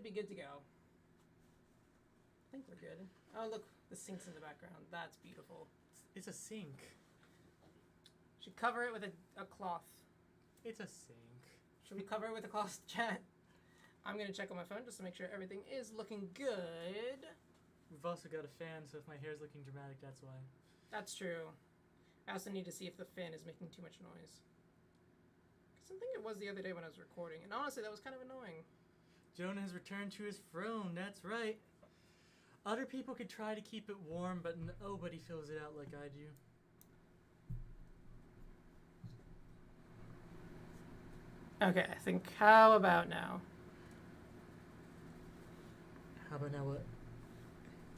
should be good to go. I think we're good. Oh, look, the sink's in the background. That's beautiful. It's a sink. Should cover it with a cloth. It's a sink. Should we cover it with a cloth, chat? I'm going to check on my phone just to make sure everything is looking good. We've also got a fan, so if my hair's looking dramatic, that's why. That's true. I also need to see if the fan is making too much noise. Because I think it was the other day when I was recording, and honestly, that was kind of annoying. Jonah has returned to his throne, that's right. Other people could try to keep it warm, but nobody fills it out like I do. Okay, I think, how about now? How about now what?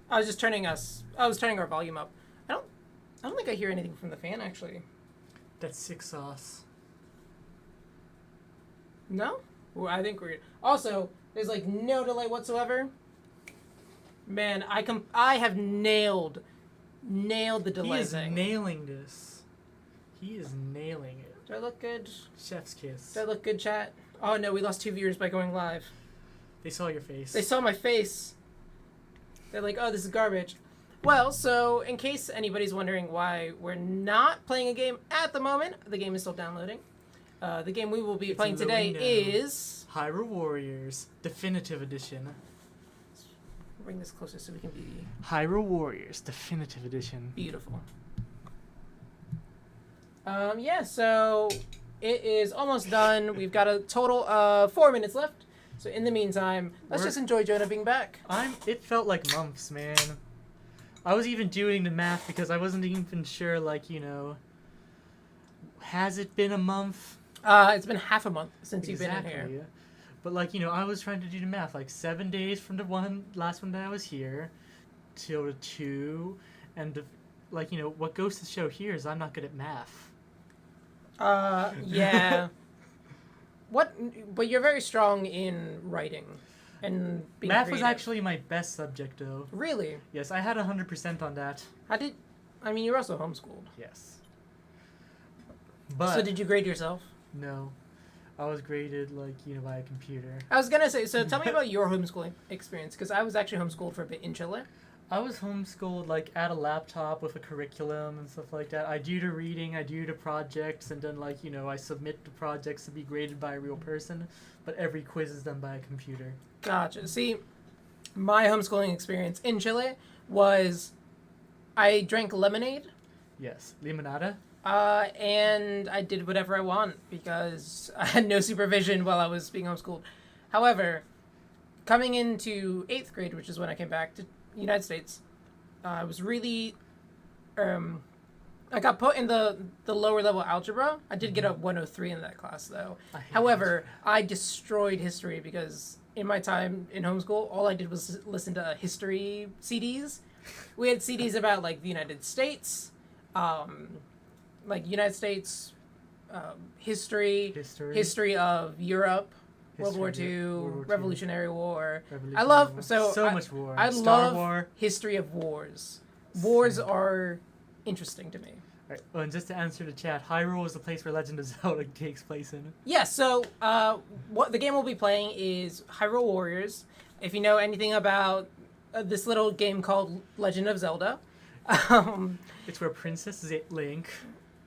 I was turning our volume up. I don't think I hear anything from the fan, actually. That's sick sauce. No? Well, I think we're good. Also, there's like no delay whatsoever. Man, I have nailed the delay. He is thing. nailing this. He is nailing it. Do I look good? Chef's kiss. Do I look good, chat? Oh no, we lost 2 viewers by going live. They saw your face. They saw my face. They're like, oh, this is garbage. Well, so in case anybody's wondering why we're not playing a game at the moment, the game is still downloading. The game we will be playing today is Hyrule Warriors Definitive Edition. Bring this closer so we can be Hyrule Warriors Definitive Edition. Beautiful. Yeah, so it is almost done. We've got a total of 4 minutes left. So in the meantime, let's just enjoy Jonah being back. It felt like months, man. I was even doing the math because I wasn't even sure, like, you know, has it been a month? It's been half a month since you've been in here. Yeah. But, like, you know, I was trying to do the math, like 7 days from the last one that I was here till the 2, and, like, you know, what goes to show here is I'm not good at math. Yeah. But you're very strong in writing and being Math creative. was actually my best subject, though. Really? Yes, I had 100% on that. You're also homeschooled. Yes. But so did you grade yourself? No. I was graded, like, you know, by a computer. I was gonna say, so tell me about your homeschooling experience, because I was actually homeschooled for a bit in Chile. I was homeschooled, like, at a laptop with a curriculum and stuff like that. I do the reading, I do the projects, and then, like, you know, I submit the projects to be graded by a real person, but every quiz is done by a computer. Gotcha. See, my homeschooling experience in Chile was I drank lemonade. Yes. Limonada? And I did whatever I want because I had no supervision while I was being homeschooled. However, coming into 8th grade, which is when I came back to the United States, I was really, I got put in the lower level algebra. I did get a 103 in that class though. However, I destroyed history because in my time in homeschool, all I did was listen to history CDs. We had CDs about like the United States, history of Europe, World War II, Revolutionary War. I love much war. I Star love War. history of wars. Wars are interesting to me. Right. Oh, and just to answer the chat, Hyrule is the place where Legend of Zelda takes place in. Yeah, so what the game we'll be playing is Hyrule Warriors. If you know anything about this little game called Legend of Zelda. It's where Princess Link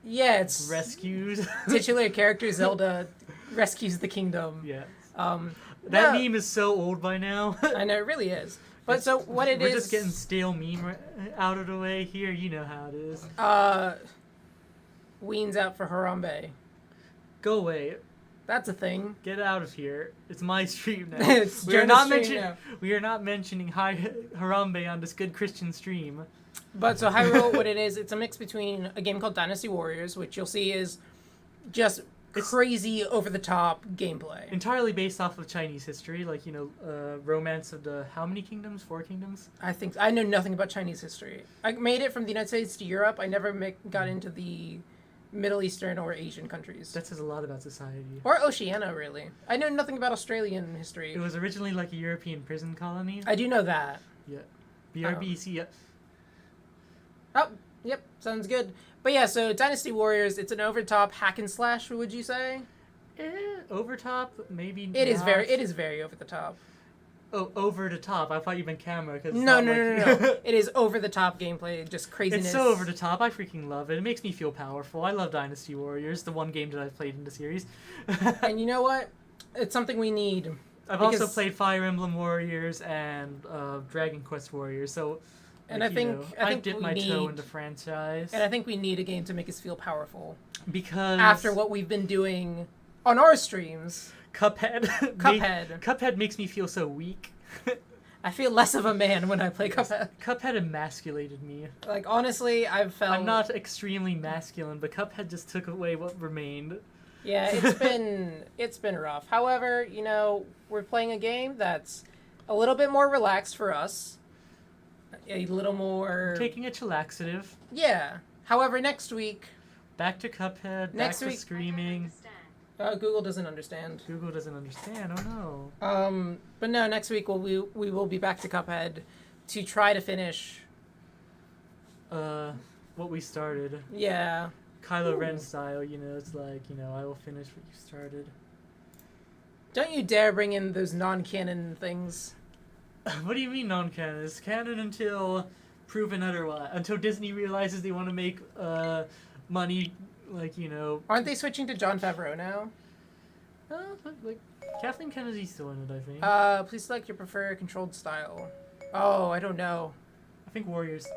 it's rescues titular character Zelda rescues the kingdom. Yes. That meme is so old by now. I know, it really is. But so what it we're is... We're just getting stale meme out of the way here. You know how it is. Weens out for Harambe. Go away. That's a thing. Get out of here. It's my stream now. We are not mentioning Harambe on this good Christian stream. But so Hyrule, what it is, it's a mix between a game called Dynasty Warriors, which you'll see is just crazy over-the-top gameplay. Entirely based off of Chinese history, like, you know, Romance of the... How many kingdoms? 4 kingdoms? I know nothing about Chinese history. I made it from the United States to Europe. I never got into the Middle Eastern or Asian countries. That says a lot about society. Or Oceania, really. I know nothing about Australian history. It was originally like a European prison colony. I do know that. Yeah. BRBC, yeah. Oh, yep, sounds good. But yeah, so Dynasty Warriors, it's an over-the-top hack and slash, would you say? Over top, maybe. It is very over the top. Oh, over the top. I thought you meant camera. Cause No. It is over the top gameplay, just craziness. It's so over the top. I freaking love it. It makes me feel powerful. I love Dynasty Warriors, the one game that I've played in the series. And you know what? It's something we need. I've also played Fire Emblem Warriors and Dragon Quest Warriors, so. And like, I think I've dipped my toe in the franchise. And I think we need a game to make us feel powerful. Because after what we've been doing on our streams. Cuphead. Cuphead makes me feel so weak. I feel less of a man when I play Cuphead. Cuphead emasculated me. Like, honestly, I've felt... I'm not extremely masculine, but Cuphead just took away what remained. Yeah, it's been rough. However, you know, we're playing a game that's a little bit more relaxed for us. A little more... Taking a chillaxative. Yeah. However, next week... Back to Cuphead, back to screaming. Google doesn't understand. Google doesn't understand, oh no. But no, next week we will be back to Cuphead to try to finish... what we started. Yeah. Kylo Ren style, you know, it's like, you know, I will finish what you started. Don't you dare bring in those non-canon things. What do you mean non-canon? It's canon until proven otherwise. Until Disney realizes they want to make money, like, you know... Aren't they switching to Jon Favreau now? Like, Kathleen Kennedy's still in it, I think. Please select your preferred controlled style. Oh, I don't know. I think Warriors.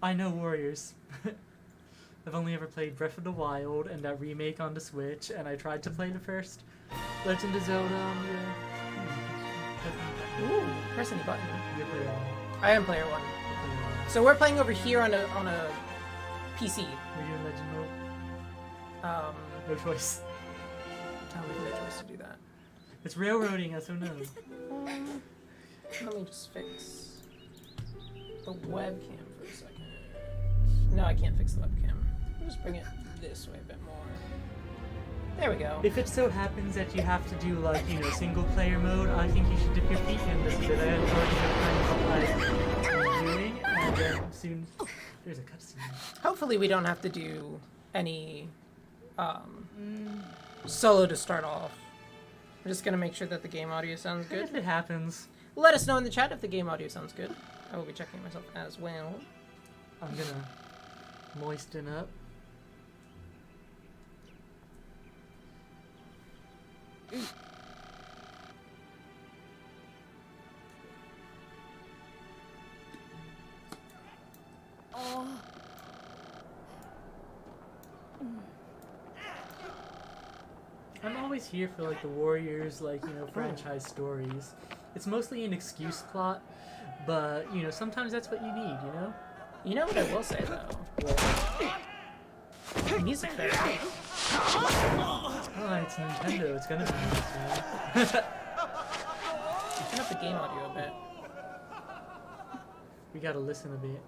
I know Warriors. I've only ever played Breath of the Wild and that remake on the Switch, and I tried to play the first Legend of Zelda on the... Ooh, press any button. You're player one. I am player one. So we're playing over here on a PC. Were you in Legend mode? No choice. Oh, we have no choice to do that. It's railroading us, oh no. Let me just fix the webcam for a second. No, I can't fix the webcam. I'll just bring it this way a bit more. There we go. If it so happens that you have to do, like, you know, single player mode, I think you should dip your feet in this bit. I already have kind of like doing, and then soon there's a cutscene. Hopefully we don't have to do any solo to start off. I'm just gonna make sure that the game audio sounds good. If it happens. Let us know in the chat if the game audio sounds good. I will be checking myself as well. I'm gonna moisten up. I'm always here for like the Warriors, like, you know, franchise stories. It's mostly an excuse plot, but you know, sometimes that's what you need, you know? You know what I will say though? The music there. Oh, it's Nintendo, it's gonna be nice, man. Turn up the game audio a bit. We gotta listen a bit.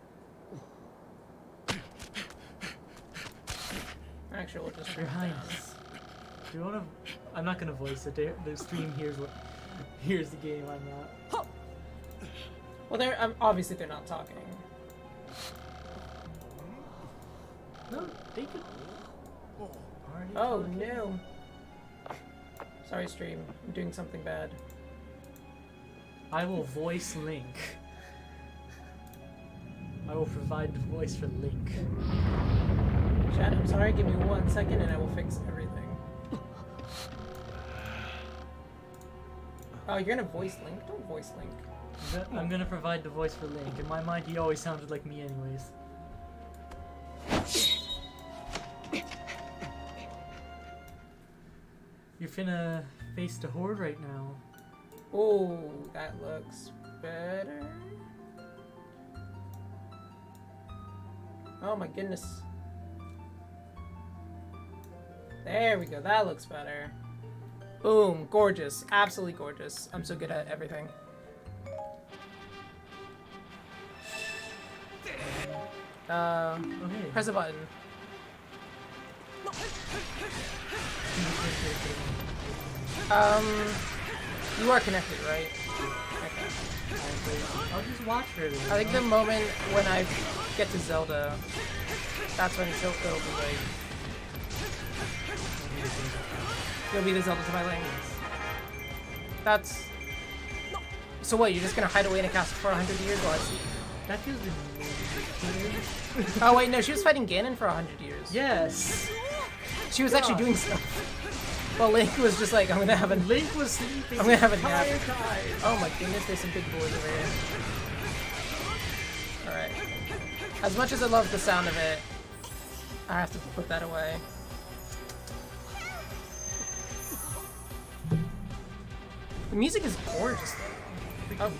Actually, we'll just... Your Highness. Do you wanna... I'm not gonna voice it. The stream hears the game, I'm not. Well, they're... obviously they're not talking. No, they could... Oh, no. Sorry, stream. I'm doing something bad. I will voice Link. I will provide the voice for Link. Chat, I'm sorry, give me 1 second and I will fix everything. Oh, you're gonna voice Link? Don't voice Link. I'm gonna provide the voice for Link. In my mind, he always sounded like me anyways. You're finna face the Horde right now. Oh, that looks better. Oh my goodness. There we go, that looks better. Boom, gorgeous, absolutely gorgeous. I'm so good at everything. Okay. Press a button. You are connected, right? Okay. I'll just watch her. I think the moment when I get to Zelda, that's when it'll be like... You'll be the Zelda to my Link. That's... So what, you're just gonna hide away in a castle for 100 years while I sleep? That feels Oh wait, no, she was fighting Ganon for 100 years. Yes! She was actually doing stuff. Well, Link was just like, I'm gonna have a... Link was sleeping I'm gonna have a nap. the entire time. Oh my goodness, there's some big boys over here. Alright. As much as I love the sound of it, I have to put that away. The music is gorgeous though. Oh.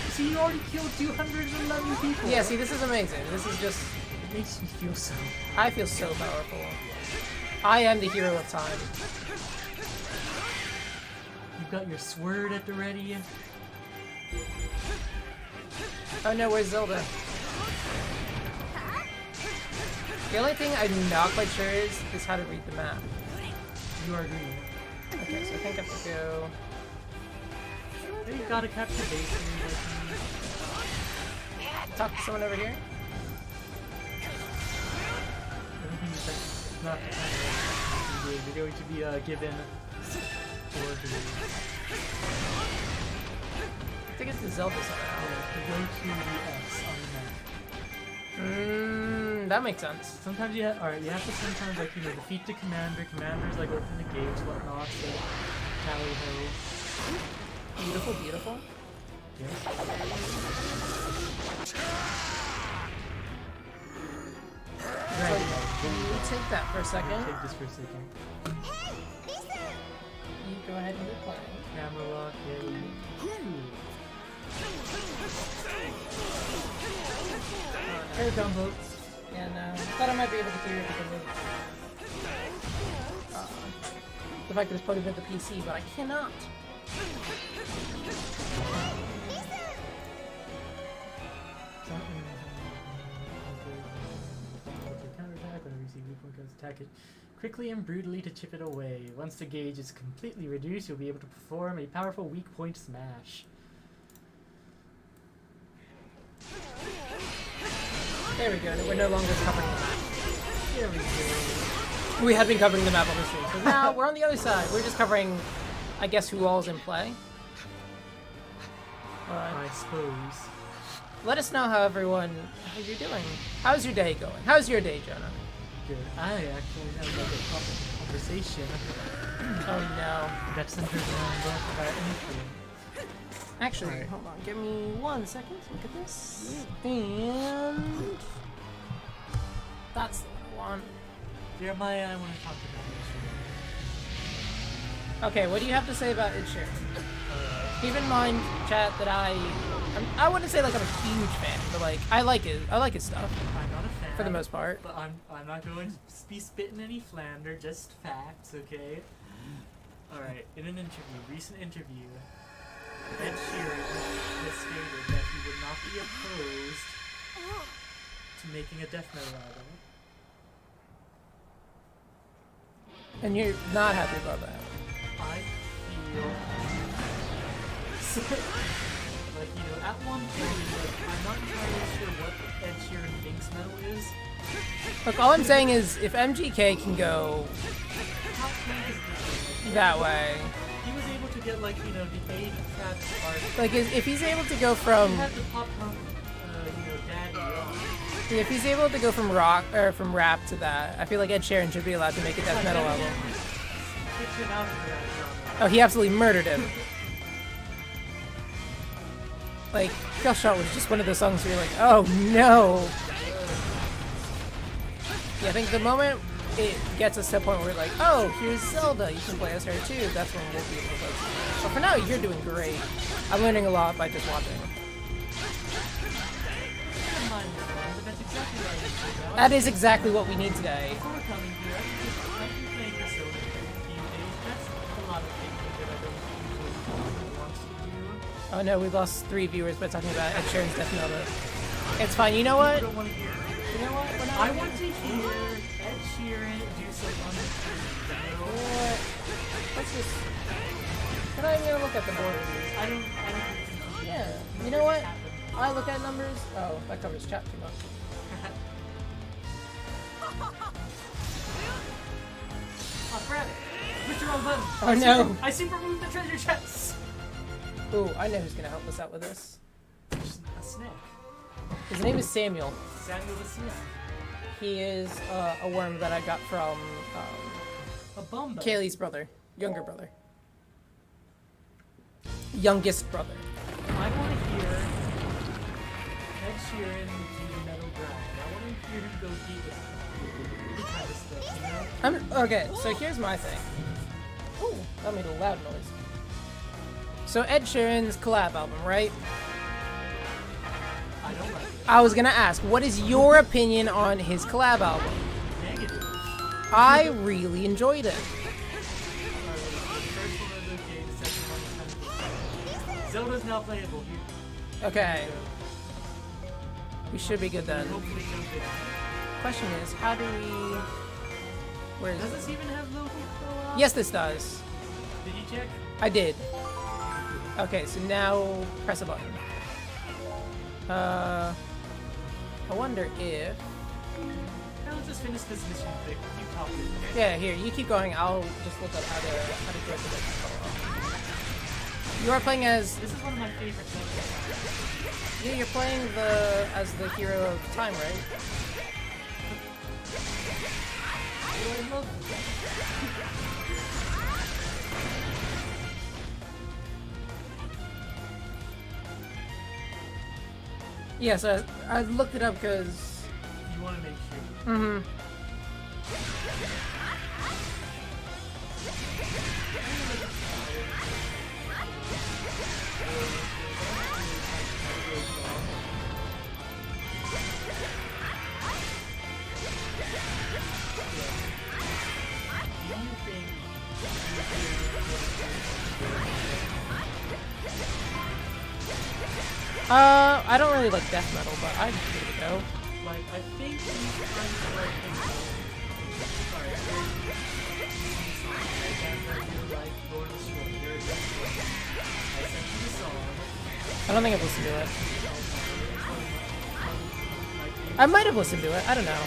See, you already killed 211 people. Yeah, see, this is amazing. This is just... It makes me feel so... I feel so powerful. I am the hero of time. You've got your sword at the ready. Oh no, where's Zelda? The only thing I'm not quite sure is how to read the map. You are green. Okay, so I think I have to go... Hey, you gotta capture base. Talk to someone over here. Everything is like, not the kind of you're going to be given 4 degrees. I think it's the Zelda somehow. You go to the S on the map. That makes sense. Sometimes you have, alright, you have to sometimes like, defeat the commander. Commanders like open the gates, whatnot, so tally ho. Beautiful, beautiful. Yes. Right. Can you take that for a second? Take this for a second. You go ahead and do play. Camera lock, yeah. Here it comes, folks. And I thought I might be able to hear it because of the fact that it's plugged into the PC, but I cannot. Counterattack whenever you see weak point cards, attack it quickly and brutally to chip it away. Once the gauge is completely reduced, you'll be able to perform a powerful weak point smash. There we go. We're no longer covering the map. There we go. We had been covering the map on the stream, so now we're on the other side. We're just covering, I guess, who all's in play. Alright. I suppose. Let us know how you're doing. How's your day going? How's your day, Jonah? Good. I actually have like a conversation Oh no. that centers around our entry. Actually, Alright. hold on. Give me 1 second to look at this. And... that's the one I want. Jeremiah, I want to talk about this. Okay, what do you have to say about Ed Sheeran? Keep in mind, chat, that I wouldn't say like I'm a huge fan, but like I like his stuff I'm not a fan. for the most part. But I'm not going to be spitting any slander, just facts, okay? Alright, in an recent interview, Ed Sheeran has stated that he would not be opposed to making a death metal album. And you're not happy about that. I feel like, at one point, like, I'm not entirely sure what Ed Sheeran thinks metal is. Look, all I'm saying is if MGK can go How punk is this? that way, He was able to get, like, the 80 tracks art. like if he's able to go He from had the pop punk, daddy rock. if he's able to go from rock or from rap to that, I feel like Ed Sheeran should be allowed to make a death metal album. Kicked him out of that genre. Oh, he absolutely murdered him. Like, Kill Shot was just one of those songs where you're like, oh no! Yeah, I think the moment it gets us to a point where we're like, oh, here's Zelda, you can play as her too, that's when we'll be able to focus. But for now, you're doing great. I'm learning a lot by just watching. That's exactly what I was doing. That is exactly what we need today. Before coming here, I've been playing Persona for a few days. That's a lot of things that I don't usually want to do. Oh no, we lost 3 viewers by talking about Ed Sheeran's Death Metal. It's fine, you know what? People don't want to hear it. You know what? We're not I want to hear Ed Sheeran do some unexpected. Let's just... We're not even gonna look at the board. I don't think Yeah, you know what? I look at numbers. Oh, that covers chat too much. Oh, grab it. Mr. wrong button. Oh no. I super moved the treasure chest. Ooh, I know who's gonna help us out with this. A snake. His name is Samuel. Samuel the snake. He is a worm that I got from A bum. Kaylee's brother, younger brother, youngest brother. I want to hear Ed Sheeran do Metal Ground. I want to hear him go deep with this kind of stuff, you know? Okay, so here's my thing. Ooh, that made a loud noise. So Ed Sheeran's collab album, right? I don't like it. I was gonna ask, what is your opinion on his collab album? Negative. I really enjoyed it. Zelda's now playable. Okay, we should be good then. Hopefully jump in. Question is, how do we... Where is Does it? this even have local co-op? Yes, this does. Did you check? I did. Okay, so now press a button. I wonder if... Now let's just finish this mission quick. Keep talking. Yeah, here, you keep going. I'll just look up how to do it. You are playing as... This is one of my favorite things. Yeah, you're playing as the hero of time, right? Oh, I love Yeah, so I looked it up because... You want to make sure. Mm-hmm. I don't really like death metal, but I'd give it a go. Like, I think these kinds of like things. Sorry, I like Lord of the Shore. I sent you the song. I don't think I've listened to it. I might have listened to it. I don't know.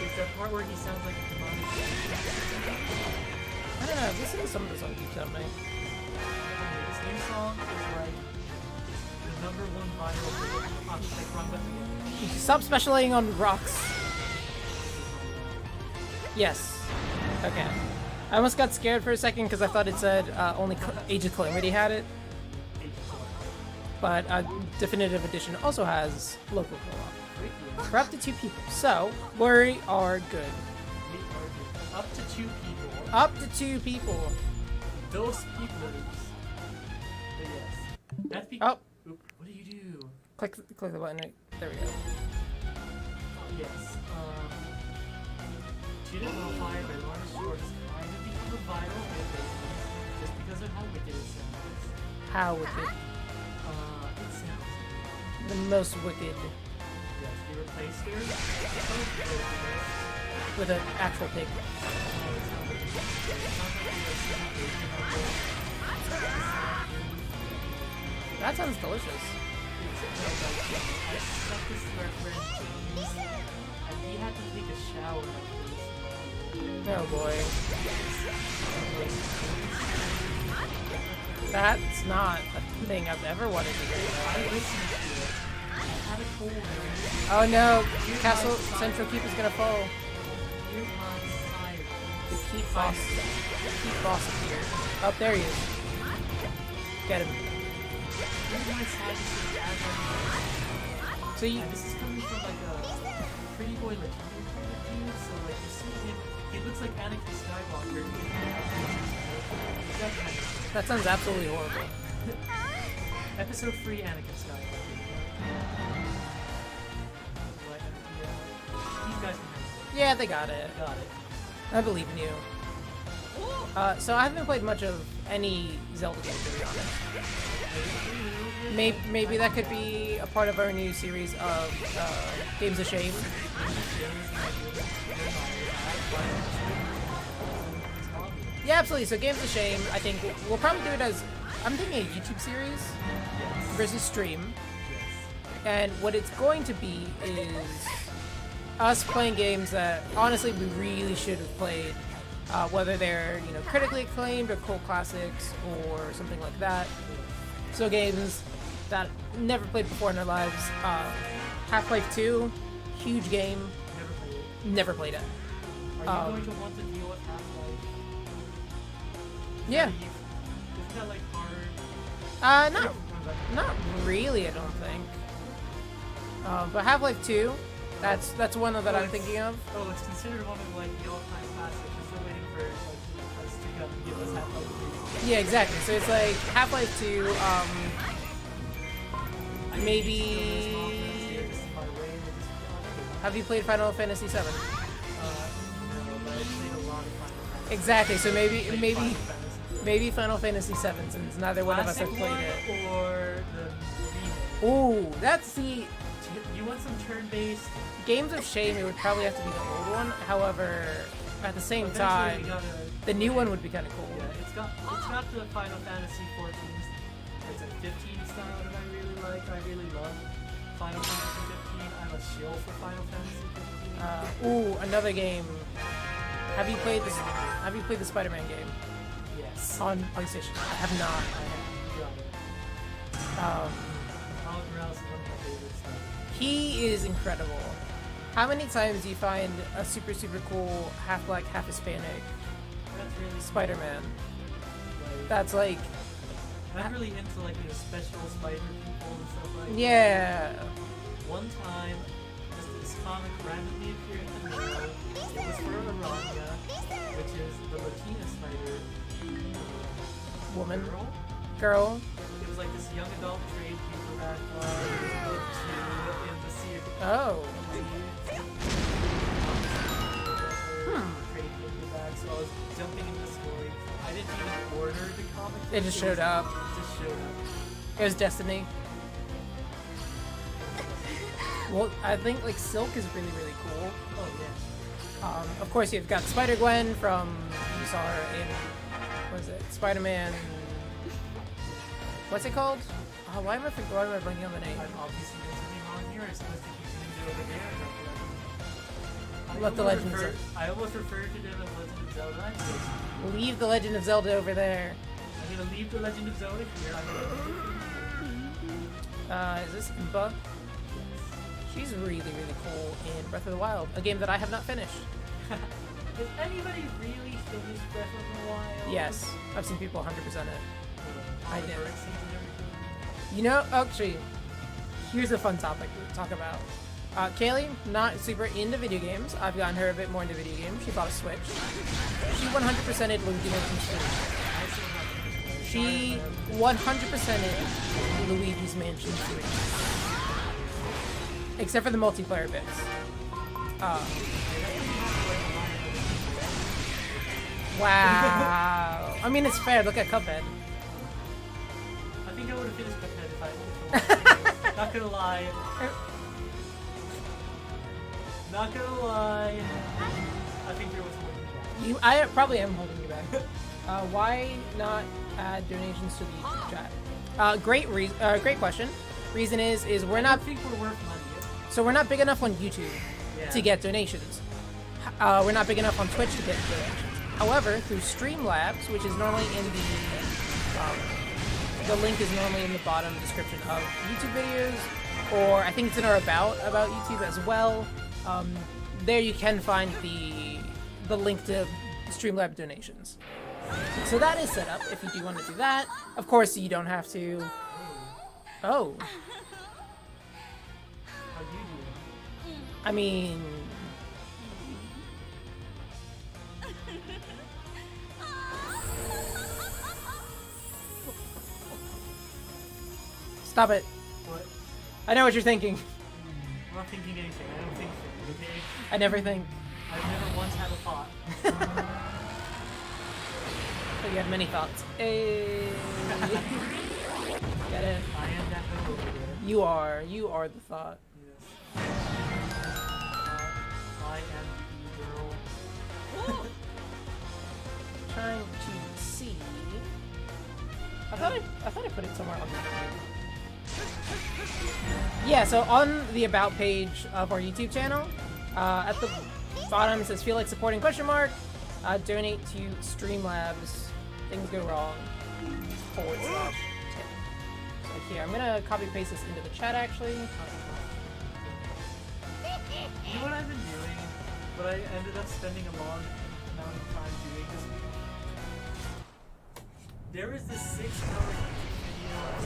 It's that part where he sounds like a demonic. I don't know. I've listened to some of the songs you told me. This theme song is like the #1 viral. Like wrong button again. Stop specializing on rocks. Yes. Okay. I almost got scared for a second because I thought it said only Age of Calamity had it. But Definitive Edition also has local co-op. For up to 2 people. So, we are good. We are good. Up to 2 people. Up to 2 people. Those people. But yes. That's because. Oh. Oop, what do you do? Click the button. Right. There we go. Yes. Cheated Wildfire by Lord of the Shore has kind of become a viral hit lately, just because of how wicked it sounds. How wicked. It sounds. The most wicked. Yes, they replaced her With an actual pig. That sounds delicious. I sent this to our friend James, and he had to take a shower after this. Oh boy. That's not a thing I've ever wanted to do. I listened to it. I had a cold one. Oh no, Castle Central Keep is gonna fall. Here's my side. The Keep boss appeared. Oh, there he is. Get him. Here's my side. So you. This is coming from like a pretty boy Latino kind of dude, so like you see him, he looks like Anakin Skywalker. That kind of That sounds absolutely horrible. Episode 3 Anakin Skywalker. Like, yeah. These guys can Yeah, they got it. got it. I believe in you. So I haven't played much of any Zelda game, to be honest. Maybe that could be a part of our new series of Games of Shame. Yeah, absolutely. So Games of Shame, I think we'll probably do it as, I'm thinking a YouTube series versus stream. And what it's going to be is us playing games that honestly we really should have played whether they're critically acclaimed or cult classics or something like that. So games that never played before in their lives. Half-Life 2, huge game. Never played it. Are you going to want to deal with Half-Life? Yeah. Isn't that like hard? Not really, I don't think. But Half-Life 2, that's one that I'm thinking of. Oh, it's considered one of like the all-time classics. We're still waiting for like us to come and give us Half-Life 3. Yeah, exactly. So it's like Half-Life 2, maybe. Have you played Final Fantasy 7? No, but I played a lot of Final Fantasy. Exactly. So maybe Final Fantasy 7, since neither one of us have played it. Or the remake. Ooh, that's the You want some turn-based? Games of Shame. It would probably have to be the old one. However, at the same time, the new one would be kind of cool. Yeah, it's got the Final Fantasy 14. It's a 15 style that I really like. I really love Final Fantasy 15. I'm a shill for Final Fantasy 15. Ooh, another game. Have you played this? Have you played the Spider-Man game Yes. on PlayStation? I have not. Miles Morales is one of my favorites. He is incredible. How many times do you find a super cool half black, half Hispanic That's really Spider-Man? like, That's like, I'm really into like special spider people and stuff like that. yeah. One time, this comic randomly appeared in the mail. It was for Aranya, which is the Latina spider Woman, girl. girl. It was like this young adult trade paperback in the series. Oh. Trade paperback, so I was jumping into the story. I didn't even order the comic. It just showed up. It just showed up. It was Destiny. Well, I think like Silk is really cool. Oh yeah. Of course, you've got Spider-Gwen from, you saw her in, what is it, Spider-Man, what's it called? Why am I blanking on the name? I'm obviously doing something wrong here. I'm supposed to keep doing it over there. Let the Legend of Zelda. I almost referred to them as Legend of Zelda. I'm just- Leave the Legend of Zelda over there. I'm gonna leave the Legend of Zelda here. I'm gonna Is this Impa? She's really cool in Breath of the Wild, a game that I have not finished. Has anybody really finished Breath of the Wild? Yes, I've seen people 100% it. I did. did. You know, actually, here's a fun topic to talk about. Kaylee, not super into video games. I've gotten her a bit more into video games. She bought a Switch. She 100%ed Luigi's Mansion 3. She 100%ed Luigi's Mansion 3. Except for the multiplayer bits. Wow. I mean, it's fair. Look at Cuphead. I think I would have finished Cuphead if I Not gonna lie. Not gonna lie. I think there was more. I probably am holding you back. Why not add donations to the YouTube chat? Great question. Reason is we're not. I think we're worth money. So we're not big enough on YouTube to get donations. We're not big enough on Twitch to get donations. However, through Streamlabs, which is normally in the link is normally in the bottom description of YouTube videos, or I think it's in our about YouTube as well. There you can find the link to Streamlab donations. So that is set up if you do want to do that. Of course, you don't have to. Oh. How do you do it? I mean, stop it. What? I know what you're thinking. I'm not thinking anything. I don't think so. Okay. I never think. I've never once had a thought. But you have many thoughts. Hey. Get it? I am that girl over there. You are the thought. Yes. I am the girl. Trying to see. I thought I put it somewhere on the Yeah, so on the about page of our YouTube channel, at the bottom it says feel like supporting question mark. donate to Streamlabs. Things go wrong. / tip. So here, I'm gonna copy paste this into the chat actually. You know what I've been doing? What I ended up spending a long amount of time doing this week? There is this 6-hour YouTube video on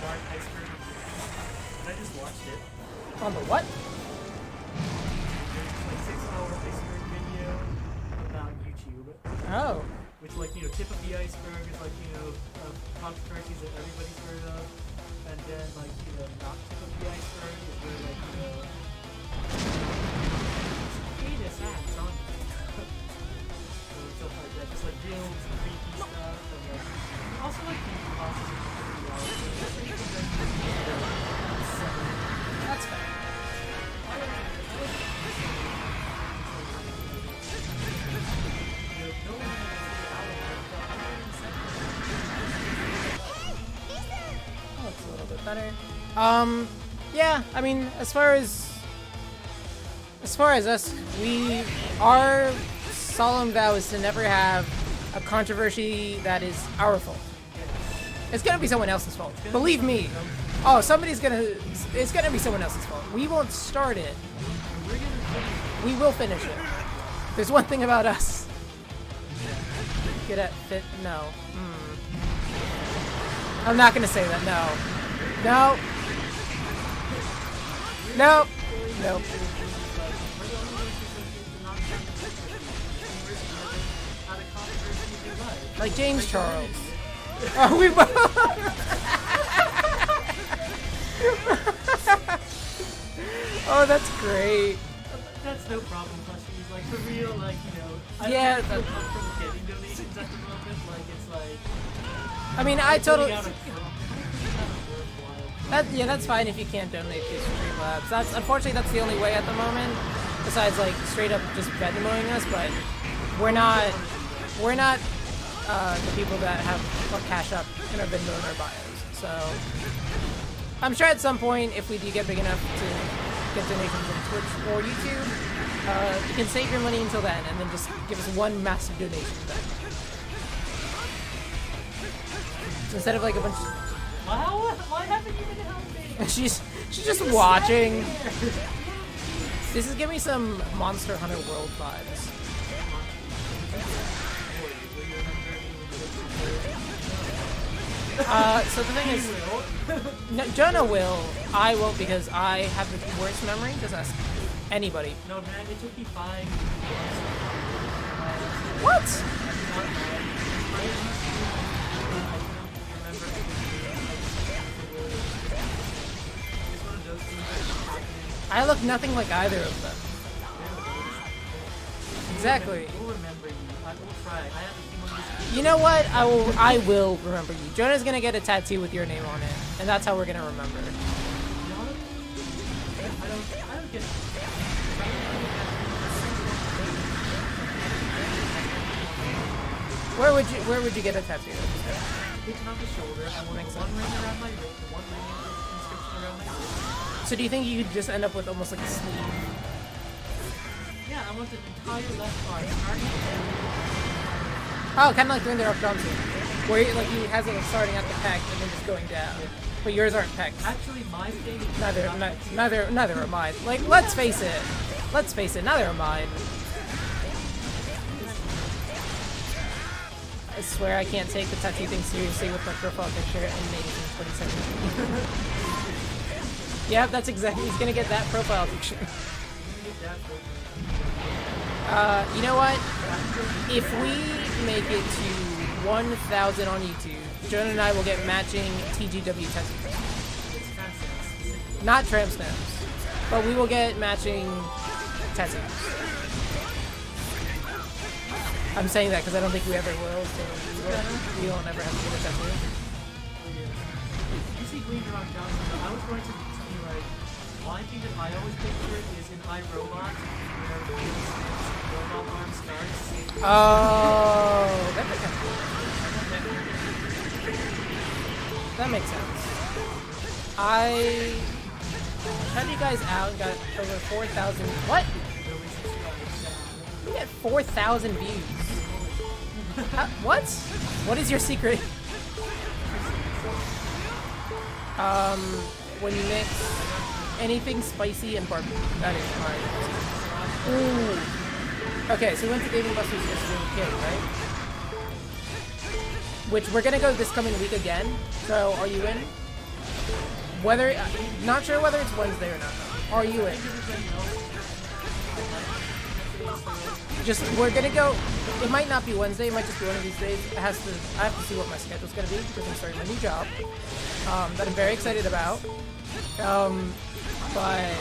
Dark Iceberg, and I just watched it. On the what? There's like 6-hour iceberg video about YouTube. Oh. Which, like, you know, tip of the iceberg is like, you know, controversies that everybody's heard of. And then, like, you know, not tip of the iceberg is where, like, you know, penis acts on you. So stuff like that. Just like real creepy stuff. And like, also like creepy process of reality. That's fair. Oh, it's a little bit better. Yeah, I mean, as far as us, our solemn vow is to never have a controversy that is our fault. It's gonna be someone else's fault. Believe me. Oh, it's gonna be someone else's fault. We won't start it. We will finish it. There's one thing about us. Get at fit? No. I'm not gonna say that. No. No. No. Nope. Like James Charles. Oh, we both. Oh, that's great. That's no problem, plus she's like, for real, like, you know, I Yeah, don't feel comfortable getting donations at the moment, like, it's like, I mean, I totally. putting out a That's fine if you can't donate to Streamlabs. Unfortunately that's the only way at the moment. Besides like straight up just Venmoing us, but we're not the people that have Cash Up in our Venmo in our bios. So I'm sure at some point if we do get big enough to get donations on Twitch or YouTube, you can save your money until then and then just give us one massive donation then. So instead of like a bunch of why haven't you been helping? She's just watching. This is giving me some Monster Hunter World vibes. So the thing is, no, Jonah will. I won't because I have the worst memory. Just ask anybody. No man, it took me 5 What? I look nothing like either of them. Exactly. We'll remember you. I will try. I have a You know what? I will remember you. Jonah's gonna get a tattoo with your name on it, and that's how we're gonna remember. I don't get it. Where would you get a tattoo? It's on the shoulder. I want one ring around my wrist, one ring inscription around my wrist. So do you think you could just end up with almost like a sleeve? Yeah, I want the entire left arm starting. Oh, kind of like Rinder of Johnson, where he has it starting at the pec and then just going down. But yours aren't pecs. Actually, my thing is neither are mine. Like, let's face it, neither are mine. I swear I can't take the tattoo thing seriously with my profile picture and maybe 20 seconds. Yeah, that's exactly. He's gonna get that profile picture. You know what? If we make it to 1,000 on YouTube, Jonah and I will get matching TGW tattoos. Not tramp stamps, but we will get matching tattoos. I'm saying that because I don't think we ever will, so we won't ever have to get a tattoo. You see Green Rock Johnson, I was going to be like, one thing that I always picture is in iRobot, where the robot arm starts. Oh, that makes sense. That makes sense. I shut you guys out and got over 4,000. What? We got 4,000 views. What? What is your secret? When you mix anything spicy and barbecue. That is my secret. Ooh. Okay, so we went to Dave & Buster's yesterday with Kid, right? Which we're gonna go this coming week again. So, are you in? Whether, not sure whether it's Wednesday or not. Are you in? Just, we're gonna go, it might not be Wednesday, it might just be one of these days. I have to see what my schedule's gonna be because I'm starting my new job. That I'm very excited about. But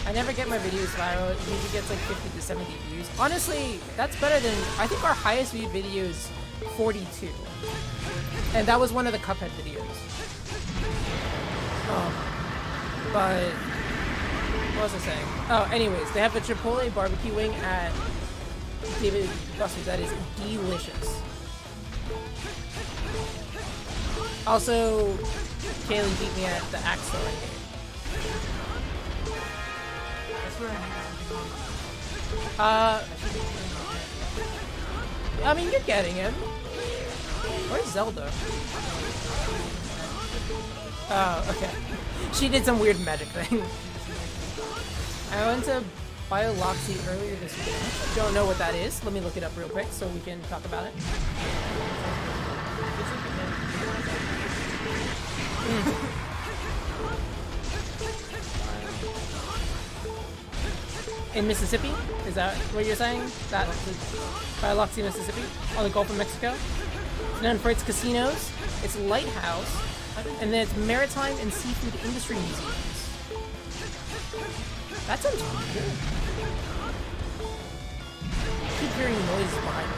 I never get my videos viral. It usually gets like 50 to 70 views. Honestly, that's better than, I think our highest viewed video is 42. And that was one of the Cuphead videos. But what was I saying? Oh, anyways, they have a Chipotle barbecue wing at David Buster's. That is delicious. Also, Kaylee beat me at the axe throwing game. I mean, you're getting him. Where's Zelda? Oh, okay. She did some weird magic thing. I went to Bioloxy earlier this week. Don't know what that is. Let me look it up real quick so we can talk about it. In Mississippi? Is that what you're saying? That Bioloxy, Mississippi? On the Gulf of Mexico? It's known for its casinos, its lighthouse, and then its maritime and seafood industry museums. That sounds good. I keep hearing noise behind me.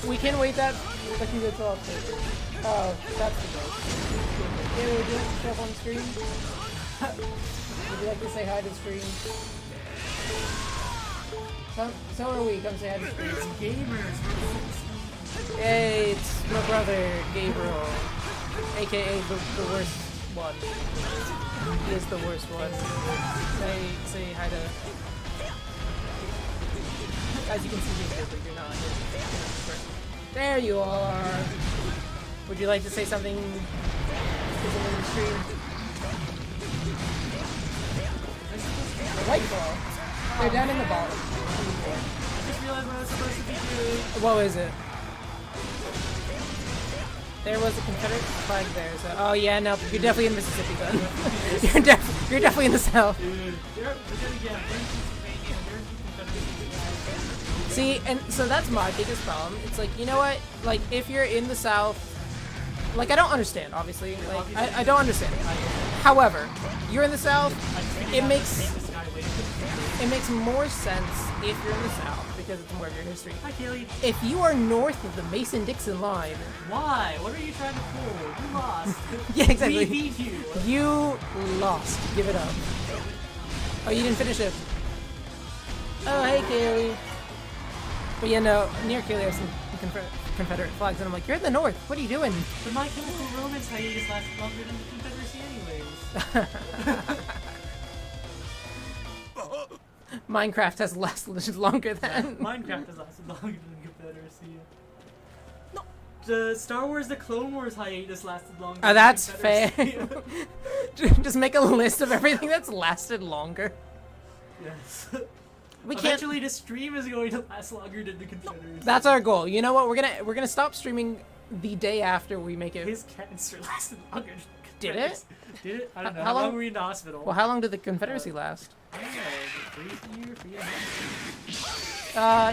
We can wait that. We can go to October. Oh, that's the goal. Yeah, would you like to show up on screen? Would you like to say hi to screen? So are we. Come say hi to screen. It's gamers. Hey, it's my brother, Gabriel. AKA the worst one. He is the worst one. Say hi to... As you can see, he's good, but you're not. There you are. Would you like to say something to someone in the stream? The light ball. They're down in the bottom. I just realized what I was supposed to be doing. What was it? There was a Confederate flag there, so... Oh yeah, no, you're definitely in Mississippi then. you're definitely in the South. Dude, See, and so that's my biggest problem. It's like, you know what? Like, if you're in the South... Like, I don't understand, obviously. Like, I don't understand. However, you're in the South, it makes more sense if you're in the South, because it's more of your history. Hi, Kaylee. If you are north of the Mason-Dixon line... Why? What are you trying to pull? You lost. Yeah, exactly. We beat you. You lost. Give it up. Oh, you didn't finish it. Oh, hey, Kaylee. But yeah, no, near Kaylee I have some Confederate flags, and I'm like, you're in the north. What are you doing? The My Chemical Romance hiatus lasted longer than the Confederacy anyways. Minecraft has lasted longer than... Minecraft has lasted longer than the Confederacy. No. The Star Wars The Clone Wars hiatus lasted longer than that's the fair. Confederacy. Just make a list of everything that's lasted longer. Yes. We can't... Eventually the stream is going to last longer than the Confederacy. That's our goal. You know what? We're gonna stop streaming the day after we make it. His cancer lasted longer than the Did Confederacy. it? Did it? I don't know. How How long long- were you in the hospital? Well, how long did the Confederacy last? I don't know. 3 years?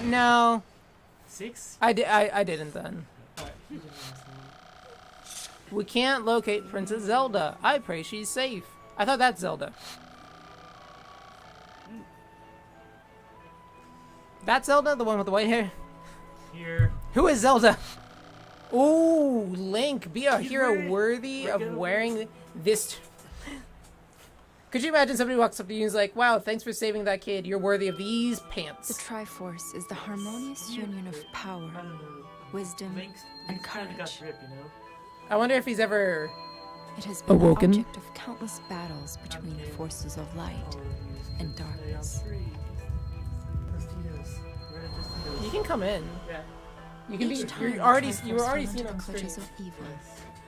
No. 6? I didn't then. Alright, you didn't last long. We can't locate Princess Zelda. I pray she's safe. I thought that's Zelda. That's Zelda, the one with the white hair? Here. Who is Zelda? Ooh, Link. Be a He's hero wearing worthy of regular wearing this... Could you imagine somebody walks up to you and is like, wow, thanks for saving that kid. You're worthy of these The pants. Triforce is the harmonious union of power, I don't know. wisdom, Link's and kind of got courage. drip, you know? I wonder if he's ever It has been Awoken. the object of countless battles between the forces of light and darkness. You can come in. Yeah. You can be. Each time You're the already. Triforce You were already fell seen into on the clutches stream. of evil.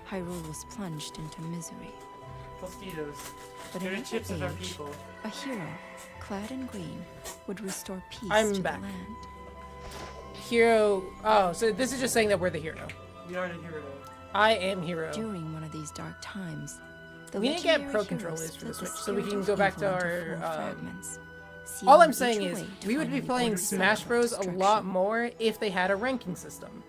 Hyrule was plunged into misery. Tostitos. But They're in the every chips of our age, people. a hero, clad in green, would restore peace I'm to back. the land. Hero. Oh, so this is just saying that we're the hero. We are the hero. I am hero. During one of these dark times, the We need to get legendary pro hero controllers for the split Switch so we spirit can of go back to evil into our, 4 fragments, All I'm sealing saying each is, away to we would be finally playing order Smash self Bros. A lot destruction. more if they had a ranking system.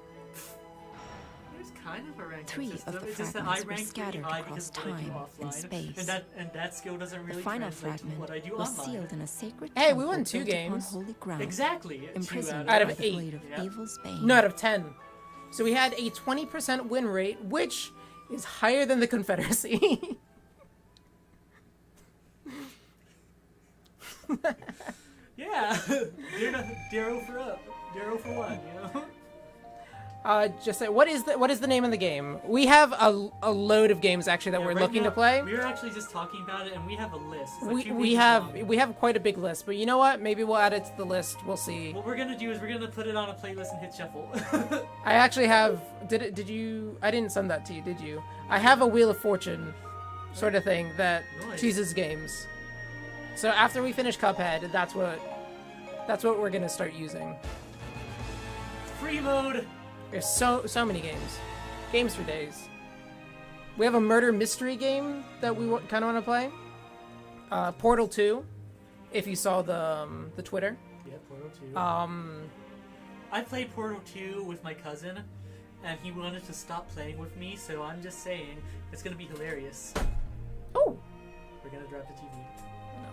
There's kind of a ranking 3 system. of the It's just that I fragments were rank really scattered high across because of what I do time and offline. space. And that skill doesn't The really final translate to fragment what I do was online. sealed in a sacred Hey, we temple won 2 built upon games. holy ground, Exactly. 2 imprisoned Out of by the 8. blade of Yeah. evil's bane. No, out of 10. So we had a 20% win rate, which is higher than the Confederacy. Yeah. Darrow for up. Darrow for 1, you know? Just say, what is the name of the game? We have a load of games actually that Yeah, we're right looking now, to play. We were actually just talking about it, and we have a list. It's like We 2 we pages have long. we have quite a big list, but you know what? Maybe we'll add it to the list. We'll see. What we're gonna do is we're gonna put it on a playlist and hit shuffle. I actually have. Did you? I didn't send that to you, did you? I have a Wheel of Fortune, sort of thing that Nice. chooses games. So after we finish Cuphead, that's what we're gonna start using. Free mode. There's so many games for days. We have a murder mystery game that we kind of want to play. Portal 2, if you saw the Twitter. Yeah, Portal 2. I played Portal 2 with my cousin, and he wanted to stop playing with me, so I'm just saying, it's gonna be hilarious. Oh, We're gonna drop the TV. no,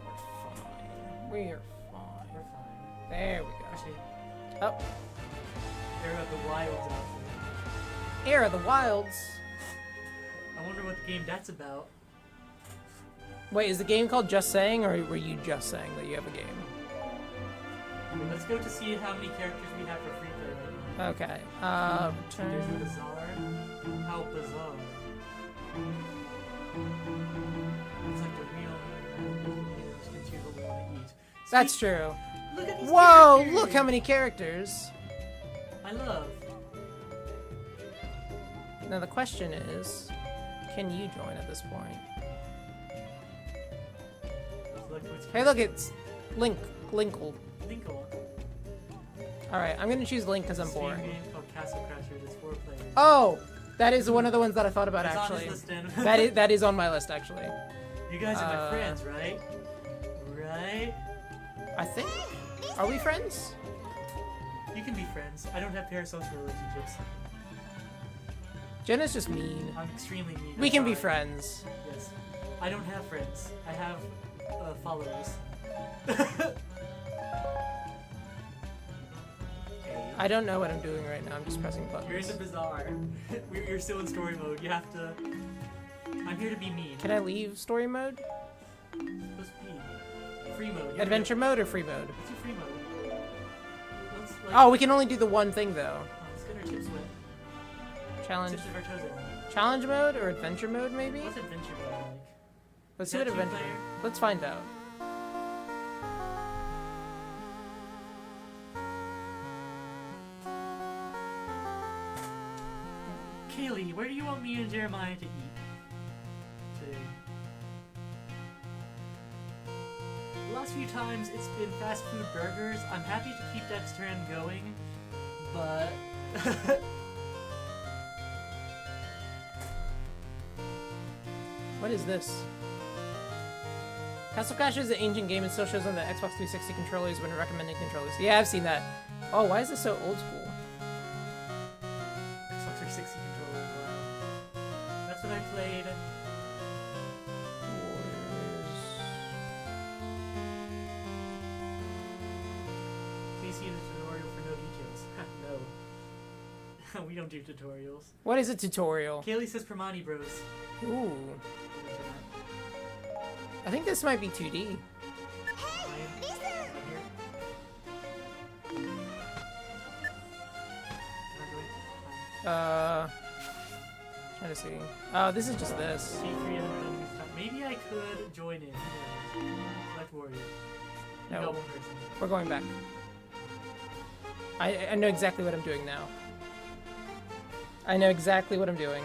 we're fine. We're fine. We're fine. There we go. Actually, Oh, there are the wilds out there. Air of the Wilds. I wonder what game that's about. Wait, is the game called Just Saying, or were you just saying that you have a game? Let's go to see how many characters we have for free play right now. Okay. There's a Return. bazaar. How bizarre. It's like the real heroes can choose what we want to eat. That's true. Look at these Whoa! characters! Look how many characters. I love. Now the question is, can you join at this point? Look what's Hey, look, it's Link. Linkle. Linkle. Alright, I'm gonna choose Link because I'm Steam boring. game called Castle Crashers. It's 4 players. Oh! That is one of the ones that I thought about, It's on actually. this list, That is on my list, actually. You guys are my friends, right? Right? I think. Are we friends? You can be friends. I don't have parasocial relationships. Jenna's just mean. I'm extremely mean. We I'm can be sorry. friends. Yes. I don't have friends. I have followers. I don't know what I'm doing right now. I'm just pressing buttons. You're in the bazaar. You're still in story mode. You have to. I'm here to be mean. Can I leave story mode? Supposed to be free mode. You're Adventure mode or free mode? Let's do free mode. Let's, like, Oh, we can only do the one thing though. let's get our chips wet. Challenge. Tips of our toes in. Challenge mode or adventure mode, maybe? What's adventure mode like? Let's Is see what that adventure. two-player? Let's find out. Kaylee, where do you want me and Jeremiah to eat today? The last few times it's been fast food burgers. I'm happy to keep that trend going, but What is this? Castle Crash is an ancient game and still shows on the Xbox 360 controllers when recommending controllers. Yeah, I've seen that. Oh, why is this so old school? Xbox 360 controllers. Wow. That's what I played. Please see the tutorial for no details. No. We don't do tutorials. What is a tutorial? Kaylee says Permani Bros. Ooh. I think this might be 2D. trying to see. Oh, this is just this. See 3 enemies. Maybe I could join in. Select Warriors. You No. got one person. We're going back. I know exactly what I'm doing now. I know exactly what I'm doing.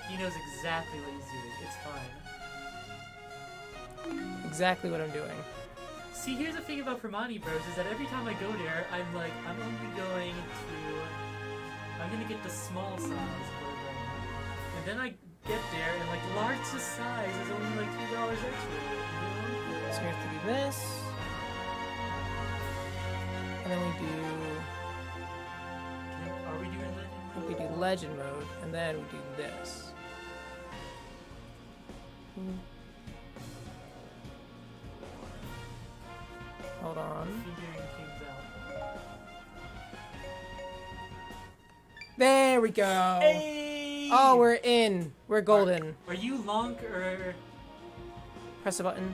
He knows exactly what he's doing. It's fine. Exactly what I'm doing. See, here's the thing about Permani Bros is that every time I go there, I'm like, I'm gonna get the small size program. And then I get there, and like large size is only like $2 extra. So we have to do this. And then we do... Are we doing Legend? I think we do Legend mode, and then we do this. Hold on. Figuring things out. There we go! Hey! Oh, we're in! We're golden. Are you Lonk or... Press the button.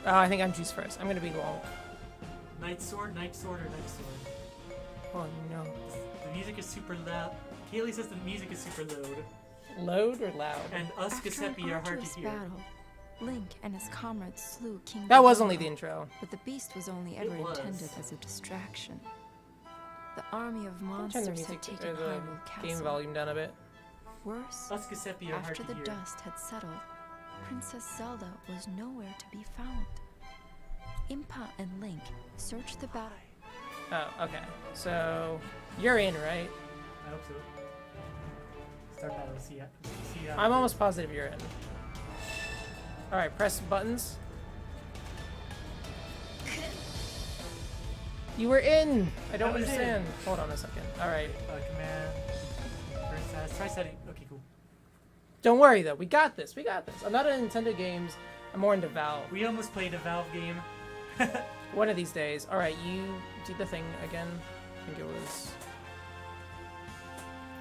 Oh, I think I'm juice first. I'm gonna be long. Night Sword, or Night Sword? Oh no. The music is super loud. Kaylee says the music is super loud. Load or loud? And us After Giuseppe an are hard to arduous hear. battle, Link and his comrades slew King That was Ghidorah, only the intro. but the beast was only ever was. intended as a distraction. The army of Turn the monsters music had or taken the Hyrule game Castle. volume down a bit. Worse, Us Giuseppe are hard after to the hear. dust had settled, Princess Zelda was nowhere to be found. Impa and Link searched the battle. Oh, okay. So you're in, right? I hope so. Start battle. See ya. See ya. I'm almost positive you're in. All right, press buttons. You were in. I don't I was in. understand. Hold on a second. All right. Command. First try setting. Okay, cool. Don't worry though. We got this. We got this. I'm not into Nintendo games. I'm more into Valve. We almost played a Valve game. One of these days. All right, you do the thing again. I think it was.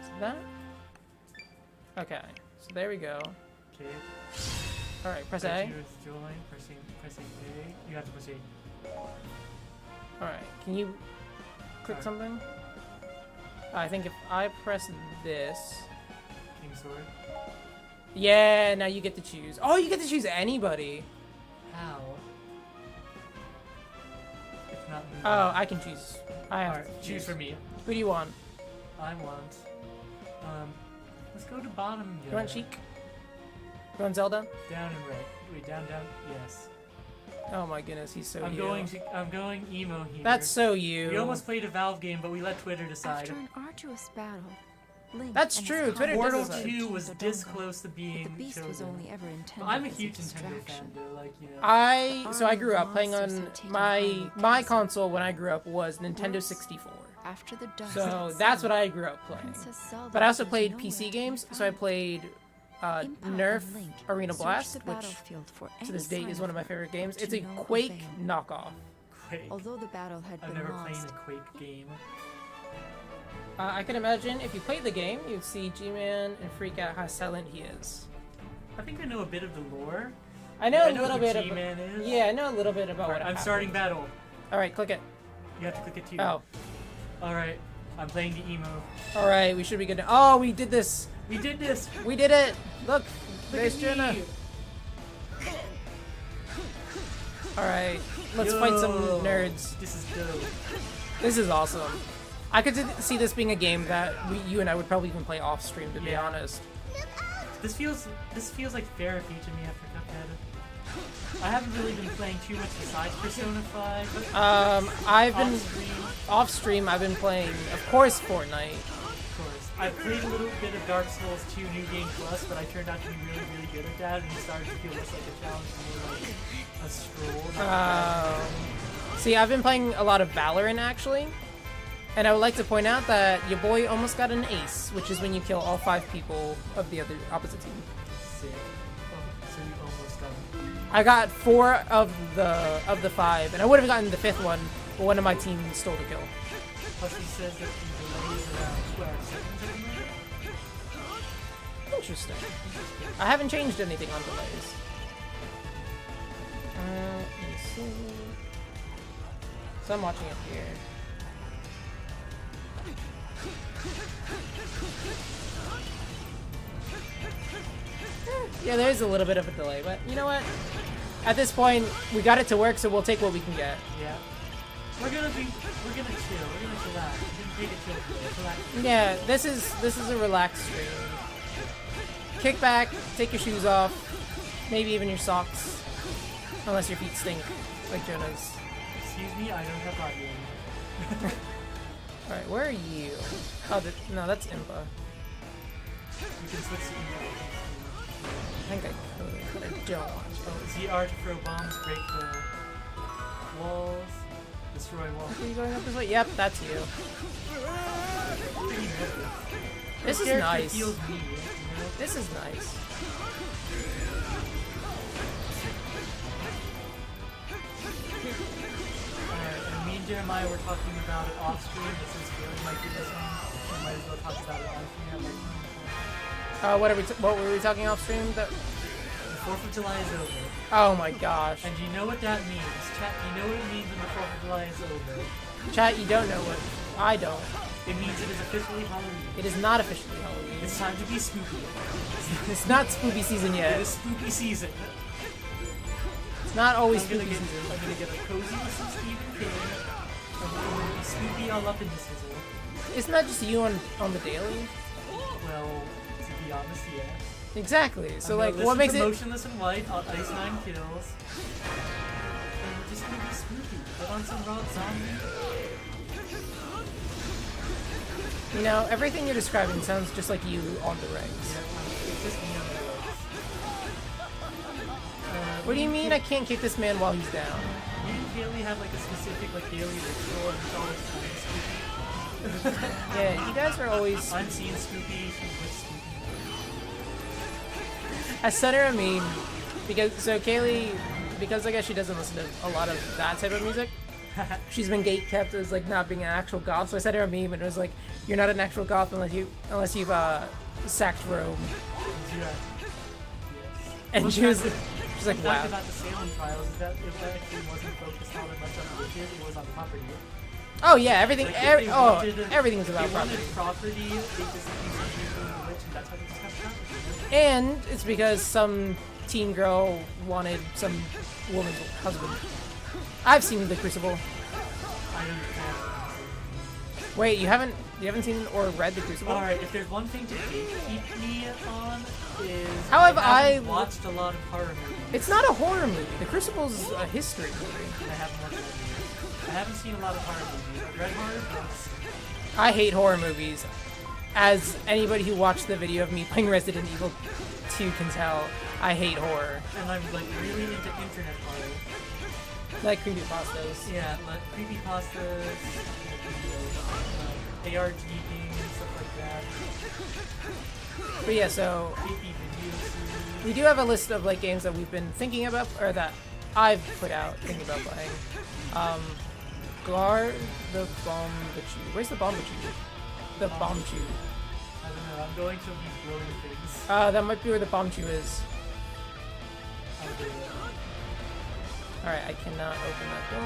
Is it that? Okay. So there we go. Okay. All right, press Start A. to join. Pressing A. You have to push A. All right. Can you click Alright. something? I think if I press this. King Sword. Yeah, now you get to choose. Oh, you get to choose anybody. How? It's not me. Oh, I can choose. I have Alright, to choose for me. Who do you want? I want. Let's go to bottom. You want Sheik? You want Zelda? Down and right. Wait, down. Yes. Oh my goodness, he's so I'm you. going emo here. That's so you. We almost played a Valve game, but we let Twitter decide. After an arduous battle, Link That's and true, his Twitter comrades does Portal decide. slew 2 King was Ghidorah, this close to but being the beast was chosen. only ever intended I'm a as huge a Nintendo distraction. fan, though. Like, you know. I grew up playing Monsters on had taken my Hyrule Castle. console when I grew up was Nintendo Worse, 64. After the dust So had that's what settled, I grew up playing. Princess Zelda But I also was played nowhere PC to games, be so I found. played Impa and Nerf Link Arena searched Blast, the which battlefield for to any this date sign is one of my her, favorite games. but It's to a no Quake avail. knockoff. Quake. Although the battle had I've been never played lost, a Quake game. I can imagine if you played the game, you'd see G-Man and freak out how silent he is. I think I know a bit of the lore. I know I a know little who bit G-Man about. is. Yeah, I know a little bit about Alright, what I'm happened. starting battle. All right, click it. You have to click it too. Oh, Alright, I'm playing the emo. all right. We should be good. Oh, we did this. We did this! We did it. Look, Look there's at Jenna. me! All right, let's fight some Yo, nerds. This is dope. This is awesome. I could see this being a game that you and I would probably even play off stream, to be Yeah. honest. This feels like therapy to me after Cuphead. I haven't really been playing too much besides Persona 5. But I've been off-screen, off stream. I've been playing, of course, Fortnite. of course. I played a little bit of Dark Souls 2 New Game Plus, but I turned out to be really, really good at that, and it started to feel less like a challenge and more like a stroll. See, I've been playing a lot of Valorant actually, and I would like to point out that your boy almost got an ace, which is when you kill all 5 people of the other opposite team. Sick. Oh, so you almost got it. I got 4 of the 5, and I would have gotten the 5th one, but one of my team stole the kill. Plus he says that the delay is around 2 hours seconds at the moment. Interesting. I haven't changed anything on delays. Let me see. So I'm watching it here. Yeah, there is a little bit of a delay, but you know what? At this point, we got it to work, so we'll take what we can get. Yeah. We're gonna chill. We're gonna relax. We're gonna take a chill pill. Relax. Yeah, this is a relaxed stream. Kick back, take your shoes off, maybe even your socks, unless your feet stink, like Jonah's. Excuse me, I don't have audio. All right, where are you? Oh, no, that's Impa. You can switch to email. I think I could, but I don't want to. ZR to throw bombs, break the walls, destroy walls. Are you going up this way? Yep, that's you. Pretty good. This is character nice. feels me, you know? This is nice. Alright, and me and Jeremiah were talking about it off stream, but since Gary might do this one, we might as well talk about it on stream. What were we talking off stream? The 4th of July is over. Oh my gosh. And you know what that means. Chat, you know what it means when the 4th of July is over. Chat, you don't know what. I don't. It means it is officially Halloween. It is not officially Halloween. It's time to be spooky. It's not spooky season It yet. is spooky season. It's not always I'm gonna spooky get season. I'm gonna get a cozy with some Stephen King. I'm gonna be spooky all up in this sizzle. Isn't that just you on the daily? Well, to be honest, yeah. Exactly. So I'm like, gonna what listen makes to it? Motionless in White on Ice 9 Kills. And we're just gonna be spooky. Put on some Rob Zombie. You know, everything you're describing sounds just like you on the regs. Yeah, it's just me on the legs. What do you mean I can't kick this man while he's down? You and Kaylee have like a specific like daily ritual and it's always kind of spooky. Yeah, you guys are always. I'm seeing Scoopy, she's with Scoopy. I sent her a meme because Kaylee, because I guess she doesn't listen to a lot of that type of music. She's been gatekept as like not being an actual goth, so I sent her a meme and it was like, "You're not an actual goth unless you've sacked Rome." Yeah. Yes. And What's she was, that- she's like, The fact "Wow." about the Salem trials is that it actually wasn't focused all that much on the witches, it was on property. Oh yeah, everything. Like, if they wanted- Everything was about They wanted property. property, they just used the witch, and that's how they just got property. And it's because some teen girl wanted some woman's husband. I've seen The Crucible. I understand. Wait, you haven't seen or read The Crucible? Alright, if there's one thing to keep me on is How have I haven't watched a lot of horror movies. It's not a horror movie. The Crucible's a history movie. I haven't watched movies. I haven't seen a lot of horror movies. I've read horror books. I hate horror movies. As anybody who watched the video of me playing Resident Evil 2 can tell, I hate horror. And I'm like really into internet horror. Like creepypastas. Yeah, like creepypastas, ARG games, stuff like that. But yeah, so Creepy video series. we do have a list of like games that we've been thinking about, or that I've put out thinking about playing. Guard the Bombachu. Where's the Bombachu? The Bombchu. I don't know, I'm going to be blowing things. That might be where the Bombchu is. I'll do it. Alright, I cannot open that door.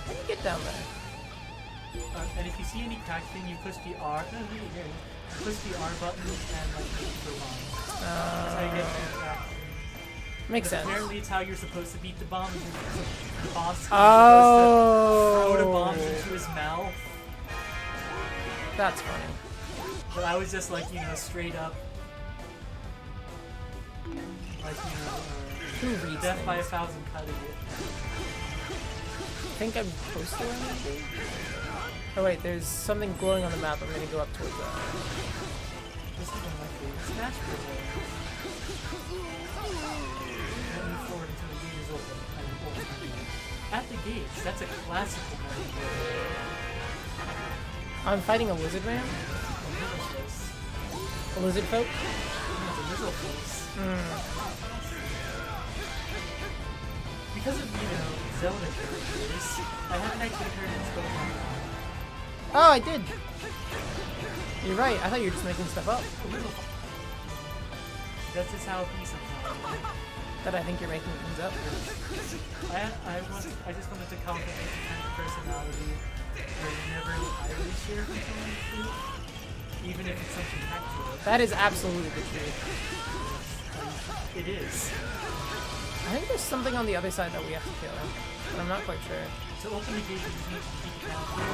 How do you get down there? And if you see any crack thing, you push the R. No, really good. You push the R button and like throw bombs. That's how you get to the crack thing. Makes But sense. apparently it's how you're supposed to beat the bomb. The boss is supposed Oh, to throw the bombs into his mouth. That's funny. But I was just like, you know, straight up. Like, you know, Who reads death by a things? thousand cutting it. I think I'm close to where I'm gonna be. Oh wait, there's something glowing on the map. I'm gonna go up towards that. This is one of my favorite Smash Bros. Don't move forward until the gate is open. At the gates, that's a classical Mario. I'm fighting a lizard man? A lizard folk? Because of, you know, Zelda characters, I haven't actually heard it spoken. Oh, I did! You're right, I thought you were just making stuff up. That's just how it be sometimes. That I think you're making things up. I just wanted to compliment the kind of personality where you never entirely share from someone truth, even if it's something factual. That is absolutely the truth. it is. I think there's something on the other side that we have to kill, but I'm not quite sure. To open the gate, you just need to defeat the counter and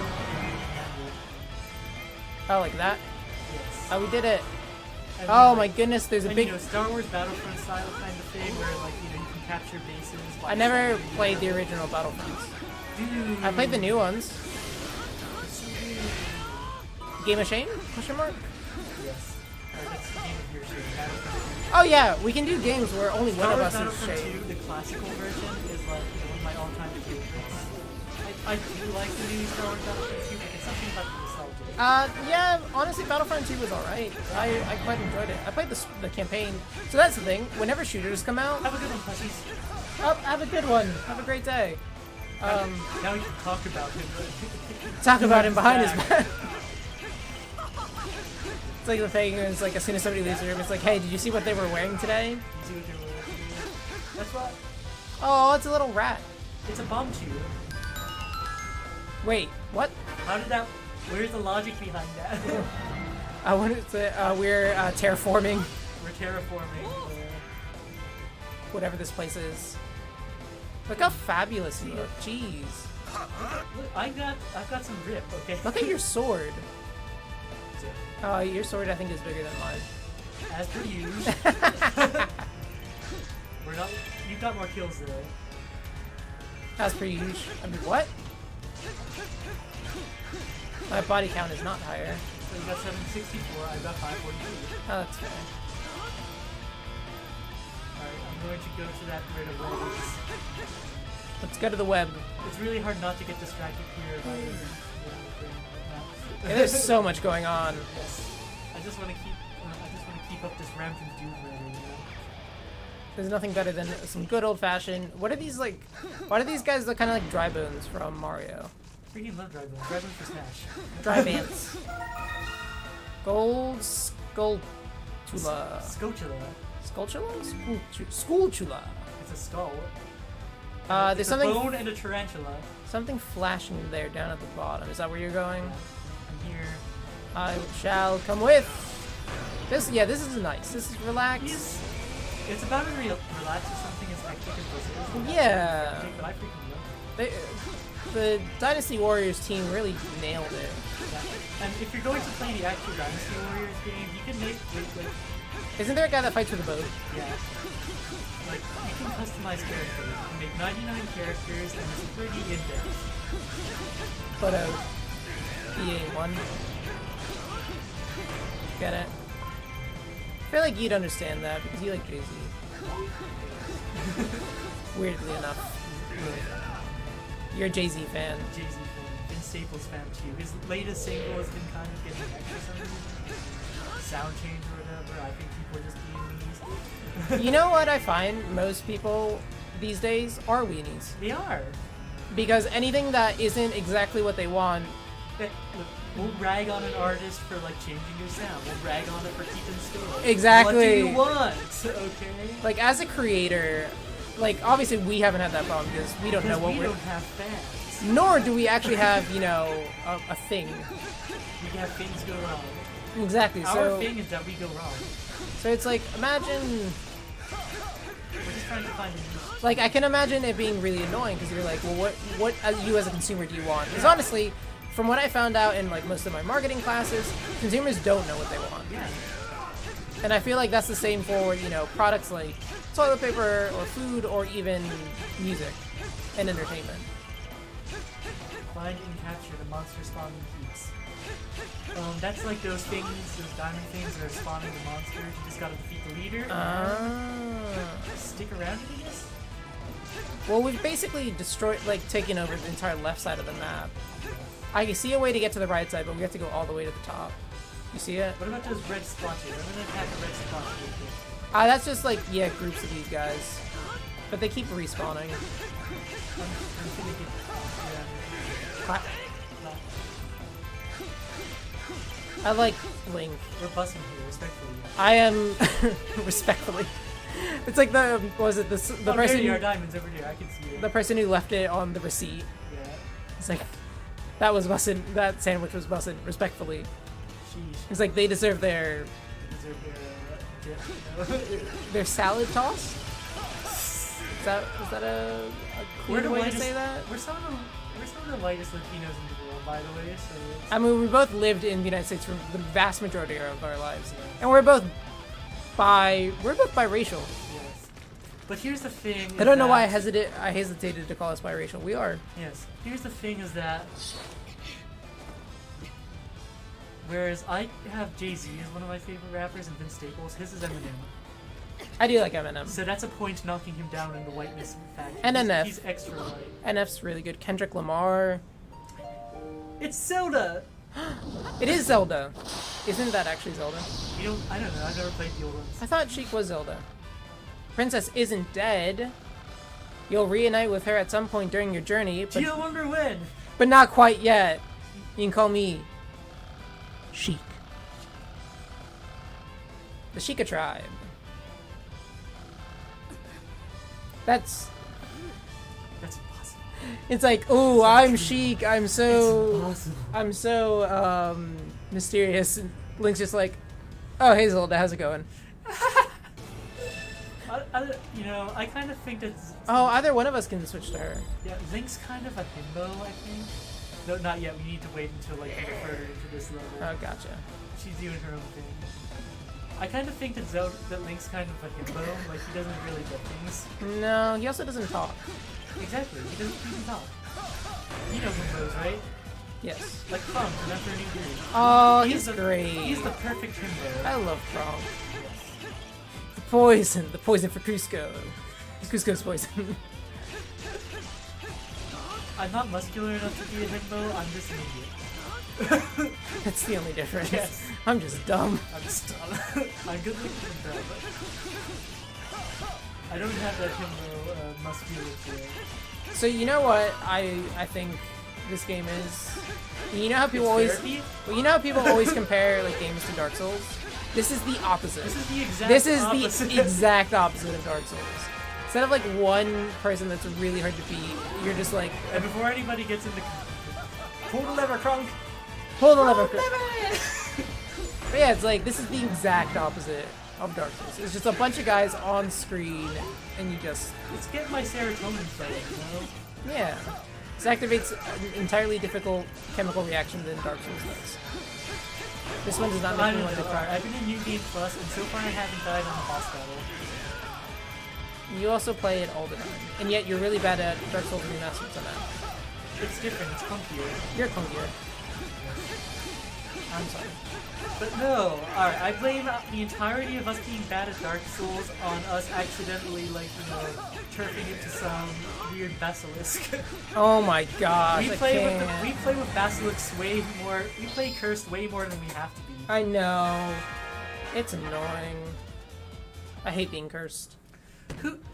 handle. Oh, like that? Yes. Oh, we did it. And Oh then, my like, goodness, there's a and, big... you know, Star Wars Battlefront style kind of thing where, like, you know, you can capture bases. I never played the original Battlefronts. Dude. I played the new ones. Game of Shame? Question mark? Yes. That's the game of your shame. Battlefront 2. Oh yeah, we can do games where only one Star of Wars us is Battlefront Shame. 2, the classical version, is like, you know, one of my all-time favorites. I do like the new Star Wars Battlefront 2, but it's something about the nostalgia. Yeah, honestly, Battlefront 2 was alright. I quite enjoyed it. I played the campaign. So that's the thing, whenever shooters come out... Have a good one, Pussies. Oh, have a good one. Have a great day. Now we can talk about him. Talk about him behind his back. It's like the thing is like as soon as somebody leaves the room, it's like, hey, did you see what they were wearing today? That's what. Oh, it's a little rat. It's a bomb tube. Wait, what? How did that? Where's the logic behind that? I wanted to. We're terraforming We're terraforming. whatever this place is. Look how fabulous you look. Jeez. Look, I've got some grip. Okay. Look at your sword. Your sword I think is bigger than mine. As per usual. We're not. You've got more kills today. As per usual. I mean, what? My body count is not higher. So you got 764. I've got 542. Oh, that's fair. Alright, I'm going to go to that rid of webs. Let's go to the web. It's really hard not to get distracted here by the Yeah, there's so much going on. Yes. I just want to keep up this rampant dude ready, you know? There's nothing better than some good old-fashioned... What are these, like... Why do these guys look kind of like dry bones from Mario? Freaking love dry bones. Dry bones for Smash. Dry ants. Gold Skulltula. Scotula. Skulltula? Skulltula. It's a skull. There's It's something... a bone and a tarantula. Something flashing there down at the bottom. Is that where you're going? I'm here. I shall come with. This is nice. This is relaxed. It's about as relaxed as something as hectic as this is. Yeah. But I freaking love They, the Dynasty Warriors team really nailed it. it. Yeah. And if you're going to play the actual Dynasty Warriors game, you can make like Isn't there a guy that fights with a boat? yeah. Like you can customize characters. You can make 99 characters and it's pretty in-depth. But EA one. Get it? I feel like you'd understand that because you like Jay-Z. Weirdly enough. You're a Jay-Z fan. Jay-Z fan. Vince Staples fan too. His latest single has been kind of getting extra for some reason. Sound change or whatever. I think people are just being weenies. You know what I find most people these days are weenies. They are. Because anything that isn't exactly what they want... Look, we'll rag on an artist for like changing their sound. We'll rag on it for keeping still. Exactly. What do you want? Okay. Like, as a creator, like, obviously we haven't had that problem because we don't know what we we're... don't have fans. Nor do we actually have, you know, a thing. We have things go wrong. Exactly, Our so... thing is that we go wrong. So it's like, imagine... We're just trying to find a niche. Like, I can imagine it being really annoying because you're like, well, what you as a consumer do you want? Because honestly, from what I found out in like most of my marketing classes, consumers don't know what they want. Yeah. And I feel like that's the same for, you know, products like toilet paper or food or even music and entertainment. Find and capture the monster spawning peaks. That's like those things, those diamond things that are spawning the monsters. You just gotta defeat the leader. Stick around, I guess? Well, we've basically destroyed, like, taken over the entire left side of the map. I can see a way to get to the right side, but we have to go all the way to the top. You see it? What about those red splotches? I'm gonna attack the red splotches real quick. That's just like, yeah, groups of these guys. But they keep respawning. I'm gonna get I like Link. We're bussing here, respectfully. I am respectfully. It's like the what was it the Oh, person there you are, diamonds over there. I can see it. the person who left it on the receipt. Yeah. It's like that was busted. That sandwich was busted. Respectfully. Sheesh. It's like they deserve their These are their dip. You know? Their salad toss? Is that a We're clean the way to lightest- say that? We're some of the lightest Latinos in the world, by the way. So it's, I mean, we both lived in the United States for the vast majority of our lives, and we're both biracial. yes. But here's the thing. I don't know why I that- hesitated to call us biracial. We are. Yes. Here's the thing is that whereas I have Jay-Z as one of my favorite rappers and Vince Staples, his is Eminem. I do like Eminem. So that's a point knocking him down in the whiteness fact. And NF. He's extra white. NF's really good. Kendrick Lamar. It's Zelda! It is Zelda. Isn't that actually Zelda? I don't know, I've never played the old ones. I thought Sheik was Zelda. Princess isn't dead. You'll reunite with her at some point during your journey, Do you wonder when? but not quite yet. You can call me Sheik. The Sheikah tribe. That's impossible. it's like, oh, I'm Sheik. It's impossible. I'm so mysterious. And Link's just like, oh, hey Zelda, how's it going? I kind of think that. Oh, either one of us can switch to her. Yeah, Link's kind of a himbo, I think. No, not yet. We need to wait until like we get further into this level. Oh, gotcha. She's doing her own thing. I kind of think that Link's kind of a himbo. Like he doesn't really get things. No, he also doesn't talk. Exactly. He doesn't talk. You know himbos, right? Yes. Like Kronk from After a New Day. Oh, he's the, great. He's the perfect himbo. I love Kronk. The poison for Cusco. Cusco's poison. I'm not muscular enough to be a himbo. I'm just an idiot. That's the only difference. Yes. I'm just dumb. I'm just dumb. I'm good looking and dumb. I don't have that himbo musculature. So you know what I think this game is? You know how people always compare like games to Dark Souls? This is the opposite. This is the exact opposite of Dark Souls. Instead of like one person that's really hard to beat, you're just like, And before anybody gets into pull the lever, Kronk. pull the lever. But yeah, it's like this is the exact opposite of Dark Souls. It's just a bunch of guys on screen, and you just Let's get my serotonin flowing, you know? yeah. This activates an entirely difficult chemical reaction than Dark Souls does. This one does not make me want to cry. I've been in New Game Plus, and so far I haven't died on a boss battle. You also play it all the time, and yet you're really bad at Dark Souls Remastered somehow. It's different, it's clunkier. You're clunkier. I'm sorry. But no, alright, I blame the entirety of us being bad at Dark Souls on us accidentally, like, turfing into some weird basilisk. Oh my gosh, we play with basilisks way more, we play cursed way more than we have to be. I know. It's annoying. I hate being cursed.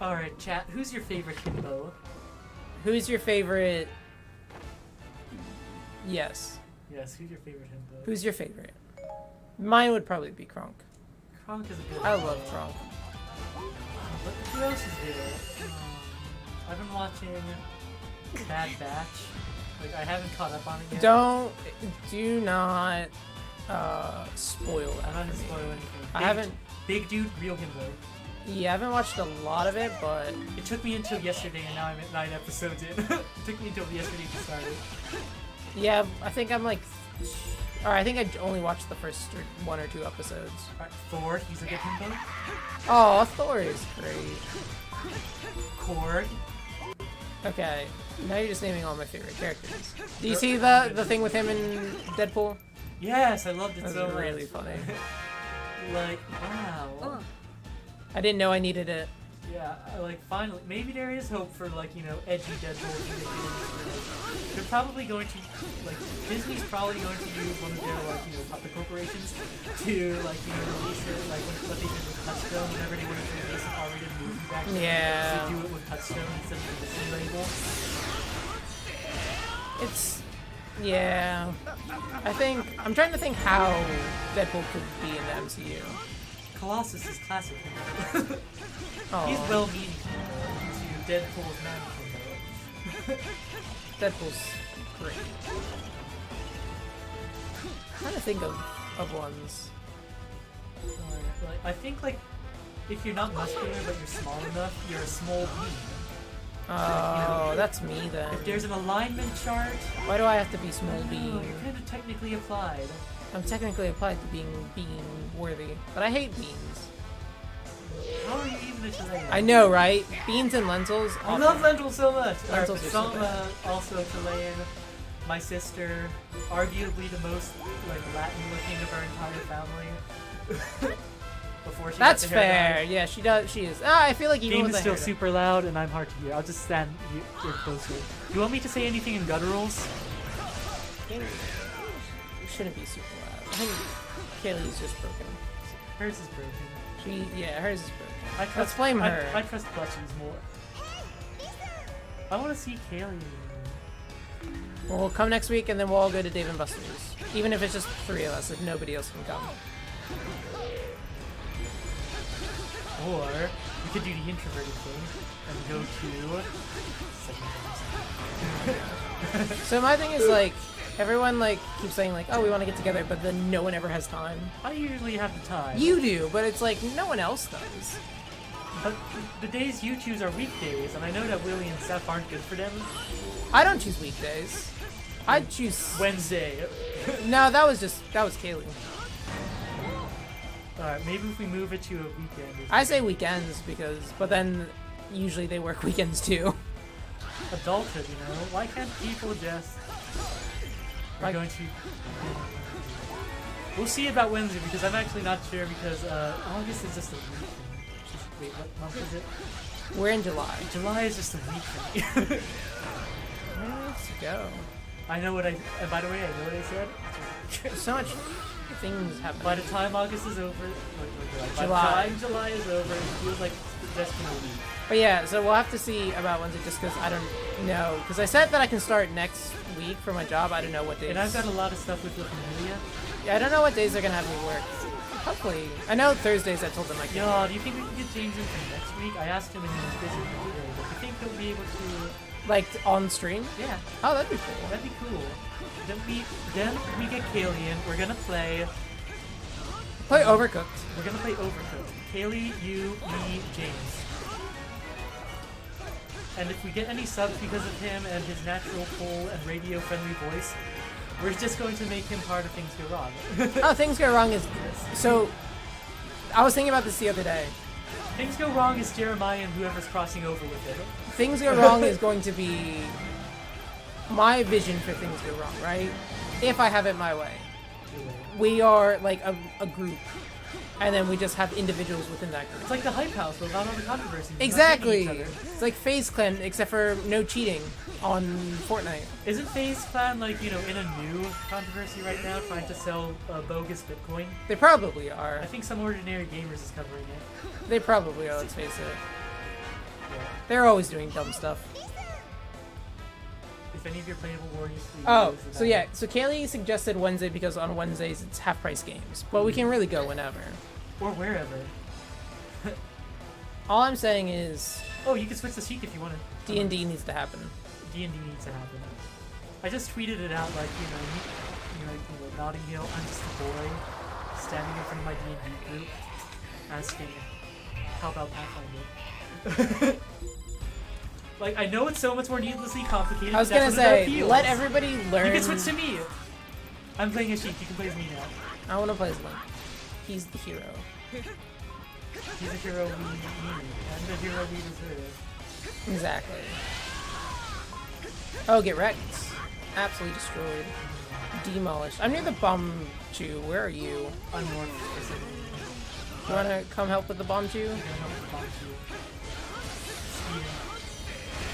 Alright, chat, who's your favorite himbo? Who's your favorite? Yes. Yes, who's your favorite himbo? Who's your favorite? Mine would probably be Kronk. Kronk is a good I one. love Kronk. But who else is there? I've been watching Bad Batch. Like, I haven't caught up on it yet. Do not spoil that I'm not for gonna me. spoil anything. I haven't. Big dude, real himbo. Yeah, I haven't watched a lot of it, but It took me until yesterday, and now I'm at 9 episodes in. It took me until yesterday to start it. yeah, I think I'm like, or I think I only watched the first one or two episodes. Alright, Thor, he's a good himbo. Oh, Thor is great. Korg. Okay, now you're just naming all my favorite characters. Do you see the thing with him in Deadpool? Yes, I loved it That so was much. really funny. Like, wow. I didn't know I needed it. Yeah, like, finally, maybe there is hope for, like, edgy Deadpool. They're probably going to, like, Disney's probably going to use one of their, like, puppet corporations to, like, release it, like, what they did with Touchstone whenever they wanted to release an R-rated movie back then. Yeah. They do it with Touchstone instead of the Disney label. It's yeah. I'm trying to think how Deadpool could be in the MCU. Colossus is classic. Oh, He's well-meaning to Deadpool's man. Deadpool's great. I'm trying to think of ones. Like, I think like if you're not muscular but you're small enough, you're a small bean. Oh, that's me then. If there's an alignment chart, Why do I have to be small oh, bean? you're kind of technically applied. I'm technically applied to being bean worthy, but I hate beans. How are you even a Chilean? I know, right? Beans and lentils. I love lentils so much. Lentils are so Salma, also Chilean. My sister, arguably the most like Latin-looking of our entire family. Before she That's got the hair fair. dye. Yeah, she does. She is. I feel like even Game with is the still hair super loud, and I'm hard to hear. I'll just stand you're closer. Do you want me to say anything in gutturals? dye, it shouldn't be super loud. I think Kaylee's just broken. Hers is broken. Hers is broken. Let's Let's blame her. I trust plushies more. I want to see Kaylee. Well, we'll come next week and then we'll all go to Dave and Buster's. Even if it's just 3 of us, if nobody else can come. Or we could do the introverted thing and go to. So my thing is like, everyone like keeps saying like, oh, we want to get together, but then no one ever has time. I usually have the time. You do, but it's like no one else does. But the days you choose are weekdays, and I know that Willie and Seth aren't good for them. I don't choose weekdays. I choose Wednesday. No, that was Kaylee. Alright, maybe if we move it to a weekend. I say weekends but then usually they work weekends too. Adulthood, you know? Why can't people just... We're going to... We'll see about Wednesday, because I'm actually not sure, because August is just a week thing. Wait, what month is it? We're in July. July is just a week for me. Let's go. I know what I... And by the way, I know what I said. There's so much things happen. By the time August is over... By the July. time July is over, it feels like just been a week. But yeah, so we'll have to see about Wednesday just because I don't know. Because I said that I can start next week for my job. I don't know what days. And I've got a lot of stuff with La Familia. Yeah, I don't know what days they're going to have me work. Hopefully. I know Thursdays I told them I can. Yo, do you think we can get James in for next week? I asked him and he was busy today, but do you think he'll be able to... Like, on stream? Yeah. Oh, that'd be cool. That'd be cool. Then we get Kaylee in. We're gonna play... Play Overcooked. We're gonna play Overcooked. Kaylee, you, me, James. And if we get any subs because of him and his natural full and radio-friendly voice, we're just going to make him part of Things Go Wrong. Oh, Things Go Wrong is... So, I was thinking about this the other day. Things Go Wrong is Jeremiah and whoever's crossing over with it. Things Go Wrong is going to be my vision for Things Go Wrong, right? If I have it my way. We are like a group, and then we just have individuals within that group. It's like the Hype House without all the controversy. Exactly. It's like FaZe Clan, except for no cheating on Fortnite. Isn't FaZe Clan like, you know, in a new controversy right now, trying to sell bogus Bitcoin? They probably are. I think some ordinary gamers is covering it. They probably are. Let's face it. Yeah. They're always doing dumb stuff. If any of your playable Warriors, please. Oh, so yeah. So Kaylee suggested Wednesday because on Wednesdays it's half-price games, but we can really go whenever. Or wherever. All I'm saying is Oh, you can switch the seat if you want to. D&D needs to happen. D&D needs to happen. I just tweeted it out like, Notting Hill, I'm just a boy standing in front of my D&D group asking, how about Pathfinder? Like, I know it's so much more needlessly complicated. I was but gonna that's what it say, feels. let everybody learn. You can switch to me. I'm playing as Sheik. You can play as me now. I want to play as Link. He's the hero. He's a hero we need, and the hero we deserve. Exactly. Oh, get wrecked. Absolutely destroyed. Demolished. I'm near the bomb chew. Where are you? I'm north. You want to come help with the bomb chew? I'm gonna help with the bomb chew.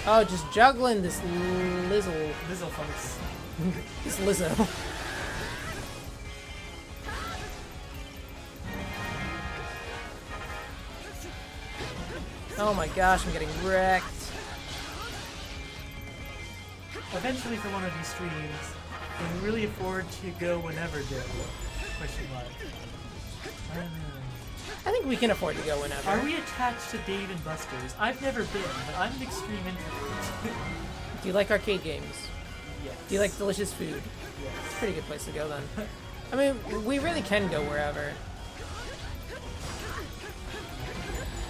Oh, just juggling this Lizzle. Lizzle folks. This Lizzo. Oh my gosh, I'm getting wrecked. Eventually, for one of these streams, can we really afford to go whenever, Joe? Question mark. I don't know. I think we can afford to go whenever. Are we attached to Dave and Buster's? I've never been, but I'm an extreme introvert. Do you like arcade games? Yes. Do you like delicious food? Yes. It's a pretty good place to go then. I mean, we really can go wherever.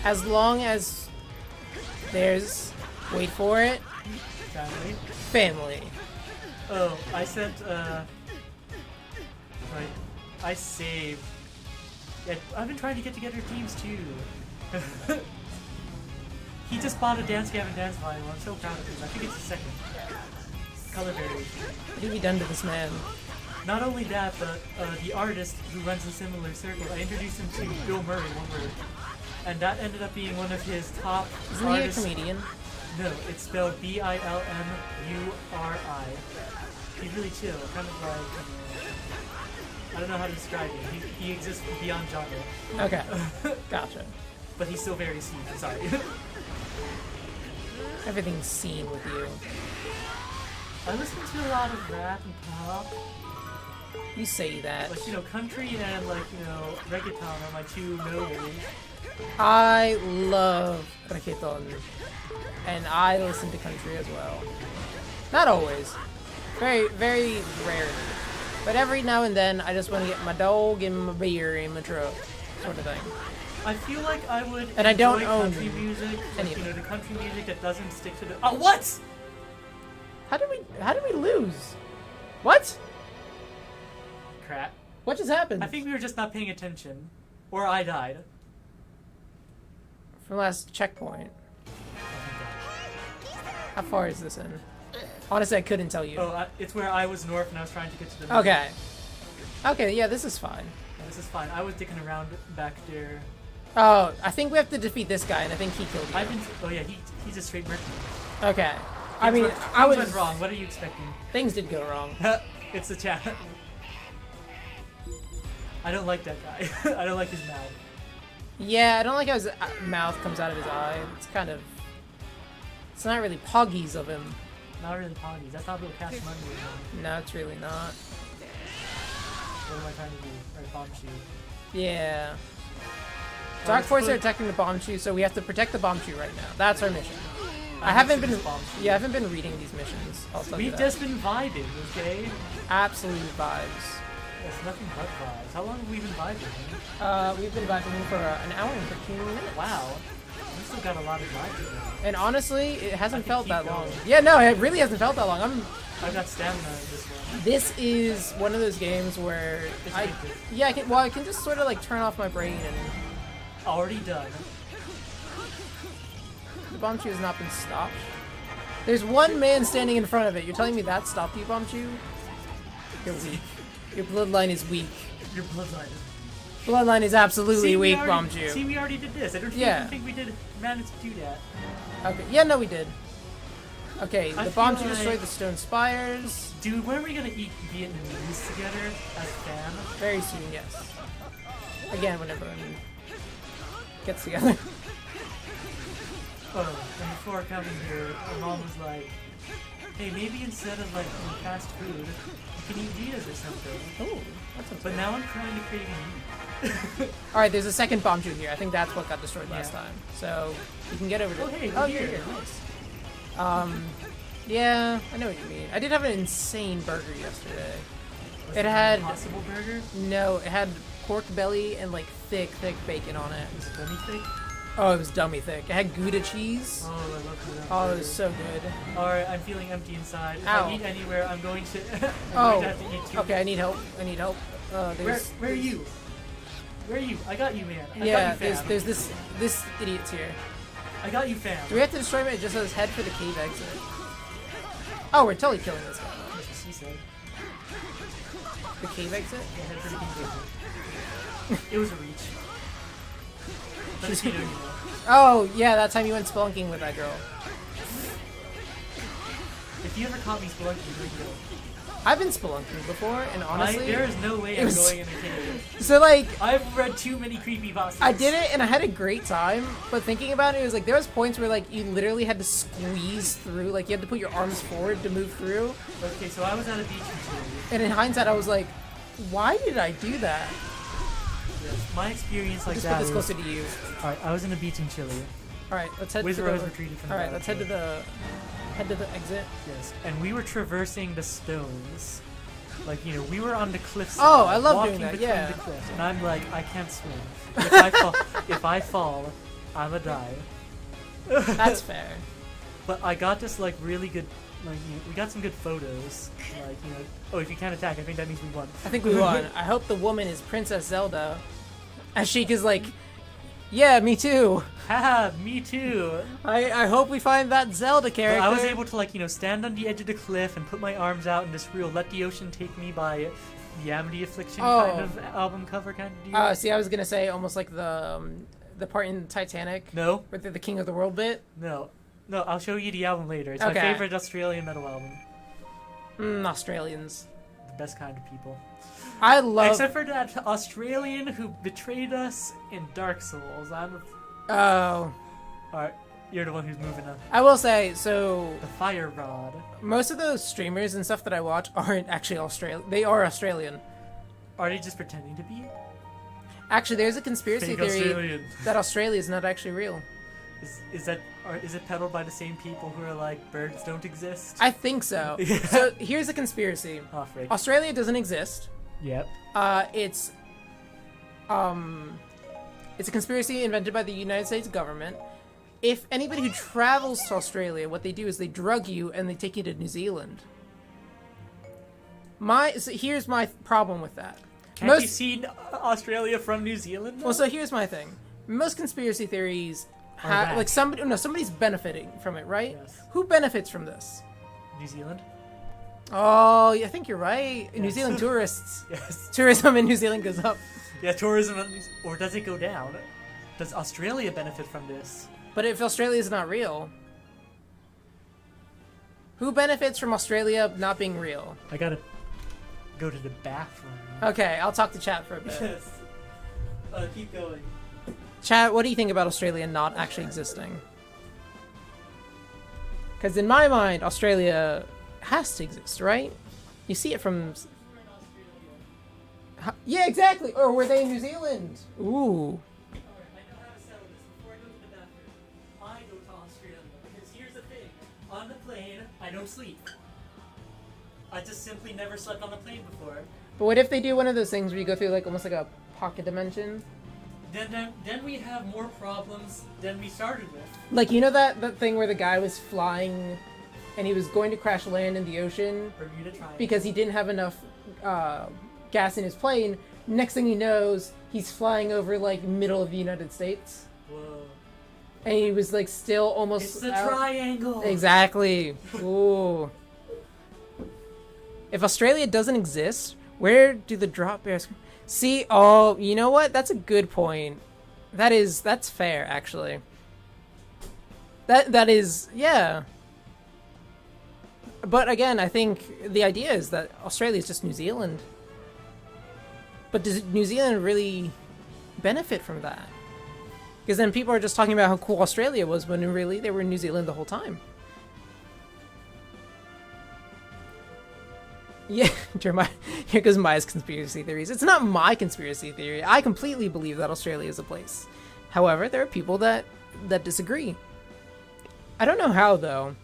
As long as there's, wait for it, Family. family. Oh, I sent, like, I saved. Yeah, I've been trying to get together teams too. He just bought a Dance Gavin Dance vinyl. I'm so proud of him. I think it's the second. Color variation. What have you done to this man? Not only that, but the artist who runs a similar circle, I introduced him to Bill Murray, one word. And that ended up being one of his top Isn't he a artists. comedian? No, it's spelled Bilmuri. He's really chill, kind of like, I don't know how to describe him. He exists beyond genre. Okay, gotcha. But he's still very sweet, sorry. Everything's seen with you. I listen to a lot of rap and pop. You say that. Like, you know, country and, like, you know, reggaeton are my two nobles. I love reggaeton, and I listen to country as well. Not always. Very, very rarely. But every now and then, I just want to get my dog and my beer in my truck, sort of thing. I feel like I would And I don't enjoy own country music, any like, of you know, it. the country music that doesn't stick to the— Oh, what?! How did we lose? What? Crap. What just happened? I think we were just not paying attention. Or I died. From last checkpoint. Oh my god. How far is this in? Honestly, I couldn't tell you. Oh, it's where I was north and I was trying to get to the— Okay. Okay, yeah, this is fine. Yeah, this is fine. I was dicking around back there. Oh, I think we have to defeat this guy, and I think he killed you. I've been— Oh yeah, he's a straight merchant. Okay. I mean, Things I was went wrong. What are you expecting? Things did go wrong. It's the chat. I don't like that guy. I don't like his mouth. Yeah, I don't like how his mouth comes out of his eye. It's kind of... It's not really poggies of him. Not really ponies. That's not real cash money. Is it? No, it's really not. What am I trying to do? Right, bomb shoot. Yeah. Oh, Dark let's Forces are put- attacking the bomb shoe, so we have to protect the bomb shoe right now. That's our mission. I I'm haven't gonna been... shoot this bomb shoot. Yeah, I haven't been reading these missions. I'll tell you We've that. just been vibing, okay? Absolute vibes. It's nothing but vibes. How long have we been vibing? We've been vibing for an hour and 15 minutes. Wow. We still got a lot of vibes in there. And honestly, it hasn't I can felt keep that long. going. Yeah, no, it really hasn't felt that long. I've got stamina in this one. This is one of those games where It's I addictive. I can just sort of like turn off my brain, and Already done. the bomb shoe has not been stopped. There's one man standing in front of it. You're telling me that stopped you, bomb shoe? You're weak. Your bloodline is weak. Your bloodline is— Bloodline is absolutely See, we weak, already- bomb shoe. See, we already did this. I don't Yeah. think we did manage to do that. Okay, yeah, no, we did. Okay, I the bomb feel shoe destroyed like- the stone spires. Dude, when are we gonna eat Vietnamese together as fam? Very soon, yes. Again, when everyone gets together. Oh, and before coming here, my mom was like, hey, maybe instead of like eating fast food, you can eat Vitas or something. Oh, that sounds But good. now I'm trying to crave meat. Alright, there's a second bomb shoe here. I think that's what got destroyed last Yeah. time. So, you can get over to Oh, hey, oh, we're you're here. here. Nice. Yeah, I know what you mean. I did have an insane burger yesterday. Was It an had- Impossible Burger? No, it had pork belly and like thick bacon on it. Was it dummy thick? Oh, it was dummy thick. It had Gouda cheese. Oh, I love Gouda Oh, it burger. was so good. Alright, I'm feeling empty inside. If Ow. I eat anywhere, I'm going to, I'm Oh, going to have to eat two. okay, I need help. I need help. Where are you? Where are you? I got you, man. I Yeah, got you, fam. there's this idiot's here. I got you, fam. Do we have to destroy him? It just says head for the cave exit. Oh, we're totally killing this guy. That's what she said. The cave exit? Yeah, head for the king. It was a reach. But it's you know. Oh, yeah, that time you went spelunking with that girl. If you ever caught me spelunking, you would know. I've been spelunking before, and honestly, There is no way it I'm was- going in a cave. so like, I've read too many creepy bosses. I did it and I had a great time, but thinking about it, it was like there was points where like you literally had to squeeze through, like you had to put your arms forward to move through. Okay, so I was at a beach in Chile. And in hindsight, I was like, why did I do that? Yes. My experience like Just put that this is... closer to you. Alright, I was in a beach in Chile. All right, let's head Wizard to Rose the. retreated from All right, the let's head to the exit. Yes, and we were traversing the stones. Like, you know, we were on the cliffs. Oh, I love walking doing that, between yeah. the cliffs, and I'm like, I can't swim. If I fall, I'ma die. That's fair. But I got this like really good, we got some good photos. Oh, if you can't attack, I think that means we won. I think we won. I hope the woman is Princess Zelda. Ashik is like, yeah, me too. Haha, me too. I hope we find that Zelda character. But I was able to stand on the edge of the cliff and put my arms out in this real "Let the Ocean Take Me" by the Amity Affliction kind of album cover kind of deal. See, I was gonna say almost like the part in Titanic. No. With the King of the World bit. No, I'll show you the album later. It's okay. my favorite Australian metal album. Australians. The best kind of people. I love. Except for that Australian who betrayed us in Dark Souls. Oh. Alright, you're the one who's moving up. I will say, so the Fire Rod. Most of those streamers and stuff that I watch aren't actually Australian. They are Australian. Are they just pretending to be? Actually, there's a conspiracy Fake theory Australian. that Australia is not actually real. Is it peddled by the same people who are like birds don't exist? I think so. Yeah. So here's a conspiracy. Oh, freak. Australia doesn't exist. Yep. It's a conspiracy invented by the United States government. If anybody who travels to Australia, what they do is they drug you and they take you to New Zealand. So here's my problem with that. Can't you see Australia from New Zealand? Well, so here's my thing. Most conspiracy theories have somebody's benefiting from it, right? Yes. Who benefits from this? New Zealand. Oh, I think you're right. Yes. New Zealand tourists. Yes. Tourism in New Zealand goes up. Yeah, tourism, or does it go down? Does Australia benefit from this? But if Australia is not real, who benefits from Australia not being real? I gotta go to the bathroom. Okay, I'll talk to chat for a bit. Yes. Keep going. Chat, what do you think about Australia not actually existing? Because in my mind, Australia has to exist, right? You see it from... Yeah, exactly! Or were they in New Zealand? Ooh. Alright, I know how to settle this. Before I go to the bathroom, I go to Australia. Because here's the thing. On the plane, I don't sleep. I just simply never slept on a plane before. But what if they do one of those things where you go through like almost like a pocket dimension? Then we have more problems than we started with. Like, you know that thing where the guy was flying and he was going to crash land in the ocean Bermuda Triangle. because he didn't have enough gas in his plane. Next thing he knows, he's flying over like middle of the United States. Whoa. And he was like still almost It's the out. triangle! Exactly. Ooh. If Australia doesn't exist, where do the drop bears come? See, oh, you know what? That's a good point. That's fair, actually. That is, yeah. But again, I think the idea is that Australia is just New Zealand. But does New Zealand really benefit from that? Because then people are just talking about how cool Australia was when really they were in New Zealand the whole time. Yeah, Jeremiah, here goes Maya's conspiracy theories. It's not my conspiracy theory. I completely believe that Australia is a place. However, there are people that disagree. I don't know how, though,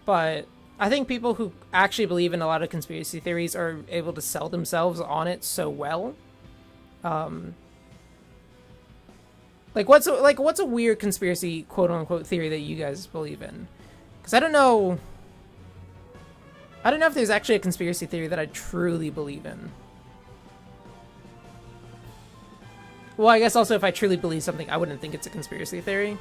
but I think people who actually believe in a lot of conspiracy theories are able to sell themselves on it so well. What's a weird conspiracy quote unquote theory that you guys believe in? Because I don't know if there's actually a conspiracy theory that I truly believe in. Well, I guess also if I truly believe something, I wouldn't think it's a conspiracy theory.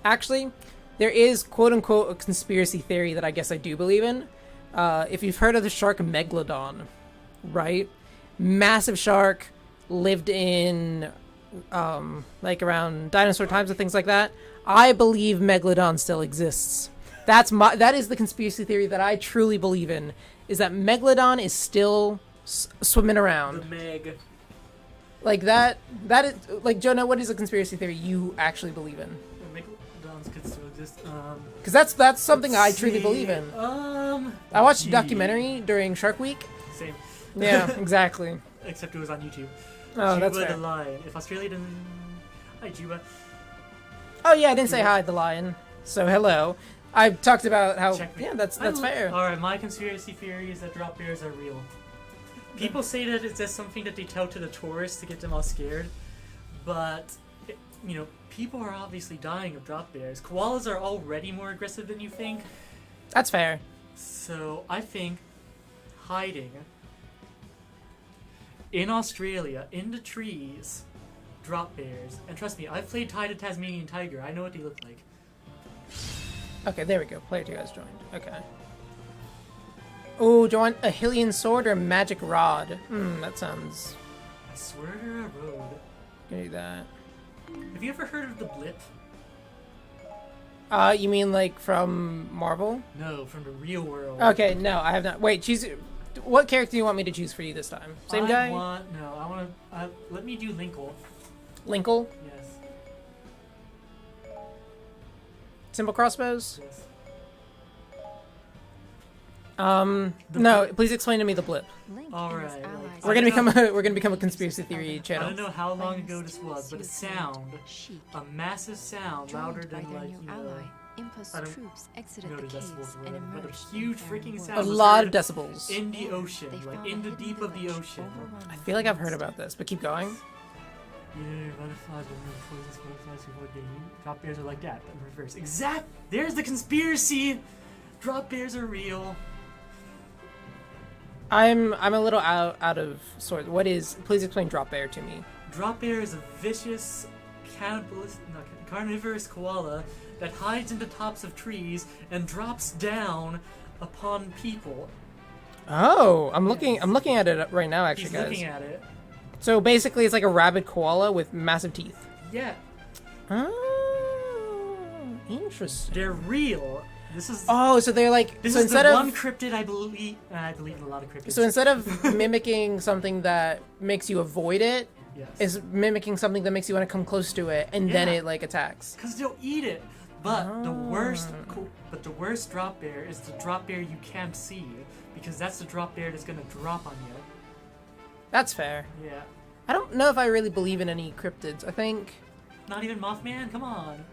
Actually, there is quote-unquote a conspiracy theory that I guess I do believe in. If you've heard of the shark Megalodon, right? Massive shark, lived in, around dinosaur times and things like that. I believe Megalodon still exists. That is the conspiracy theory that I truly believe in, is that Megalodon is still swimming around. The Meg. Like that is, like, Jonah, what is a conspiracy theory you actually believe in? Megalodons could still exist. Because that's something I truly believe in. I watched a gee. documentary during Shark Week. Same. Yeah, exactly. Except it was on YouTube. Oh, that's Juba fair. the lion. If Australia doesn't... Hi, Juba. Oh yeah, I didn't say hi, the lion. So hello. I talked about how Check me. yeah, that's fair. Alright, my conspiracy theory is that drop bears are real. People say that it's just something that they tell to the tourists to get them all scared, but people are obviously dying of drop bears. Koalas are already more aggressive than you think, That's fair. so I think hiding in Australia in the trees, drop bears, and trust me, I've played Tide of Tasmanian Tiger. I know what they look like. Okay, there we go. Player 2 has joined. Okay. Oh, do you want a Hylian sword or a magic rod? That sounds... I swear to a road. Gonna do that. Have you ever heard of the Blip? You mean like from Marvel? No, from the real world. Okay, no, I have not. Wait, choose... What character do you want me to choose for you this time? Same guy? I want to... let me do Linkle. Linkle? Yes. Simple crossbows? Yes. No, please explain to me the blip. Link All and his right, allies We're gonna become a conspiracy theory I channel. don't know how long ago this was, but a sound, Sheik. a massive sound, louder Joined by than their like, new you know, ally, Impa's I don't troops exited know the the caves decibels and were, but a emerged huge in freaking barren sound. A woods. was lot of heard decibels. in the They ocean, like found in a the hidden deep of the village ocean. overrun I with feel like I've heard ruins. about this, but keep going. Butterflies, poisons, butterflies, before getting drop bears are like that, but in reverse. Exact. There's the conspiracy. Drop bears are real. I'm a little out of sorts. What is? Please explain drop bear to me. Drop bear is a vicious, carnivorous koala that hides in the tops of trees and drops down upon people. Oh, I'm looking at it right now, actually, He's guys. looking at it. So basically, it's like a rabid koala with massive teeth. Yeah, Oh, interesting. they're real. This is Oh, so they're like this so is instead the of one cryptid I believe. I believe in a lot of cryptids. so instead of mimicking something that makes you avoid it, yes, is mimicking something that makes you want to come close to it, and then Yeah. it like attacks. because they'll eat it. But the Oh. worst drop bear is the drop bear you can't see, because that's the drop bear that's gonna drop on you. That's fair. Yeah, I don't know if I really believe in any cryptids. I think not even Mothman. Come on.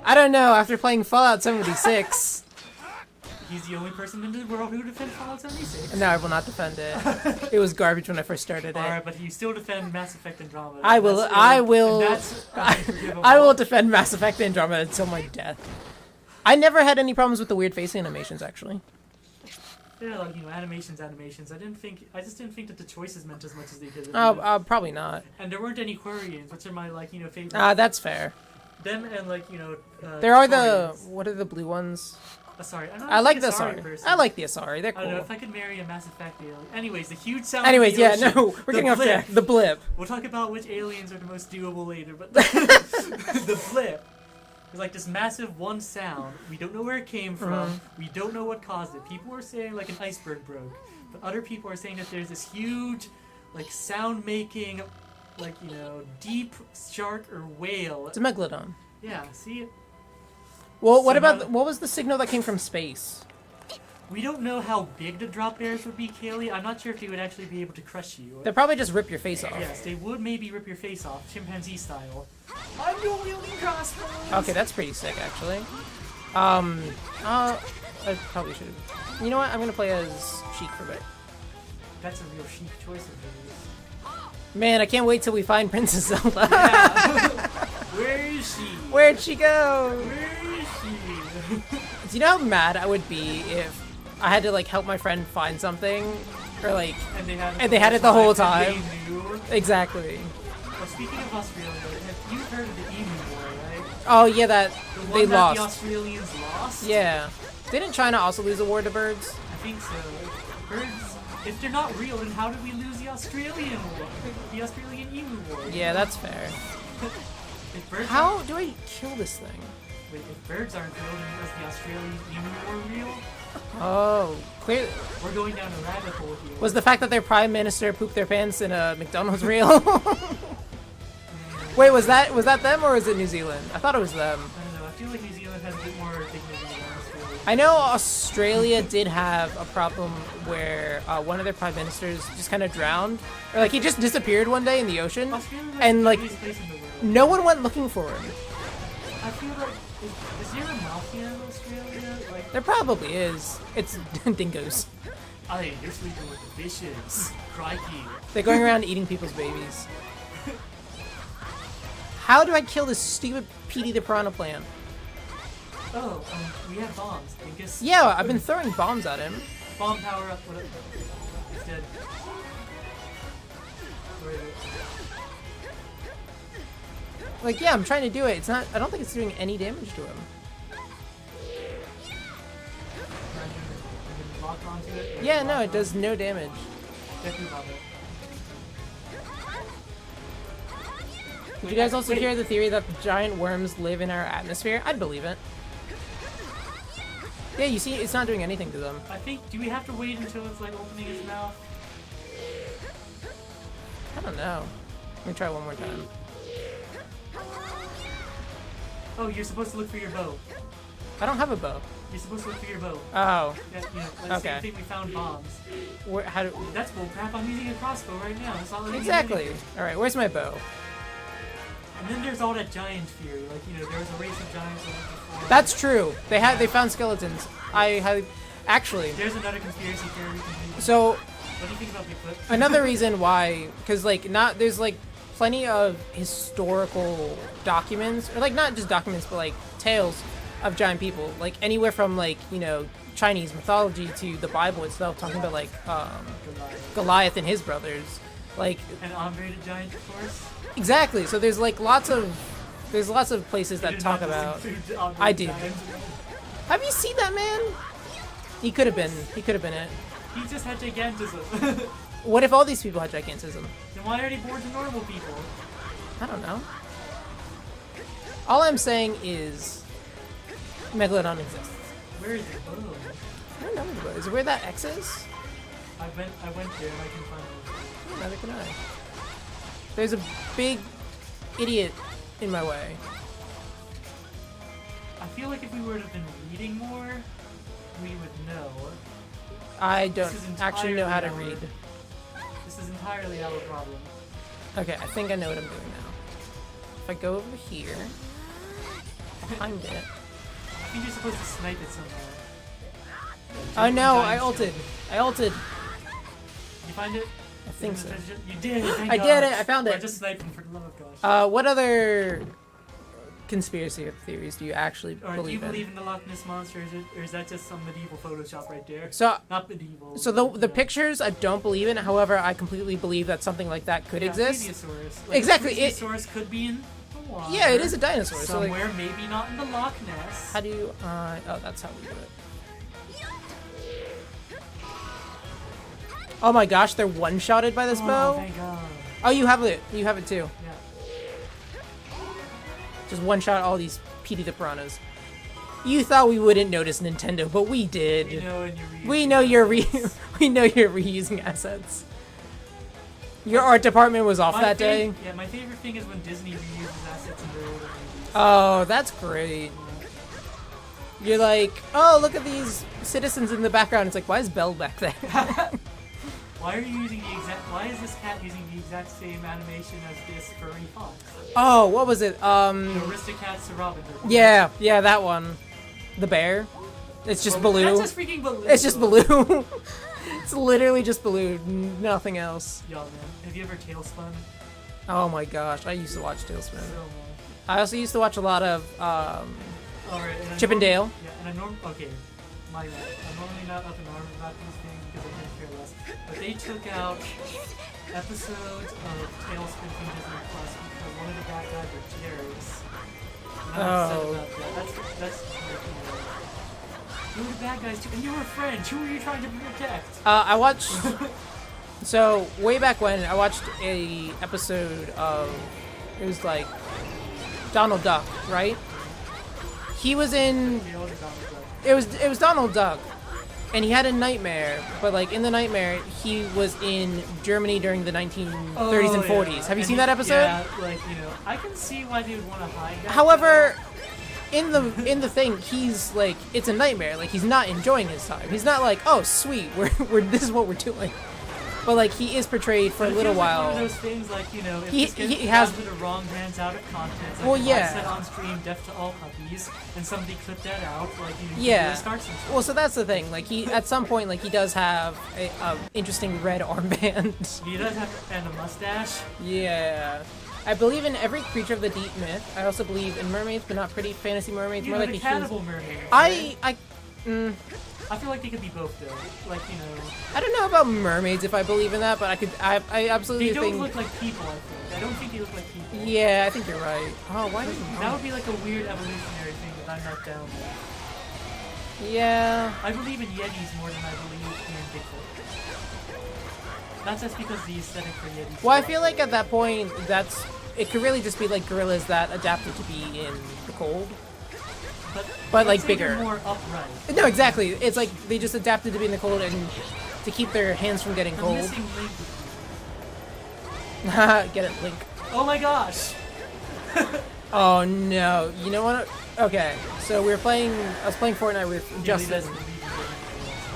I don't know. After playing Fallout 76, He's the only person in the world who defends Fallout 76. no, I will not defend it. It was garbage when I first started it. Alright, but you still defend Mass Effect Andromeda. I will. That's I and will. that's unforgivable. I will defend Mass Effect Andromeda until my death. I never had any problems with the weird face animations, actually. Yeah, like, animations. I just didn't think that the choices meant as much as they did. Oh, probably not. And there weren't any Quarians, which are my, favorite. That's fair. Them and, There are the Quarians. what are the blue ones? Asari. I like the Asari Asari. person. I like the Asari. They're I don't know, cool. if I could marry a Mass Effect alien. Anyways, the huge sound. Anyways, of the yeah, ocean, no, we're the getting off blip. track. The blip. We'll talk about which aliens are the most doable later, but the blip is like this massive one sound. We don't know where it came from. We don't know what caused it. People are saying like an iceberg broke, but other people are saying that there's this huge, sound making, deep shark or whale. It's a megalodon. Yeah, see, Well, what Somehow- about what was the signal that came from space? we don't know how big the drop bears would be, Kaylee. I'm not sure if they would actually be able to crush you. They'll probably just rip your face off. Yes, they would maybe rip your face off, chimpanzee style. I'm dual wielding crossbows. Okay, that's pretty sick, actually. I probably should. You know what? I'm gonna play as Sheik for a bit. That's a real chic choice of hers. Man, I can't wait till we find Princess Zelda. Yeah. Where is she? Where'd she go? Where is she? Do you know how mad I would be if I had to help my friend find something, or And they had it the whole time. and They knew. Exactly. Well, speaking of Australia, have you heard of the Emu War, right? Oh yeah, that The one they that lost. the Australians lost? Yeah. Didn't China also lose a war to birds? I think so. Birds, if they're not real, then how did we lose the Australian war? The Australian Emu War? Yeah, that's fair. If birds How do I kill this thing? Wait, if birds aren't real, then was the Australian Emu War real? Oh, clear. We're going down a rabbit hole here. Was the fact that their prime minister pooped their pants in a McDonald's real? Wait, was that them or was it New Zealand? I thought it was them. I don't know, I feel like New Zealand has a bit more dignity than Australia. I know Australia did have a problem where one of their prime ministers just kind of drowned, or he just disappeared one day in the ocean, Australia is and the prettiest place in the world. no one went looking for him. I feel like, is there a mafia in Australia? There probably is. It's dingoes. Aye, you're sleeping with the fishes. Crikey. They're going around eating people's babies. How do I kill this stupid Petey the Piranha plant? Oh, we have bombs. I guess. Yeah, I've been throwing bombs at him. Bomb power up. What? It's dead. Where is it? Like, yeah, I'm trying to do it. It's not. I don't think it's doing any damage to him. Lock onto it? Yeah, no, it does no damage. Definitely love it. Did you guys also hear the theory that the giant worms live in our atmosphere? I'd believe it. Yeah, you see, it's not doing anything to them. I think, do we have to wait until it's like opening its mouth? I don't know. Let me try one more time. Oh, you're supposed to look for your bow. I don't have a bow. You're supposed to look for your bow. Oh. Yeah, you know, like Okay. same thing, we found bombs. Where, how do... That's bullcrap, I'm using a crossbow right now. It's not letting me do Exactly. anything. Alright, where's my bow? And then there's all that giant theory. Like, you know, there was a race of giants before. That's true. They found skeletons. I highly... Actually, There's another conspiracy theory we can do. so... What do you think about Bigfoot? Another reason why, because like there's like plenty of historical documents, or like not just documents, but like tales of giant people, like anywhere from like, you know, Chinese mythology to the Bible itself, talking about like Goliath and his brothers, like And Andre the Giant, of course. exactly. So there's like lots of places You that did talk not just about. include Andre I the did. Giant. Have you seen that man? He could have been it. He just had gigantism. What if all these people had gigantism? Then why are they born to normal people? I don't know. All I'm saying is Megalodon exists. Where is it? Oh. I don't know where it is. Where that X is? I went there and I can find it. Neither can I. There's a big idiot in my way. I feel like if we would have been reading more, we would know. I don't This is actually know how to entirely read. This is entirely our problem. Okay, I think I know what I'm doing now. If I go over here, behind it. I think you're supposed to snipe it somewhere. Oh no, I Giant ulted. shield. I ulted. Did you find it? I think so. You did. Thank I God. did it, I found it. I just sniped him for the love of gosh. What other conspiracy theories do you actually Or do you believe believe in? in the Loch Ness monster, or is that just some medieval Photoshop right there? So, Not medieval. the yeah. pictures I don't believe in. However, I completely believe that something like that could Yeah, exist. Plesiosaurus. Exactly, The it- Plesiosaurus could be in the water. Yeah, it is a dinosaur. So like, Somewhere, maybe not in the Loch Ness. how do you? Oh, that's how we do it. Oh my gosh, they're one-shotted by this Oh, bow. thank God. Oh, you have it. You have it too. Yeah. Just one-shot all these Petey the Piranhas. You thought we wouldn't notice Nintendo, but we did. We know, and you're We know you're we know you're reusing assets. Your art department was off that day. Yeah, my favorite thing is when Disney reuses assets in their older movies. Oh, that's great. You're like, oh, look at these citizens in the background. It's like, why is Belle back there? Why are you using the exact? Why is this cat using the exact same animation as this furry fox? Oh, what was it? The Aristocats to Robin Hood. Yeah, that one. The bear. It's just Baloo. That's just freaking Baloo. It's just Baloo. It's literally just Baloo, nothing else. Yo, man, have you ever tailspun? Oh my gosh, I used to watch Tailspin. So much. I also used to watch a lot of Alright, and Chip and Dale. Yeah, and okay, my bad. I'm normally not up in arms about these things because I couldn't care less. But they took out episodes of Tailspin from Disney Plus because one of the bad guys were Jerry's. And I'm upset about that. That's you were the bad guys too, and you were friends. Who were you trying to protect? I watched. So way back when, I watched a episode of. It was like Donald Duck, right? He was in. The older Donald Duck. It was Donald Duck, and he had a nightmare. But like in the nightmare, he was in Germany during the 1930s and 40s. Yeah. Have you And seen that episode? Yeah, like I can see why they would want to hide that. However, in the thing, he's like, it's a nightmare. Like he's not enjoying his time. He's not like, oh sweet, we're this is what we're doing. But like he is portrayed for a It little feels like while. one of those things, like if He- this gets he has- to the wrong hands out of context. Like Well, if yeah. I said on stream "deaf to all puppies" and somebody clipped that out, like you Yeah. really start some. Well, so that's the thing. Like he, at some point, like he does have a interesting red armband. He does have and a mustache. Yeah. I believe in every creature of the deep myth. I also believe in mermaids, but not pretty fantasy mermaids. You More know, like the a cannibal mermaid. Right? I I feel like they could be both though. Like, you know. I don't know about mermaids if I believe in that, but I absolutely They don't think. look like people, I think. I don't think they look like people. Yeah, I think you're right. Oh, why does That would be like a weird evolutionary thing that I'm not down with. Yeah. I believe in Yetis more than I believe in Bigfoot. That's just because the aesthetic for Yetis. Well, I feel like at that point, it could really just be like gorillas that adapted to be in the cold. But like I'd say bigger. they're more upright. No, exactly. It's like they just adapted to be in the cold and to keep their hands from getting I'm cold. missing Link. Get it, Link. Oh my gosh! Oh no. You know what? Okay. So I was playing Fortnite with Justin.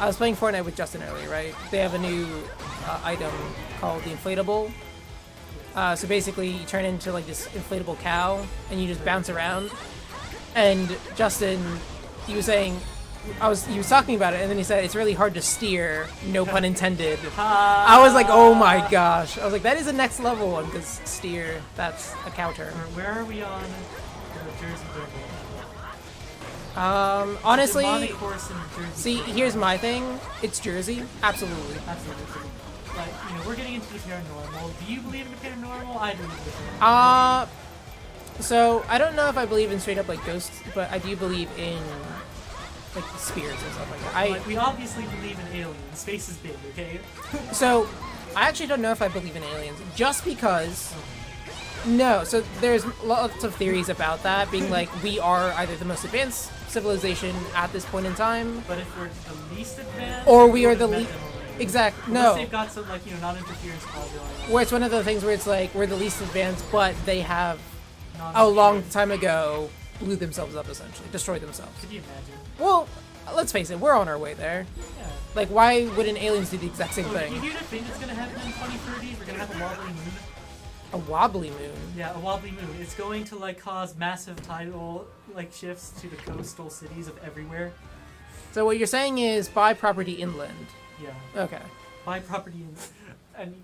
I was playing Fortnite with Justin earlier, right? They have a new item called the inflatable. So basically, you turn into like this inflatable cow, and you just bounce around. And Justin, he was saying, he was talking about it, and then he said it's really hard to steer, no pun intended. I was like, oh my gosh. I was like, that is a next level one, because steer, that's a cow term. Where are we on Jersey Devil? Honestly, Demonic horse in Jersey see, Devil. here's my thing. It's Jersey, absolutely. Absolutely. Like, you know, we're getting into the paranormal. Do you believe in the paranormal? I believe in the paranormal. So I don't know if I believe in straight up like ghosts, but I do believe in like spirits and stuff like that. Like, we obviously believe in aliens. Space is big, okay? So I actually don't know if I believe in aliens, just because. No, so there's lots of theories about that, being like we are either the most advanced civilization at this point in time, But if we're the least advanced, or we are the least. exact Unless no. they've got some, like, you know, non-interference clause going on. Where it's one of the things where it's like we're the least advanced, but they have a long time ago blew themselves up, essentially destroyed themselves. Could you imagine? Well, let's face it, we're on our way there. Yeah. Like, why wouldn't aliens do the exact same So, thing? you hear the thing that's gonna happen in 2030? We're gonna have a wobbly moon. A wobbly moon. Yeah, a wobbly moon. It's going to, like, cause massive tidal, like, shifts to the coastal cities of everywhere. So what you're saying is buy property inland. Yeah. Okay. Buy property and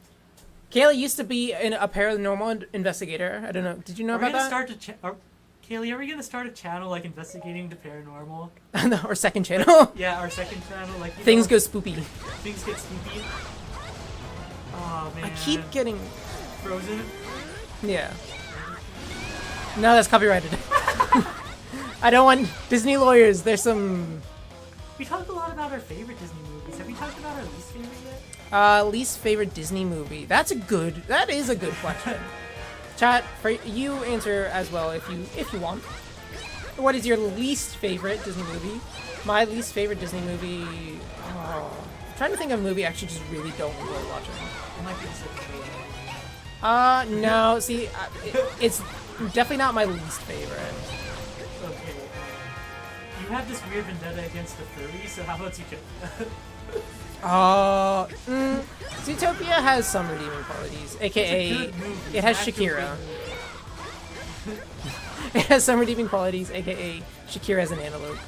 Kaylee used to be a paranormal investigator. I don't know. Did you know are we about gonna that? start a Kaylee, are we gonna start a channel like investigating the paranormal? No, our second channel. Yeah, our second channel, like Things go spoopy. Things get spooky. Oh man. I keep getting. Frozen. Yeah. No, that's copyrighted. I don't want Disney lawyers. There's some We talked a lot about our favorite Disney movies. Have we talked about our least favorite yet? least favorite Disney movie. That is a good question. Chat, for you answer as well if you want. What is your least favorite Disney movie? My least favorite Disney movie. Oh, I'm trying to think of a movie I actually just really don't enjoy watching. It might be the second favorite. No. See, it's definitely not my least favorite. Okay. You have this weird vendetta against the furries, so how about you go? Zootopia has some redeeming qualities, aka It's a good movie. it has It's actually Shakira. good. It has some redeeming qualities, aka Shakira as an antelope.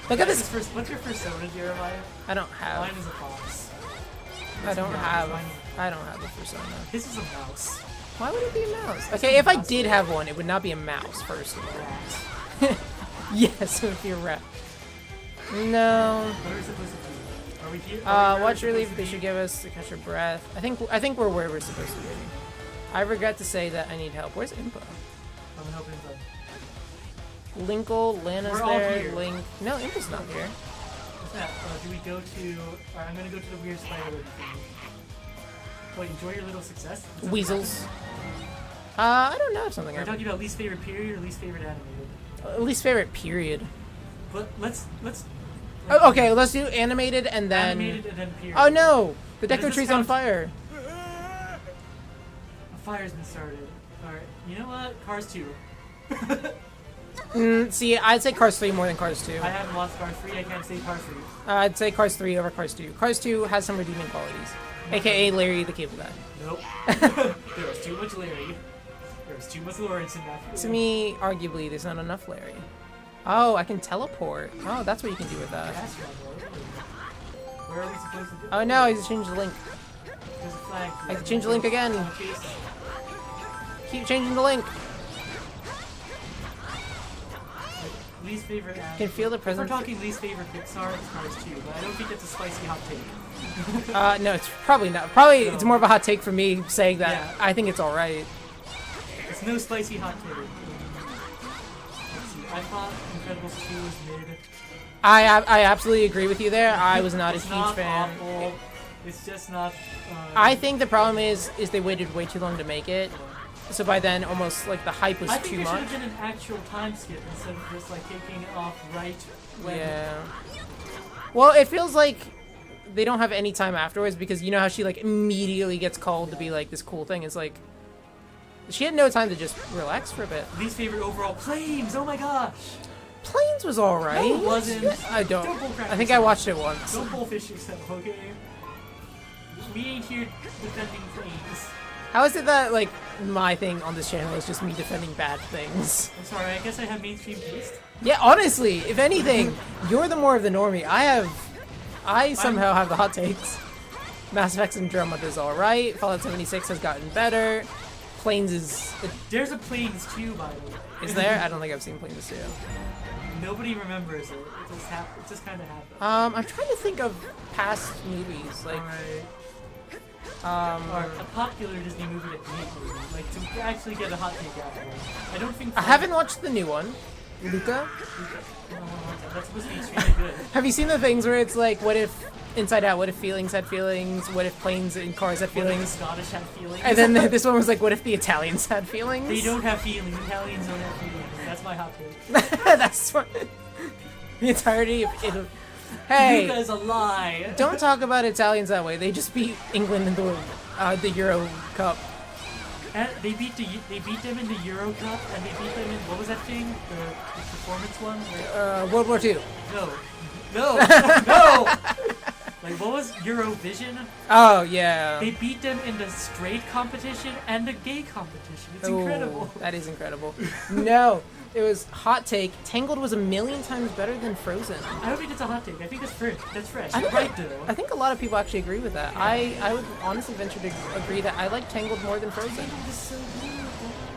Look at this. What's your persona, Jeremiah? I don't have. Mine is a fox. I don't Mine have. is- I don't have a persona. His is a mouse. Why would it be a mouse? Okay, if I did have one, it would not be a mouse. First of all. Yes, it would be a rat. No. What are we supposed to do? Are we here? Watch relief. They should give us to catch your breath. I think we're where we're supposed to be. I regret to say that I need help. Where's Impa? I'm gonna open it up. Linkle, Lana's We're all there. here. Link. No, Impa's not here. What's that? Do we go to... Alright, I'm gonna go to the weird spider web thing. Wait, enjoy your little success? What's up, Weasels. I don't know if something We're happened. talking about least favorite period or least favorite animated? Least favorite period. But let's Oh, okay, let's do animated and then. animated and then period. Oh no! The Does Deco this tree's on count? fire. A fire's been started. Alright, you know what? Cars 2. See, I'd say Cars 3 more than Cars 2. I haven't watched Cars 3, I can't say Cars 3. I'd say Cars 3 over Cars 2. Cars 2 has some redeeming qualities, aka Larry the Cable Guy. Nope. There was too much Larry. There was too much Lawrence in that film. To me, arguably, there's not enough Larry. Oh, I can teleport. Oh, that's what you can do with that. That's right, bro. Where are we supposed to go? Oh no, I just changed the link. There's a flag. I can change the link again. Keep changing the link. Least favorite anime. Can feel the If we're presence. talking least favorite Pixar, it's Cars 2, but I don't think that's a spicy hot take. No, it's probably not. Probably No. it's more of a hot take for me saying that Yeah. I think it's all right. It's no spicy hot take. Let's see, I thought Incredibles 2 was mid. I absolutely agree with you there. I was not a It's huge not fan. awful. It's just not. I think the problem is they waited way too long to make it. So by then, almost like the hype was I think too there should much. have been an actual time skip instead of just like taking it off right when. Yeah. Well, it feels like they don't have any time afterwards because you know how she like immediately gets called to be like this cool thing. It's like she had no time to just relax for a bit. Least favorite overall, Flames. Oh my gosh. Planes was all right. No, it wasn't. I don't. Don't bullcrap I think I yourself. watched it once. Don't bullfish yourself, okay? We ain't here defending Flames. How is it that like my thing on this channel is just me defending bad things? I'm sorry. I guess I have mainstream taste. Yeah, honestly, if anything, you're the more of the normie. I somehow have the hot takes. Mass Effect Andromeda is alright. Fallout 76 has gotten better. Planes is... There's a Planes 2, by the way. Is there? I don't think I've seen Planes 2. Nobody remembers it. It just kind of happened. I'm trying to think of past movies. Like, Or a popular Disney movie that you hate, maybe. Like, to actually get a hot take out of it. I don't think... I haven't watched the new one. Luca? That's supposed to be extremely good. Have you seen the things where it's like, what if Inside Out, what if feelings had feelings? What if planes and cars had What if the feelings? Scottish have feelings? And then this one was like, what if the Italians had feelings? They don't have feelings. Italians don't have feelings. That's my hot take. That's what... The entirety of Italy. Hey! Luca is a lie. Don't talk about Italians that way. They just beat England in the Euro Cup. And they beat them in the Euro Cup, and they beat them in what was that thing? The performance one? Where, World War II. no. Like what was Eurovision? Oh yeah. They beat them in the straight competition and the gay competition. It's incredible. That is incredible. No, it was hot take. Tangled was a million times better than Frozen. I don't think it's a hot take. I think that's fresh. That's fresh. I You're think right though. I think a lot of people actually agree with that. I would honestly venture to agree that I like Tangled more than Frozen.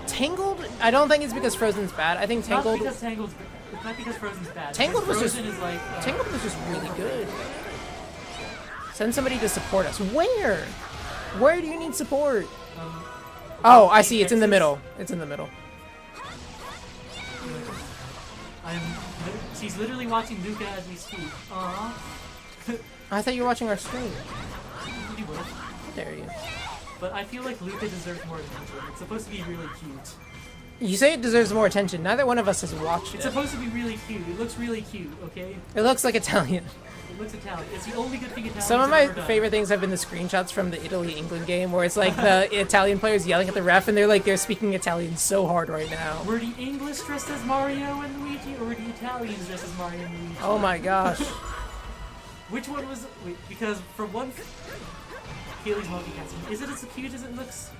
Tangled, I don't think it's because Frozen's bad. I think It's not Tangled. because Tangled's. It's not because Frozen's bad. Tangled was Frozen just- is like. Tangled was just really good. Send somebody to support us. Where? Where do you need support? Oh, I see. It's in the middle. It's in the middle. She's literally watching Luca as we speak. Aww. I thought you were watching our stream. You would. How dare you? But I feel like Luca deserves more attention. It's supposed to be really cute. You say it deserves more attention. Neither one of us has watched It's it. supposed to be really cute. It looks really cute, okay? It looks like Italian. It looks Italian. It's the only good thing Italians Some of have my ever done. favorite things have been the screenshots from the Italy-England game where it's like the Italian players yelling at the ref and they're speaking Italian so hard right now. Were the English dressed as Mario and Luigi, or were the Italians dressed as Mario and Luigi? Oh my gosh. Which one was... Wait, because for one... Haley's multicasting. Is it as cute as it looks?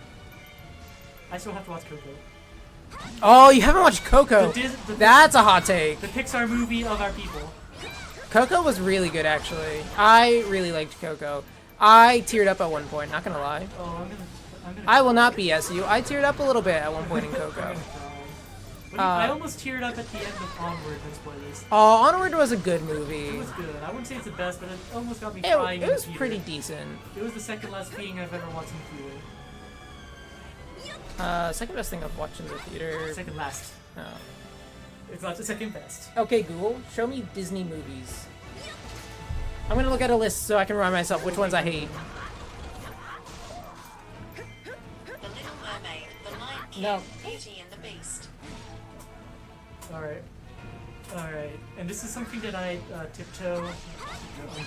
I still have to watch Coco. Oh, you haven't watched Coco. The That's a hot take. The Pixar movie of our people. Coco was really good, actually. I really liked Coco. I teared up at one point, not gonna lie. Oh, I'm gonna I will not BS you. I teared up a little bit at one point in Coco. I almost teared up at the end of Onward, no spoilers. Oh, Onward was a good It movie. was good. I wouldn't say it's the best, but it almost got me It crying in the was theater. pretty decent. It was the second last thing I've ever watched in the theater. Second best thing I've watched in the theater. Second last. Oh. It's not the second best. Okay, Google, show me Disney movies. I'm gonna look at a list so I can remind myself which ones I hate. The Little Mermaid, The Lion King, No. Beauty and the Beast. Alright. Alright. And this is something that I tiptoe.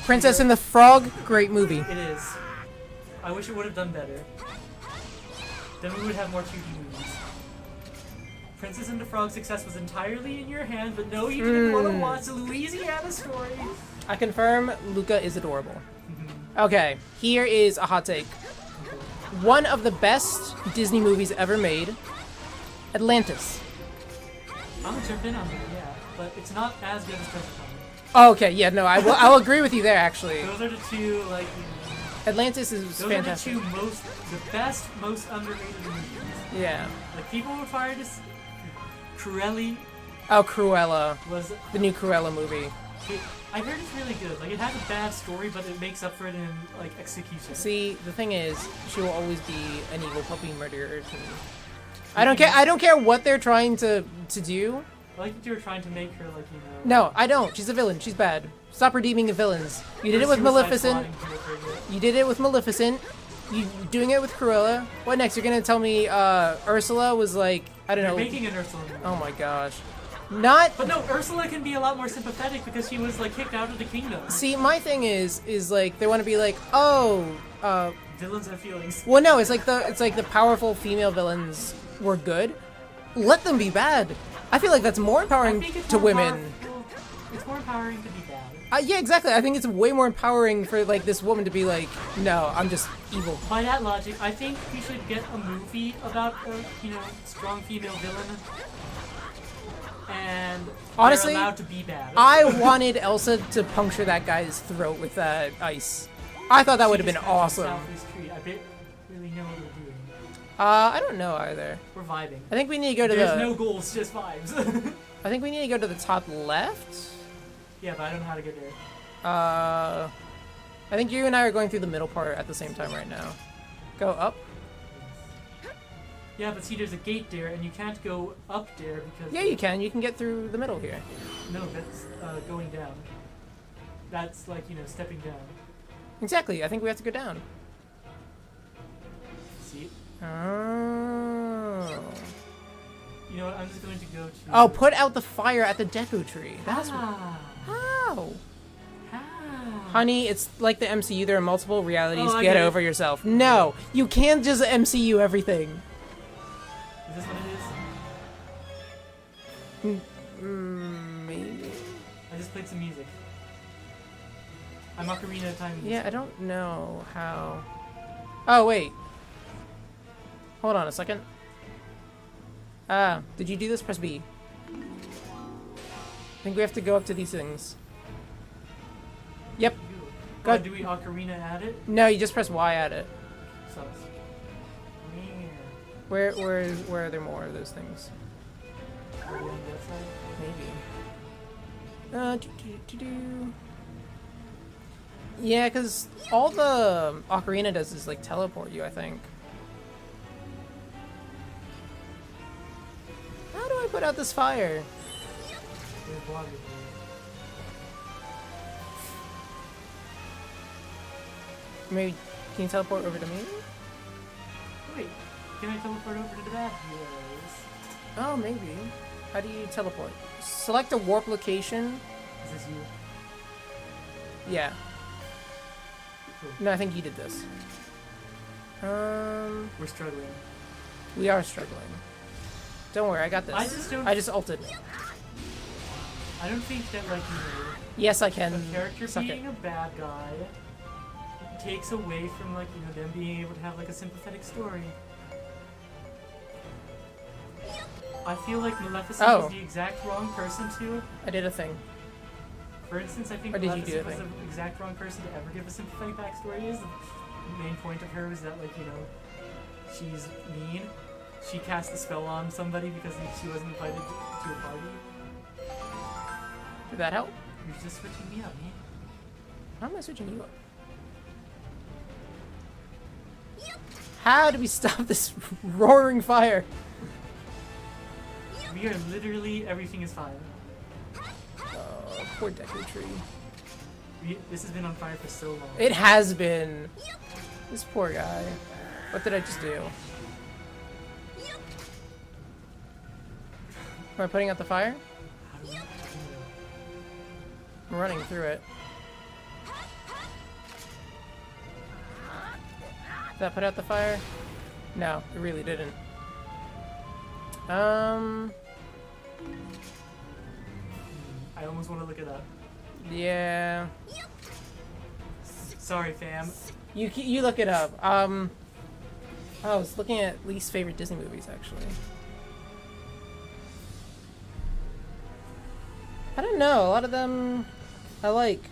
Princess and the Frog, great movie. It is. I wish it would have done better. Then we would have more 2D movies. Princess and the Frog's success was entirely in your hands, but no, you didn't want to watch the Louisiana story. I confirm Luca is adorable. Okay, here is a hot take. One of the best Disney movies ever made, Atlantis. I'm gonna jump in on that, yeah, but it's not as good as Treasure Planet. Oh, okay, yeah, no, I'll agree with you there, actually. Those are the two, like, Atlantis is those fantastic. are the best, most underrated movies. Yeah. Like, people were fired as Cruelli Oh, Cruella. was... The new Cruella movie. I heard it's really good. Like, it has a bad story, but it makes up for it in, like, execution. See, the thing is, she will always be an evil puppy murderer to me. I don't care what they're trying to do. I like that you were trying to make her, like, you know... No, I don't. She's a villain. She's bad. Stop redeeming the villains. You did it with Suicide Maleficent. squatting to You did it with Maleficent. You doing it with Cruella. What next? You're gonna tell me Ursula was like, I don't You're know. making an Ursula movie. Oh my gosh. Not. But no, Ursula can be a lot more sympathetic because she was, like, kicked out of the kingdom. See, my thing is like they want to be like, oh, Villains have feelings. well, no, it's like the powerful female villains were good. Let them be bad. I feel like that's more I empowering think it's to more women. powerful- It's more empowering to be bad. Yeah, exactly. I think it's way more empowering for like this woman to be like, no, I'm just evil. By that logic, I think we should get a movie about a, you know, strong female villain. And Honestly, they're allowed to be bad. I wanted Elsa to puncture that guy's throat with that ice. I thought that would have been awesome. I bet really know what we're doing. I don't know either. We're vibing. I think we need to go to There's the. no goals, just vibes. I think we need to go to the top left. Yeah, but I don't know how to get there. I think you and I are going through the middle part at the same time right now. Go up. Yeah, but see, there's a gate there, and you can't go up there because... Yeah, you can. You can get through the middle here. No, that's going down. That's like, you know, stepping down. Exactly. I think we have to go down. See? Oh. You know what, I'm just going to go to... Oh, put out the fire at the Deku Tree. That's what... Ah. How? Ah. Honey, it's like the MCU. There are multiple realities. Oh, I Get get it. over yourself. No, you can't just MCU everything. Is this what it is? Maybe. I just played some music. I'm Ocarina Time music. Yeah, I don't know how. Oh, wait. Hold on a second. Did you do this? Press B. I think we have to go up to these things. Yep. Go. Oh, do we Ocarina at it? No, you just press Y at it. Sus. Man. Where are there more of those things? Are we on that side? Maybe. Yeah, because all the Ocarina does is like teleport you, I think. How do I put out this fire? There's water there. Maybe, can you teleport over to me? Wait, can I teleport over to the bad heroes? Oh, maybe. How do you teleport? Select a warp location. Is this you? Yeah. Cool. No, I think you did this. We're struggling. We are struggling. Don't worry, I got this. I just don't... I just ulted. I don't think that, like, you know, Yes, I can. a character Suck being it. a bad guy takes away from, like, you know, them being able to have, like, a sympathetic story. I feel like Maleficent Oh. was the exact wrong person to... I did a thing. For instance, I think Or did you Maleficent do was it? the exact wrong person to ever give a sympathetic backstory. Is the main point of her is that, like, you know, she's mean. She cast a spell on somebody because she wasn't invited to a party. Did that help? You're just switching me up, man. How am I switching you up? How do we stop this roaring fire? We are literally, everything is fine. Oh, poor Deku Tree. This has been on fire for so long. It has been. This poor guy. What did I just do? Am I putting out the fire? How do we... I'm running through it. Did that put out the fire? No, it really didn't. I almost want to look it up. Yeah. Sorry, fam. You look it up. I was looking at least favorite Disney movies, actually. I don't know. A lot of them I like. We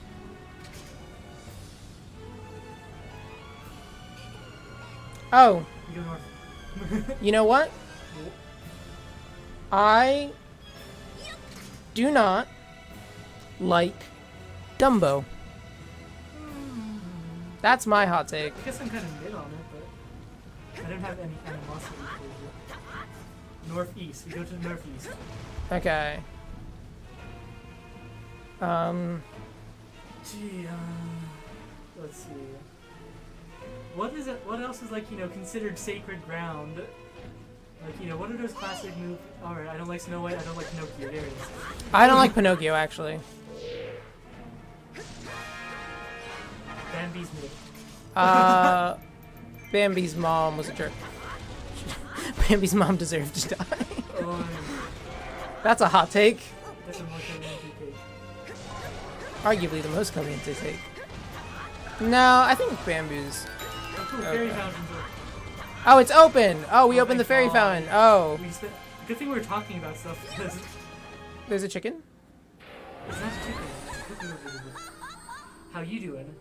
Oh, go north. You know what? I do not like Dumbo. That's my hot take. I guess I'm kind of mid on it, but I don't have any animosity for it. Northeast. We go to the northeast. Okay. Gee, let's see. What is it? What else is like, you know, considered sacred ground? Like, you know, what are those classic movies? Alright, I don't like Snow White, I don't like Pinocchio, there it is. I don't like Pinocchio, actually. Bambi's mid. Bambi's mom was a jerk. Bambi's mom deserved to die. Oh, That's a hot take. that's a more romantic take. Arguably the most caliente take. No, I think Bamboo's. Oh, cool, fairy Okay. fountains. Oh, it's open! Oh, we Oh opened my the fairy God. fountain. Oh. Good thing we were talking about stuff, because There's a chicken? it's not chicken. It's cooking over here. How you doing?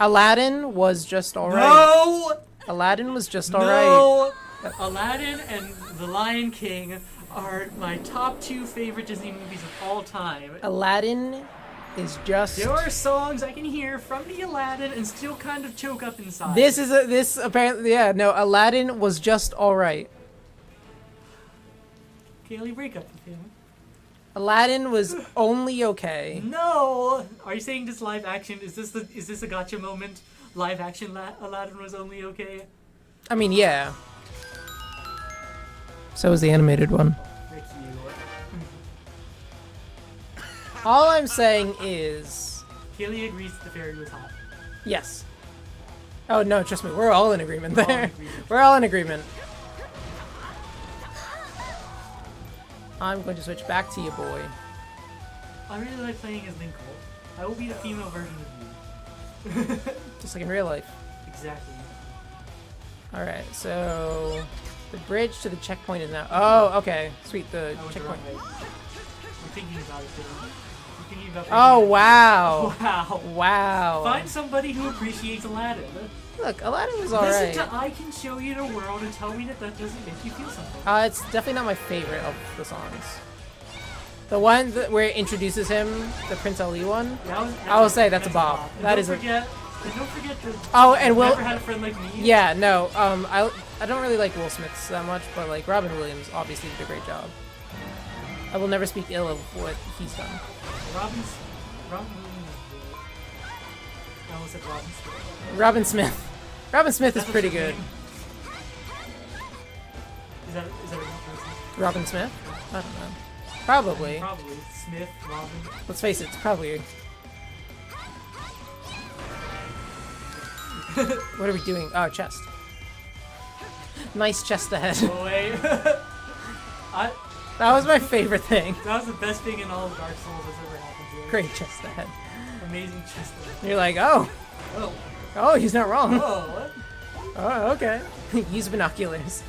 Aladdin was just alright. No! Aladdin was just alright. No! Aladdin and The Lion King are my top 2 favorite Disney movies of all time. Aladdin is just. There are songs I can hear from the Aladdin and still kind of choke up inside. This apparently, yeah, no, Aladdin was just alright. Kaylee, break up with him. Aladdin was only okay. No! Are you saying this live action, is this a gotcha moment? Live action Aladdin was only okay? I mean, yeah. So was the animated one. Frick you. All I'm saying is, Kaylee agrees that the fairy was hot. yes. Oh no, trust me, we're all in agreement We're all in there. agreement. We're all in agreement. I'm going to switch back to you, boy. I really like playing as Linkle. I will be the female version of you. Just like in real life. Exactly. Alright, so the bridge to the checkpoint is now. Oh, okay. Sweet, the I went the checkpoint. wrong way. I'm thinking about it, Dylan. I'm thinking about Oh, wow. Wow. Wow. Find somebody who appreciates Aladdin. Look, Aladdin was Listen alright. to I Can Show You the World and tell me that that doesn't make you feel something. It's definitely not my favorite of the songs. The one where it introduces him, the Prince Ali one. I will say that's a bop. And That don't is a. forget, and don't forget that Oh, and Will. never had a friend like me. Yeah, no. I don't really like Will Smith that much, but like Robin Williams obviously did a great job. I will never speak ill of what he's done. Robin Williams is good. I almost said Robin Smith. Robin Smith. Robin Smith is That's pretty his good. name. Is that a real person? Robin Smith? I don't know. Probably. Probably. Smith, Robin. Let's face it, it's probably. What are we doing? Oh, chest. Nice chest ahead. Oh wait. That was my favorite thing. That was the best thing in all of Dark Souls that's ever happened to me. Great chest ahead. Amazing chest. You're like, oh, Oh. he's not wrong. Oh, what? Oh, okay. Use binoculars.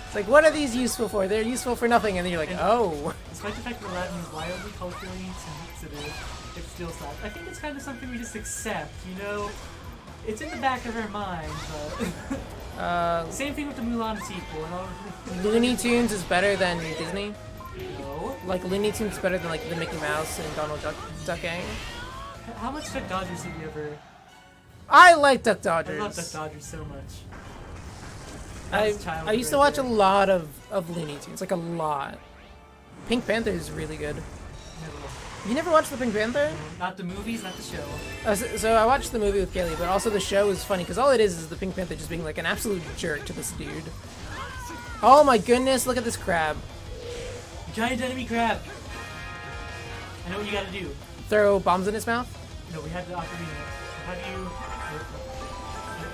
It's like, what are these useful for? They're useful for nothing. And then you're like, oh. Despite the fact that Aladdin is wildly culturally insensitive, it still slaps. I think it's kind of something we just accept, you know? It's in the back of our mind, but... Same thing with the Mulan sequel. And all... Looney Tunes is better than Disney. No. Like, Looney Tunes is better than, like, the Mickey Mouse and Donald Duck gang. How much Duck Dodgers did you ever... I like Duck I love Dodgers. Duck Dodgers so much. I used to watch a lot of Looney Tunes, like a lot. Pink Panther is really good. Never watched. You never watched the Pink Panther? Not the movies, not the show. So I watched the movie with Kaylee, but also the show is funny because all it is the Pink Panther just being like an absolute jerk to this dude. Oh my goodness, look at this crab. Giant enemy crab! I know what you gotta do. Throw bombs in his mouth? No, we had the ocarina.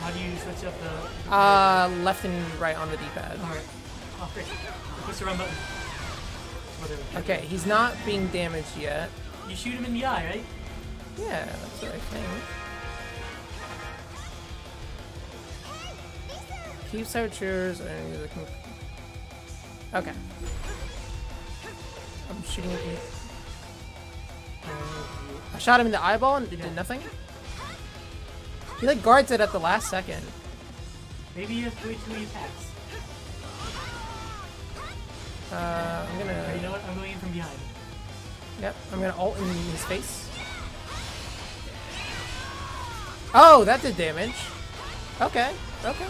How do you switch up the... Left and right on the D-pad. Alright. Oh, frick. Push the run button. Whatever. Okay, he's not being damaged yet. You shoot him in the eye, right? Yeah, that's what I think. Keep searchers and okay. I'm shooting at you. I shot him in the eyeball and it did nothing. He like guards it at the last second. Maybe you have way too many attacks. I'm You gonna. know what? I'm going in from behind. Yep, I'm gonna ult in his face. Oh, that did damage. Okay, okay.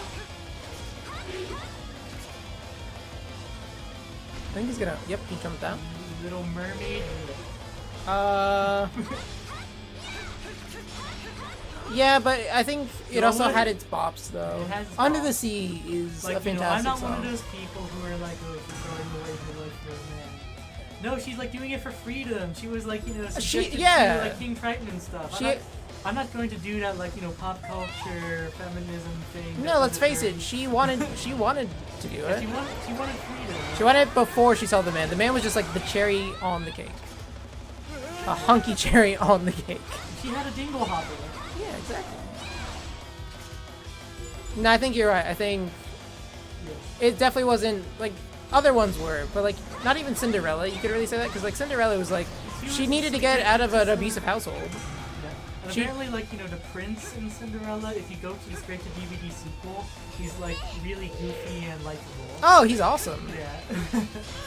I think he's gonna. Yep, he jumped down. Little Mermaid. Yeah, but I think it You know also what? had its bops though. It has its Under the bops. Sea is Like, a fantastic I'm not song. one of those people who are like, oh, she's throwing away her life for a man. No, she's like doing it for freedom. She was like, subjected yeah. to like King Triton and stuff. I'm not going to do that like, pop culture, feminism thing. No, let's face it. She wanted to do She it. wanted freedom. She wanted it before she saw the man. The man was just like the cherry on the cake. A hunky cherry on the cake. She had a dingle hopper. Yeah, exactly. No, I think you're right. I think Yes. it definitely wasn't like other ones were, but like not even Cinderella. You could really say that because like Cinderella was like she needed to get out of an abusive household. Yeah. And She- apparently, like, the prince in Cinderella, if you go to the straight to DVD sequel, he's like really goofy and likable. Oh, he's awesome. Yeah.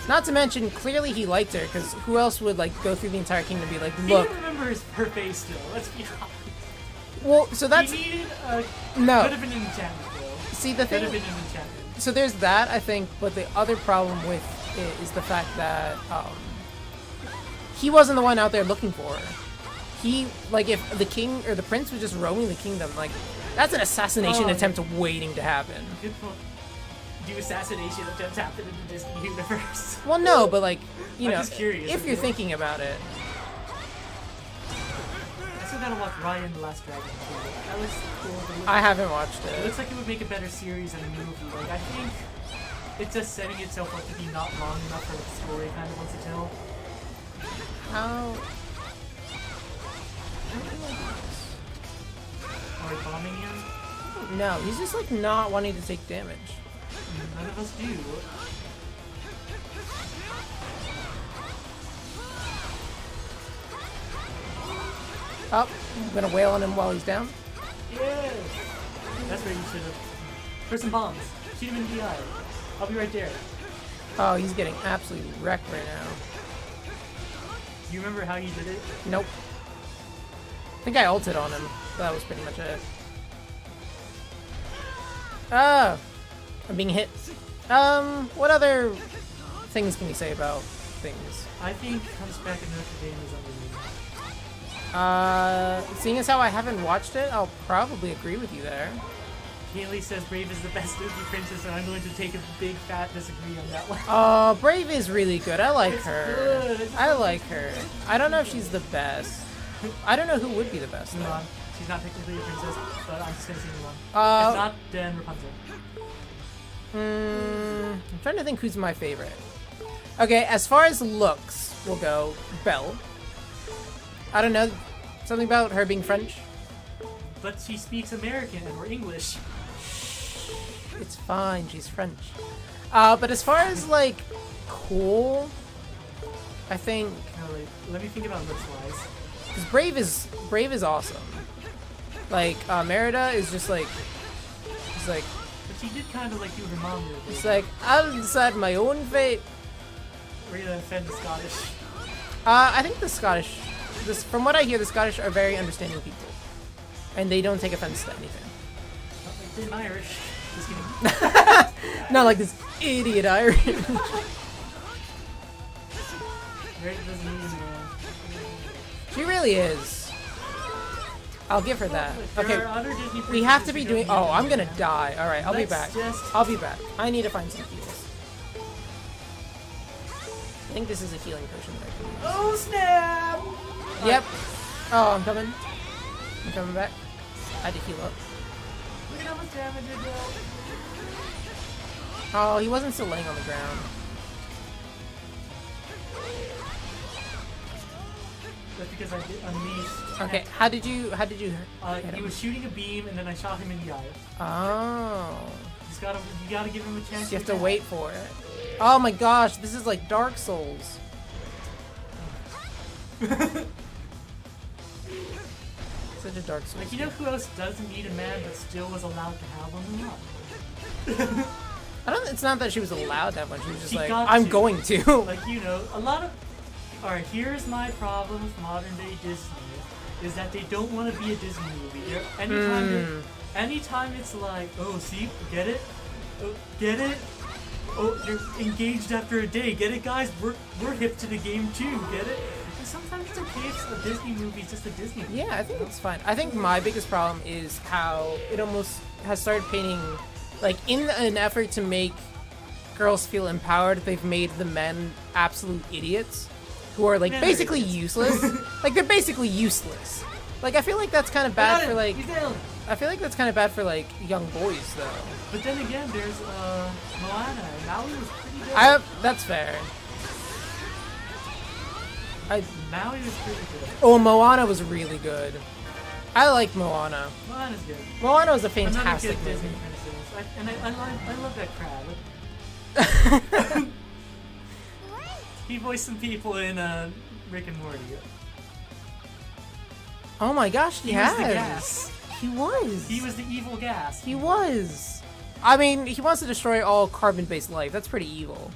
Not to mention, clearly he liked her because who else would like go through the entire kingdom and be like, He look, didn't remember her face still, let's be honest. well, so that's He needed a... no. Could have been an enchantment, though. See the Could thing. have been an enchantment. So there's that, I think, but the other problem with it is the fact that he wasn't the one out there looking for her. He, like, if the king or the prince was just roaming the kingdom, like, that's an assassination Oh, yeah. attempt waiting to happen. Good point. Do assassination attempts happen in the Disney universe? Well, no, but like, you I'm know, just curious, if you're okay? thinking about it. I still gotta watch Ryan the Last Dragon too. That looks cool. But I haven't watched it it. looks like it would make a better series than a movie. Like, I think it's just setting itself up to be not long enough for the story it kind of wants to tell. How? Or bombing him. No, he's just like not wanting to take damage. None of us do. Oh, I'm gonna wail on him while he's down. Yeah. That's where you should have. Put some bombs. Shoot him in the eye. I'll be right there. Oh, he's getting absolutely wrecked right now. You remember how you did it? Nope. I think I ulted on him. That was pretty much it. Ah! I'm being hit. What other things can we say about things? I think Comes Back in Notre Dame is underrated. Seeing as how I haven't watched it, I'll probably agree with you there. Kaylee says Brave is the best Disney princess, and I'm going to take a big fat disagree on that one. Brave is really good. I like It's her. good. It's I like her. I don't know if she's the best. I don't know who would be the best. Hold Though. on. She's not technically a princess, but I'm just gonna sing along. If Uh, not, then Rapunzel. I'm trying to think who's my favorite. Okay, as far as looks will go, Belle. I don't know, something about her being French. But she speaks American and we're English. It's fine, she's French. But as far as like cool, I think No, wait. Let me think about looks wise. because Brave is awesome. Like Merida is just like, it's like But she did kind of like do her mom a little it's bit. like I'll decide my own fate. We're gonna offend the Scottish. I think the Scottish, from what I hear, the Scottish are very understanding people, and they don't take offense to anything. Not like they're Irish. Just kidding. Not like this idiot Irish. Right, doesn't even She really is. I'll give her that. There Okay, are other Disney we have to princesses be who doing. don't Oh, need I'm to gonna be die. All right, I'll be Let's back. just- I'll be back. I need to find some heals. I think this is a healing potion that I can use. Oh snap! Yep. Oh, I'm coming. I'm coming back. I had to heal up. Look at how much damage it does. Oh, he wasn't still laying on the ground. That's because I did unleashed. Okay, how did you hit He him? was shooting a beam and then I shot him in the eye. Oh. You gotta give him a chance. You have to wait for it. Oh my gosh, this is like Dark Souls. Such a dark soul. Like, you know who else doesn't need a man but still was allowed to have one? I don't. It's not that she was allowed that one. She was just She like, got I'm to. going to. Like, you know, a lot of... Alright, here's my problem with modern day Disney. Is that they don't want to be a Disney movie. Anytime it's like, oh, see? Get it? Oh, get it? Oh, you're engaged after a day. Get it, guys? We're hip to the game too. Get it? And sometimes it's okay if a Disney movie is just a Disney movie. Yeah, I think it's fine. I think my biggest problem is how it almost has started painting, like, in an effort to make girls feel empowered, they've made the men absolute idiots who are, like, Men are basically idiots. useless. Like, they're basically useless. Like, I feel like that's kind of bad for, like, He's down. I feel like that's kind of bad for, like, young boys, though. But then again, there's Moana. Maui was pretty good. That's fair. Maui was pretty good. Oh, Moana was really good. I like Moana. Moana's good. Moana was a Another fantastic good Disney movie. princess. I love that crab. He voiced some people in Rick and Morty. Oh my gosh, he He was has. the gas. He was. He was the evil gas. He was. I mean, he wants to destroy all carbon-based life. That's pretty evil.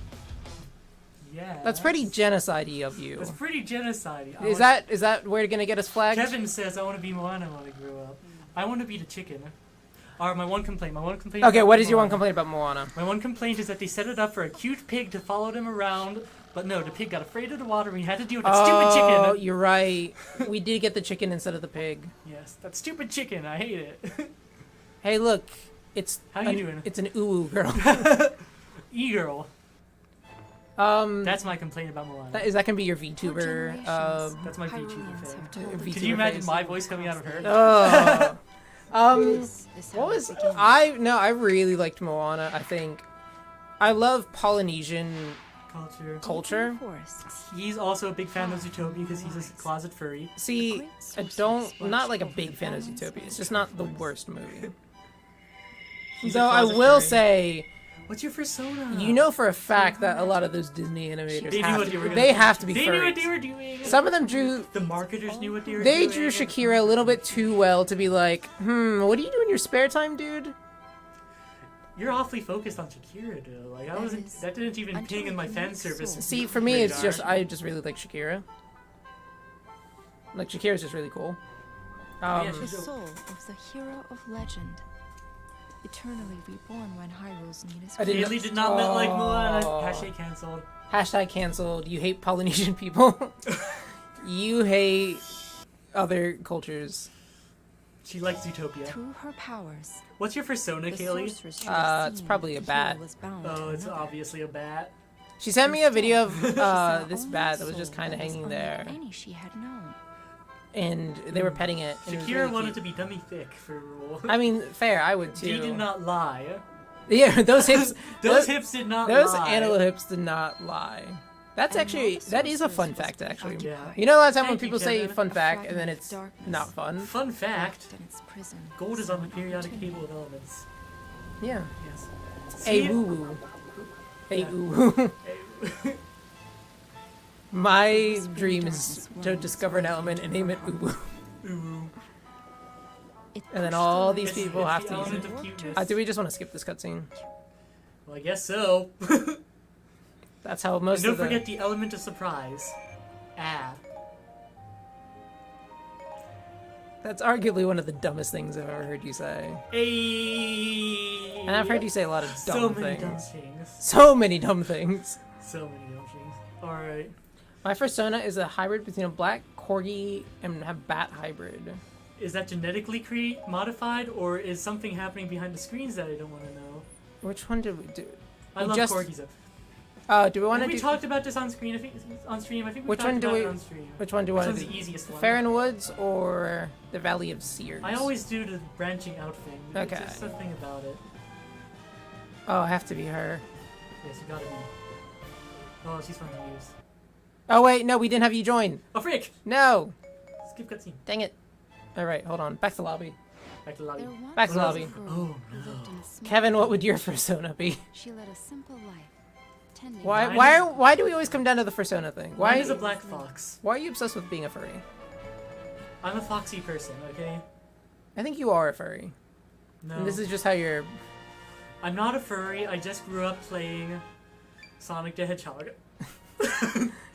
Yeah. That's pretty genocide-y of you. That's pretty genocide. Is that where you're gonna get us flagged? Kevin says I want to be Moana when I grow up. I want to be the chicken. Alright, my one complaint. Okay, about what is your one Moana. complaint about Moana? My one complaint is that they set it up for a cute pig to follow them around, but no, the pig got afraid of the water and he had to deal with that stupid Oh, chicken. you're right. We did get the chicken instead of the pig. Yes, that stupid chicken. I hate it. Hey, look. It's How you doing? It's an uwu girl. E-girl. That's my complaint about Moana. Is that gonna be your VTuber? generations. That's my Hyruleans VTuber have thing. told VTuber Could you imagine face. my voice coming out of her? Oh. This is how What it was begins. I really liked Moana. I think I love Polynesian culture. Forests. He's also a big fan of Zootopia because he's a closet furry. See, great I sorceress don't not like a watched big over fan of the Zootopia. balance It's just not the and worst movie. He's a Though I closet will furry. say, What's your persona? you know for a fact that a lot of those Disney animators They knew have what they were to, gonna they do. have to be They knew what they furries. were doing. Some of them drew. The marketers knew what they were They doing. drew Shakira a little bit too well to be like, what do you do in your spare time, dude? You're awfully focused on Shakira, though. Like I wasn't. That didn't even until ping in my the fan next service. soul. See, for me, it's radar. just I just really like Shakira. Like Shakira's just really cool. Yeah, The she's a- soul of the hero of legend, eternally reborn when Hyrule's need is I didn't know- Haley did not met like Moana. Oh. Hashtag cancelled. Hashtag canceled. You hate Polynesian people. You hate other cultures. She likes Zootopia. through her powers. What's your persona, The Kaylee? sorceress should have It's seen probably that a the hero bat. was bound Oh, to it's another. obviously a bat. She sent me a video of Saw this only bat a that was just soul kind of that was hanging unlike there, any she had known. and they were petting it. And it was Shakira really wanted cute. to be dummy thick for a role. I mean, fair. I would too. He did not lie. Yeah, those hips. Those hips did not Those lie. antelope hips did not lie. That's And actually all the that is a fun sorceress fact. was Actually, without Yeah. you know, a lot of time when Thank you, people say Kevin. fun A fact and then fragment it's of darkness. not fun. Fun fact. Locked in its prison, Gold is on the so periodic opportunity. table of elements. Yeah. Yes. A See? woo woo. A Yeah. woo woo. Hey. My dream is to discover an element and name it woo woo. Ooh. It And then pushed all the these It's- people it's have the to use element it. of cuteness. Do we just want to skip this cutscene? Well, I guess so. That's how And most don't of the. forget the element of surprise. Add. That's arguably one of the dumbest things I've ever heard you say. Hey. And I've heard you say a lot of dumb so many things. dumb things. So many dumb things. So many dumb things. All right. My persona is a hybrid between a black corgi and a bat hybrid. Is that genetically modified, or is something happening behind the screens that I don't want to know? Which one did we do? I We love just- corgis. Do we want Have to we do? talked about this on screen? I think on stream. I think we Which talked one do about we- it on stream. Which one do we Which want one's to do? the easiest one? Fair and Woods or the Valley of Sears? I always do the branching out thing. There's Okay. just something about it. Oh, I have to be her. Yes, you gotta be. Oh, she's fun to use. Oh wait, no, we didn't have you join. Oh, frick! No, Skip cutscene. dang it. All right, hold on. Back to lobby. Back to the lobby. There once Back to the was a lobby. girl Oh, who lived in a small Kevin, what would village. your persona be? She led a simple life, tending Why? Mine Why? is- Why do we always come down to the persona thing? Mine Why? is a black fox. Why are you obsessed with being a furry? I'm a foxy person, okay? I think you are a furry. No. And this is just how you're... I'm not a furry, I just grew up playing Sonic the Hedgehog.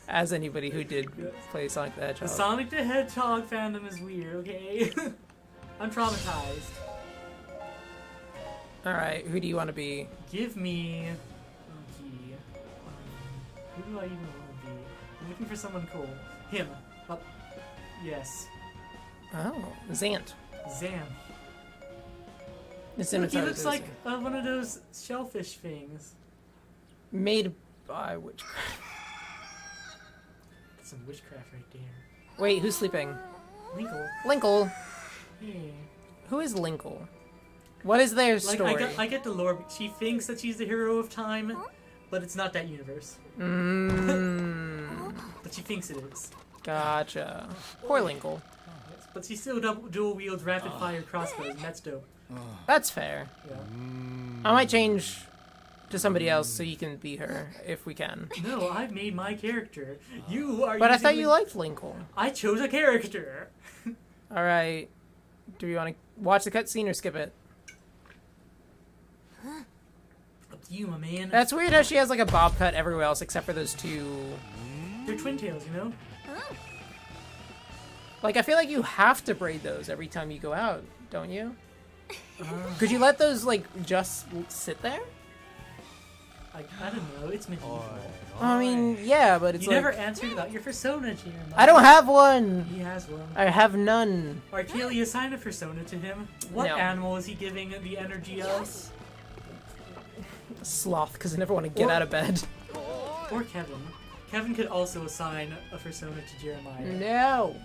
As anybody who did Yes. play Sonic the The Hedgehog. Sonic the Hedgehog fandom is weird, okay? I'm traumatized. Alright, who do you want to be? Give me... Okay. Who do I even want to be? I'm looking for someone cool. Him. Oh. Yes. Oh, Zant. Zam. The Look, he scimitar looks is like one of those shellfish things. made by witchcraft. That's some witchcraft right there. Wait, who's sleeping? Linkle. Linkle. Hey. Who is Linkle? What is their Like, story? I get the lore. She thinks that she's the hero of time, but it's not that universe. Mmm. But she thinks it is. Gotcha. Poor Linkle. Yes. But she still dual wields rapid fire crossbows, and that's dope. That's fair. Yeah. I might change to somebody else so you can be her, if we can. No, I've made my character. You are. But I using thought you liked Linkle. I chose a character. Alright. Do we want to watch the cutscene or skip it? Up to you, my man. That's weird how she has like a bob cut everywhere else except for those two. They're twin tails, you know. Like, I feel like you have to braid those every time you go out, don't you? Could you let those, like, just sit there? I don't know. It's medieval. I mean, yeah, but it's You like... never answered about your persona, Jeremiah. I don't have one! He has one. I have none. Arkelia, assign a persona to him. What No. animal is he giving the energy of? Sloth, because I never want to get Or- out of bed. Or Kevin. Kevin could also assign a persona to Jeremiah. No!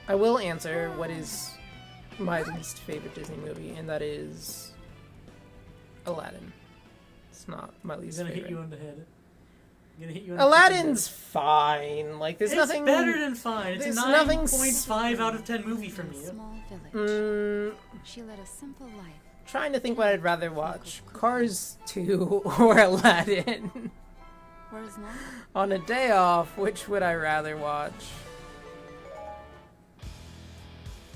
I will answer what is my least favorite Disney movie, and that is Aladdin. It's not my He's least gonna favorite. hit you on the head. I'm gonna hit you on the fucking Aladdin's fine. Like, there's head. nothing... It's better than fine. It's a there's nothing 9.5 out of 10 movie for In me. a small village, Mm, she led a simple life. trying to think what I'd rather watch. Cars 2 or Aladdin. Whereas now, On a day off, which would I rather watch?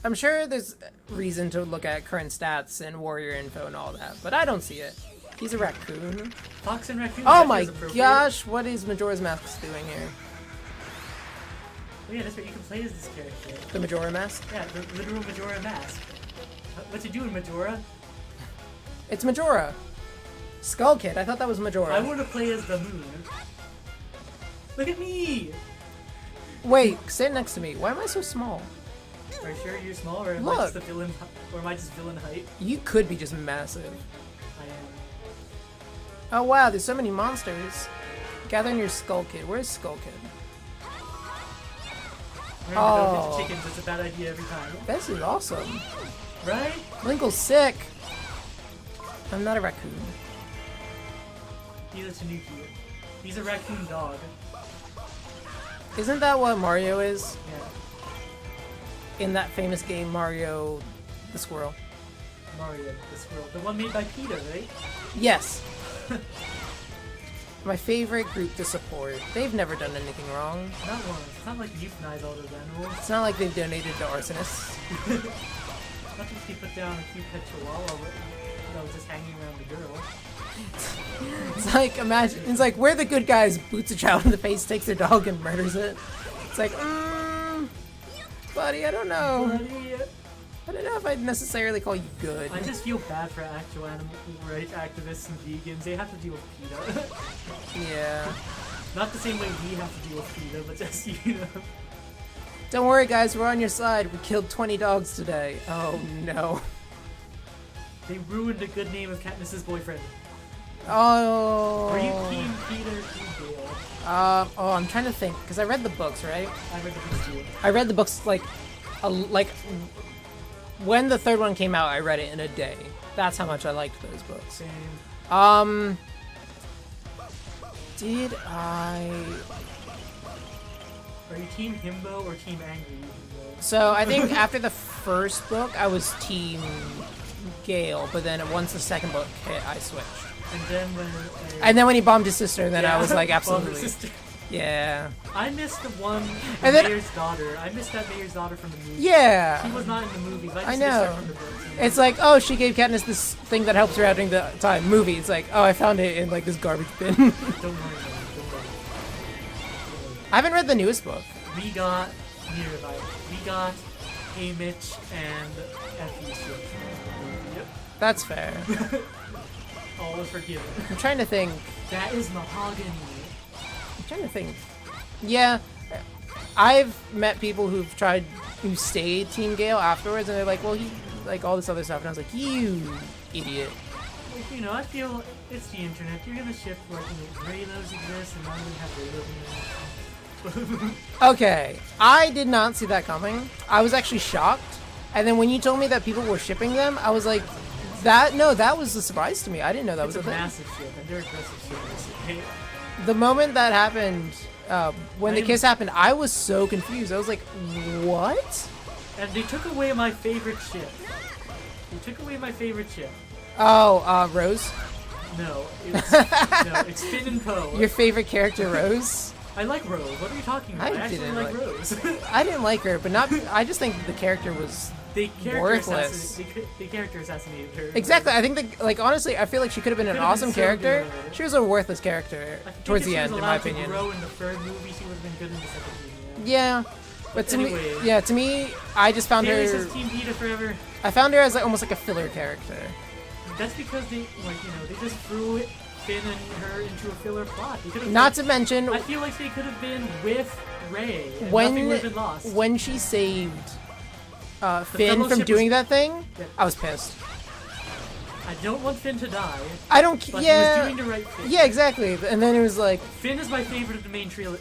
I'm sure there's reason to look at current stats and warrior info and all that, but I don't see it. He's a raccoon. Fox and Raccoon. Oh that my feels appropriate. gosh, what is Majora's Mask doing here? Oh yeah, that's right. You can play as this character. The Majora Mask? Yeah, the literal Majora mask. What you doing, Majora? It's Majora. Skull Kid, I thought that was Majora. I want to play as the moon. Look at me! Wait, sit next to me. Why am I so small? Are you sure you're small, or am I Look. just the villain, or am I just villain height? You could be just massive. I am. Oh wow, there's so many monsters. Gather in your Skull Kid. Where's Skull Kid? Remember, Oh. those chickens, it's a bad idea every time. This is awesome. Right? Linkle's sick. I'm not a raccoon. He's a Tanuki. He's a raccoon dog. Isn't that what Mario is? Yeah. In that famous game, Mario the Squirrel. Mario, the squirrel. The one made by PETA, right? Yes. My favorite group to support. They've never done anything wrong. Not one. It's not like euthanize all those animals. It's not like they've donated to arsonists. Not just they put down a cute pet chihuahua that was just hanging around the girl. It's like, imagine, it's like, we're the good guys, boots a child in the face, takes their dog and murders it. It's like, buddy, I don't know. Buddy, I don't know if I'd necessarily call you good. I just feel bad for actual animal rights activists and vegans. They have to deal with PETA. Yeah. Not the same way we have to deal with PETA, but just, you know. Don't worry, guys, we're on your side. We killed 20 dogs today. Oh, no. They ruined a good name of Katniss's boyfriend. Oh. Are you Team Peter or Team Gale? Oh, I'm trying to think, because I read the books, right? I read the books too. I read the books, like, when the third one came out, I read it in a day. That's how much I liked those books. Same. Did I... Are you Team Himbo or Team Angry? Himbo? So, I think after the first book, I was Team Gale, but then once the second book hit, I switched. And then when And then when he bombed his sister, then I Yeah, was like, Bob's absolutely. sister. Yeah. I missed the one, the And then- mayor's daughter. I missed that mayor's daughter from the movie. She Yeah. was not in the movies. I just I missed her know. from the books. It's like, oh, she gave Katniss this thing that helps her out during the time. Movie. It's like, oh, I found it in like this garbage bin. Don't worry about it. Don't worry. I haven't read the newest book. We got we got Haymitch and Effie ship. Yep. That's fair. All is forgiven. I'm trying to think. That is mahogany. I'm trying to think. Yeah, I've met people who stayed Team Gale afterwards, and they're like, well, he like all this other stuff, and I was like, you idiot. Like, you know, I feel it's the internet. You're gonna ship like, Raylos exist, and I'm gonna have Raylos. Okay, I did not see that coming. I was actually shocked, and then when you told me that people were shipping them, I was like, that was a surprise to me. I didn't know that It's was a a thing. massive ship, and they're aggressive shippers. Okay? The moment that happened, when the kiss happened, I was so confused. I was like, what? And they took away my favorite ship. Oh, Rose? No, it's Finn and Poe. Your favorite character, Rose? I like Rose. What are you talking about? I I actually didn't like like- Rose. I didn't like her, but not. I just think the character was They worthless. character assassinated her. Exactly. I think that, like, honestly, I feel like she could have been an Could've been awesome so character. good. She was a worthless character I think towards if the she end, was in my allowed to opinion. grow in the third movie, she would have been good in the second movie. Yeah, but to Anyway. me, to me, I just found Haley her. says Team Peter forever. I found her as like, almost like a filler character. That's because they just threw Finn and her into a filler plot. They could've Not to mention, I feel like they could have been with Rey. And when nothing would have been lost. when she saved Finn from fellowship doing was- that thing, Yeah. I was pissed. I don't want Finn to die, I don't. but he was Yeah. doing the right thing. Yeah, exactly. And then it was like Finn is my favorite of the main trio.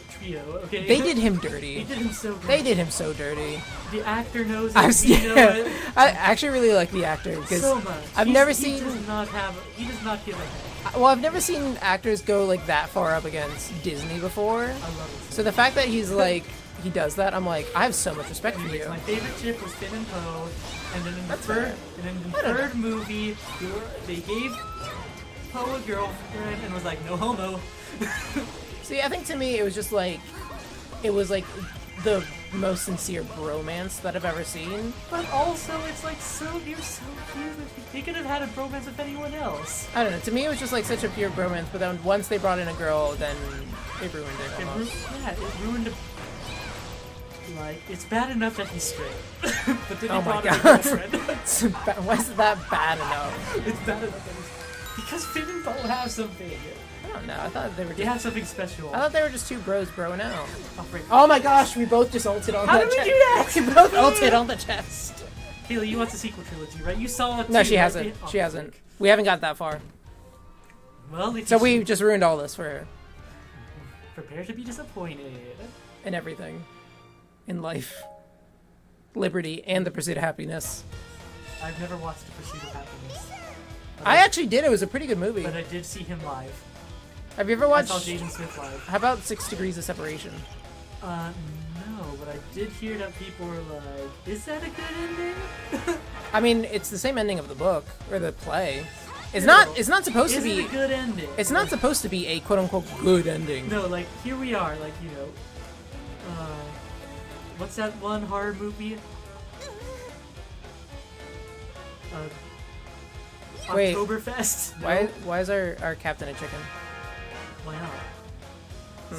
Okay. they did him They dirty. did him so good. They did him so dirty. The actor knows it. I was, We know it. I actually really like the actor because So much. I've He's- never He seen. does not have. He does not give a heck. Well, I've never seen actors go like that far up against Disney before. I love it. So the fact that he's like he does that, I'm like, I have so much respect for Anyways, you. my favorite ship was Finn and Poe, and then in the That's third, fair. and then in the I don't third movie, they gave Poe a girlfriend and was like, no homo. See, I think to me it was just like it was like the most sincere bromance that I've ever seen. But also, it's like you're so cute. They could have had a bromance with anyone else. I don't know. To me, it was just like such a pure bromance. But then once they brought in a girl, then it ruined it. It Almost. it ruined. Like, it's bad enough that he's straight, but then Oh he my brought in a God. girlfriend. Why is that bad enough? It's bad enough that he's because Finn and Poe have something. I don't know. I thought they were They just. have something special. I thought they were just two bros broing out. Oh, frick. Oh my gosh, we both just ulted on How that did we chest. do that? We both ulted on the chest. Kayla, you watched the sequel trilogy, right? You saw it. No, too, she right? hasn't. Oh, She hasn't. frick. We haven't got that far. Well, if So you we just ruined all this for her prepare to be disappointed. and everything in life. Liberty and the pursuit of happiness. I've never watched The Pursuit of Happiness. But I actually did. It was a pretty good movie. But I did see him live. Have you ever I watched? saw Jaden Smith live. How about 6 Degrees of Separation? No, but I did hear that people were like, "Is that a good ending?" I mean, it's the same ending of the book or the play. It's No. not. It's not supposed Is to it be. a good ending? It's not supposed to be a quote unquote good ending. No, like here we are, like what's that one horror movie? Wait. Oktoberfest. No? Why is our captain a chicken? Why not?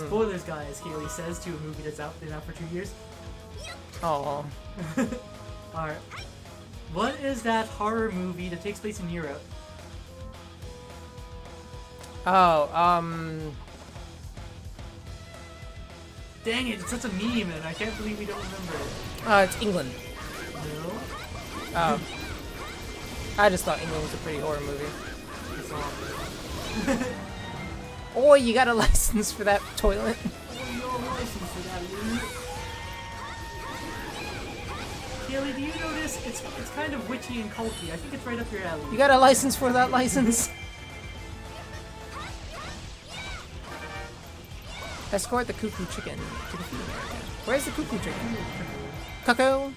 Spoilers, guys. Haley says to a movie that's been out for 2 years. Oh, Alright. What is that horror movie that takes place in Europe? Dang it, it's such a meme and I can't believe we don't remember it. It's England. No? Oh, I just thought England was a pretty horror movie. It's awful. Oh, you got a license for that toilet? Haley, do you notice it's kind of witchy and culty? I think it's right up your alley. You got a license for that license? Escort the cuckoo chicken to the feed area. Where's the cuckoo chicken? Cuckoo?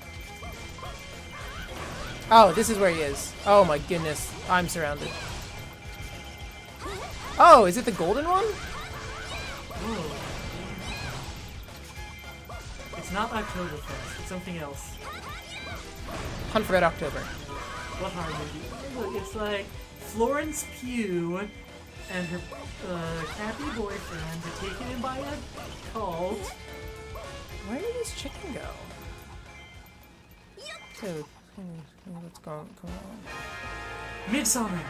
Oh, this is where he is. Oh my goodness. I'm surrounded. Oh, is it the golden one? Oh. It's not Oktoberfest. It's something else. Hunt for Red October. What horror movie? Look, it's like Florence Pugh and her crappy boyfriend are taken in by a cult. Where did this chicken go? Dude, what's going on? Midsummer!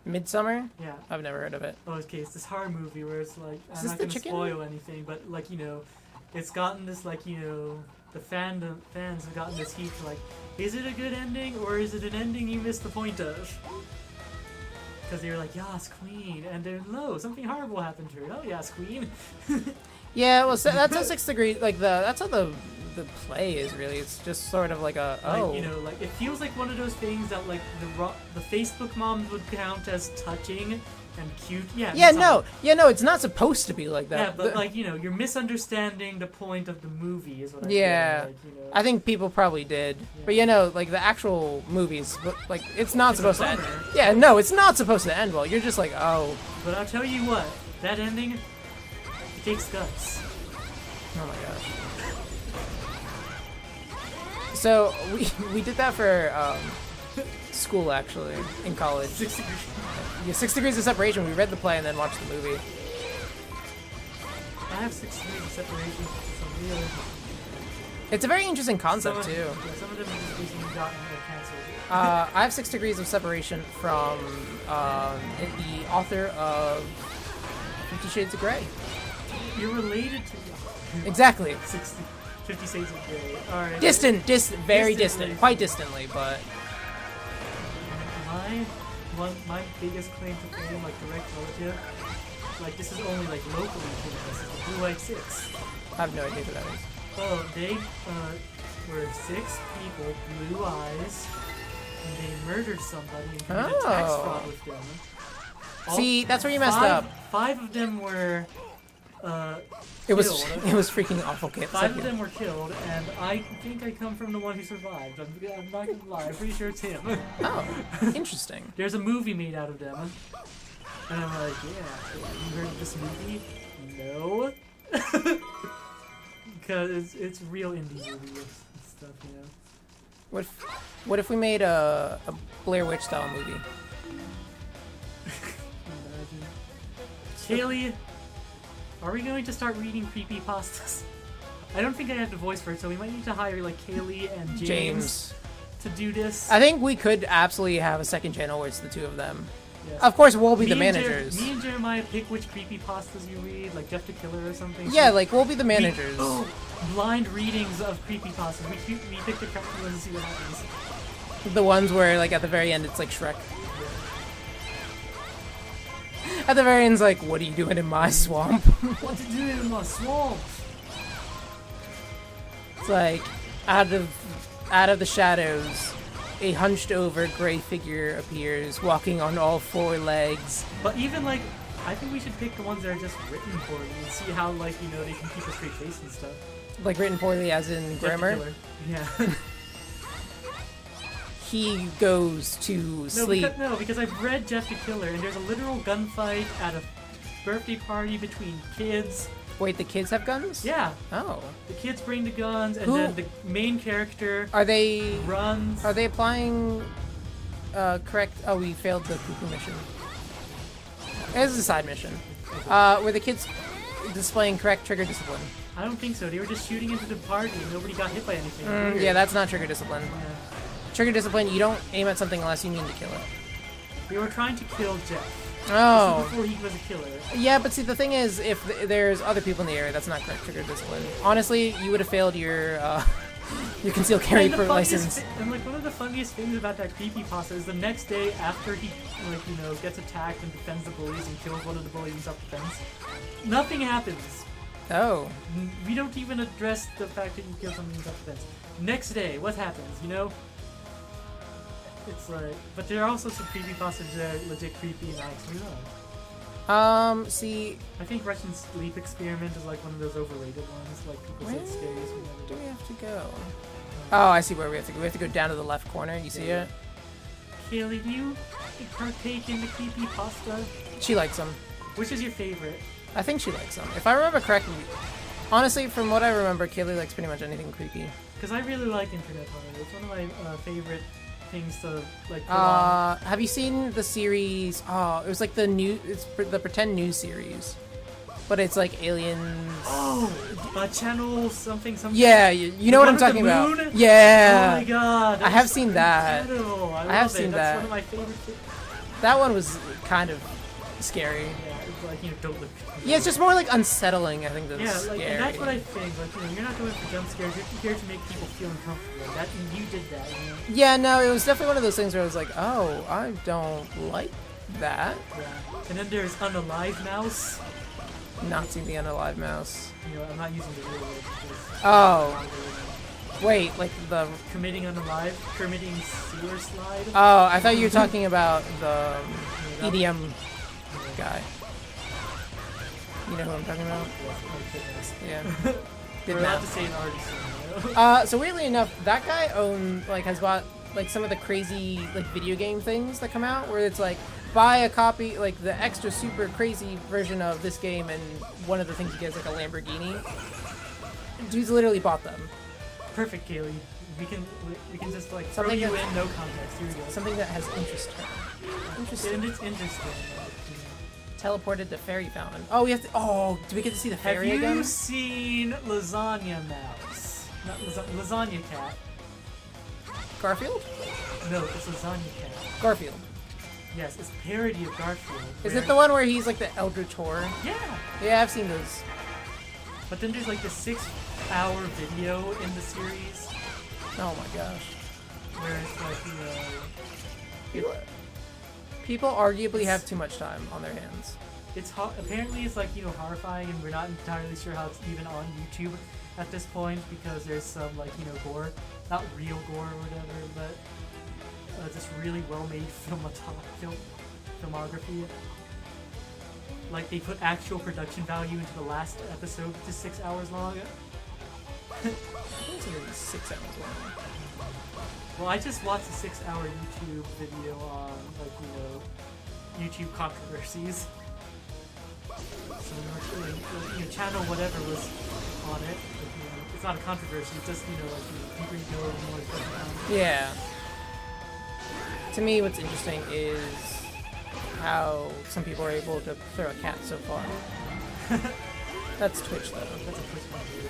Midsummer? Yeah. I've never heard of it. Oh, okay, it's this horror movie where it's like, Is I'm this not the gonna chicken? spoil anything, but like, you know, it's gotten this like, you know, the fans have gotten this heat for like, is it a good ending or is it an ending you missed the point of? Because they were like, yes, Queen, and then no, something horrible happened to her. Oh, yes, Queen. Yeah, well, so that's how 6 Degrees, like, that's how the play is, really. It's just sort of like a, oh. Like, you know, like, it feels like one of those things that, like, the Facebook moms would count as touching and cute. Yeah, no, it's not supposed to be like that. Yeah, but, like, you know, you're misunderstanding the point of the movie is what I Yeah. feel like, you know. I think people probably did. Yeah. But, you know, like, the actual movies, like, it's not It's a supposed to end. bummer. Yeah, no, it's not supposed to end well. You're just like, oh. But I'll tell you what, that ending, it takes guts. Oh my gosh. So we did that for school actually in college. 6 degrees. Yeah, 6 Degrees of Separation. We read the play and then watched the movie. I have 6 degrees of separation from real. It's a very interesting concept Some too. of, some of them have just recently gotten canceled. I have 6 Degrees of Separation from the author of 50 Shades of Grey. You're related to Exactly. 50 Shades of Grey. Alright. Very Distantly. distant, quite distantly, but My biggest claim to fame, like direct relative, like this is only like locally famous, is the Blue White Six. I have no idea who that is. Oh, they were 6 people, blue eyes, and they murdered somebody and committed tax Oh. fraud with them. See, that's where you messed up. 5 of them were It was killed. it was freaking awful. 5 of them were killed, and I think I come from the one who survived. I'm not gonna lie, I'm pretty sure it's him. Oh, interesting. There's a movie made out of them. And I'm like, yeah, you heard of this movie? No. Because it's real indie movie and stuff, you know. What if we made a Blair Witch style movie? Imagine. Kaylee, are we going to start reading creepypastas? I don't think I have the voice for it, so we might need to hire like Kaylee and James. To do this. I think we could absolutely have a second channel where it's the two of them. Yes. Of course, we'll be the Me and managers. me and Jeremiah pick which creepypastas you read, like Jeff the Killer or something. Yeah, like we'll be the managers. Blind readings of creepypastas. We pick the correct ones and see what happens. The ones where, like, at the very end, it's like Shrek. At the very end, it's like, what are you doing in my swamp? What to do in my swamp? It's like, out of the shadows, a hunched-over gray figure appears, walking on all 4 legs. But even like, I think we should pick the ones that are just written poorly and see how like you know they can keep a straight face and stuff. Like, written poorly as in Jeff the grammar. Killer. Yeah. He goes to sleep. Because I've read Jeff the Killer and there's a literal gunfight at a birthday party between kids. Wait, the kids have guns? Yeah. Oh. The kids bring the guns, and Who- then the main character Are they runs. applying correct? Oh, we failed the cuckoo mission. This is a side mission. Were the kids displaying correct trigger discipline? I don't think so. They were just shooting into the party, and nobody got hit by anything. Weird. Yeah, that's not trigger discipline. Yeah. Trigger discipline, you don't aim at something unless you need to kill it. They were trying to kill Jeff. Oh. This is before he was a killer. Yeah, but see, the thing is, if there's other people in the area, that's not correct trigger discipline. Honestly, you would have failed your concealed carry And the per funniest license. and like one of the funniest things about that creepypasta is the next day after he like you know gets attacked and defends the bullies and kills one of the bullies in self-defense, nothing happens. Oh. We don't even address the fact that you killed someone in self-defense. Next day, what happens? You know. It's like, but there are also some creepypastas that are legit creepy and I actually love. See, I think Russian Sleep Experiment is like one of those overrated ones, like people say it's scary. So we never do do. we have to go? Oh, I see where we have to go. We have to go down to the left corner. You see Yeah. it? Kaylee, do you partake in the creepypasta? She likes them. Which is your favorite? I think she likes them. If I remember correctly, Honestly, from what I remember, Kaylee likes pretty much anything creepy. Because I really like internet horror. It's one of my favorite things to like. Put on. Have you seen the series? Oh, it was like the Pretend News series, but it's like aliens. Oh, channel something. Yeah, you know what I'm talking about. Moon? Yeah. Oh my god. I have seen that. Incredible. I have love seen it. that. That's one of my favorite things. That one was kind of scary. Yeah, it's like, you know, don't look. Yeah, it's just more like unsettling, I think, than Yeah, scary. like, and that's what I think. Like, you know, you're not going for jump scares. You're here to make people feel uncomfortable. That you did that. You know? Yeah, no, it was definitely one of those things where I was like, oh, I don't like that. Yeah. And then there's Unalive Mouse. Not seen the unalive mouse. You know, I'm not using the real word because. Oh. Wait, like the... Committing unalive, committing sewer slide. Oh, I thought you were talking about the EDM guy. You know who I'm talking about? Yeah. We're Did allowed not. to say an artist. So weirdly enough, that guy has bought like some of the crazy like video game things that come out where it's like buy a copy, like the extra super crazy version of this game, and one of the things you get is like a Lamborghini. Dude's literally bought them. Perfect, Kaylee. We can just like throw Something you that- in, no context. Here we go. Something that has interest. Interesting. And it's interesting. Teleported to Fairy Fountain. Oh, we have to. Oh, do we get to see the Have fairy you again? seen Lasagna Mouse? Not Lasagna Cat. Garfield? No, it's Lasagna Cat. Garfield. Yes, it's a parody of Garfield. Is where- it the one where he's like the Eldritch Horror? Yeah. Yeah, I've seen those. But then there's like the 6-hour video in the series Oh my gosh. where it's like, People arguably have too much time on their hands. apparently it's like, horrifying, and we're not entirely sure how it's even on YouTube at this point because there's some gore, not real gore or whatever, but just really well-made filmography. Like they put actual production value into the last episode, which is 6 hours long. It's only 6 hours long. Well, I just watched a 6-hour YouTube video on, YouTube controversies. So, channel whatever was on it. It's not a controversy, it's just, people know more about it. Yeah. To me, what's interesting is how some people are able to throw a cat so far. That's Twitch, though. That's a Twitch video.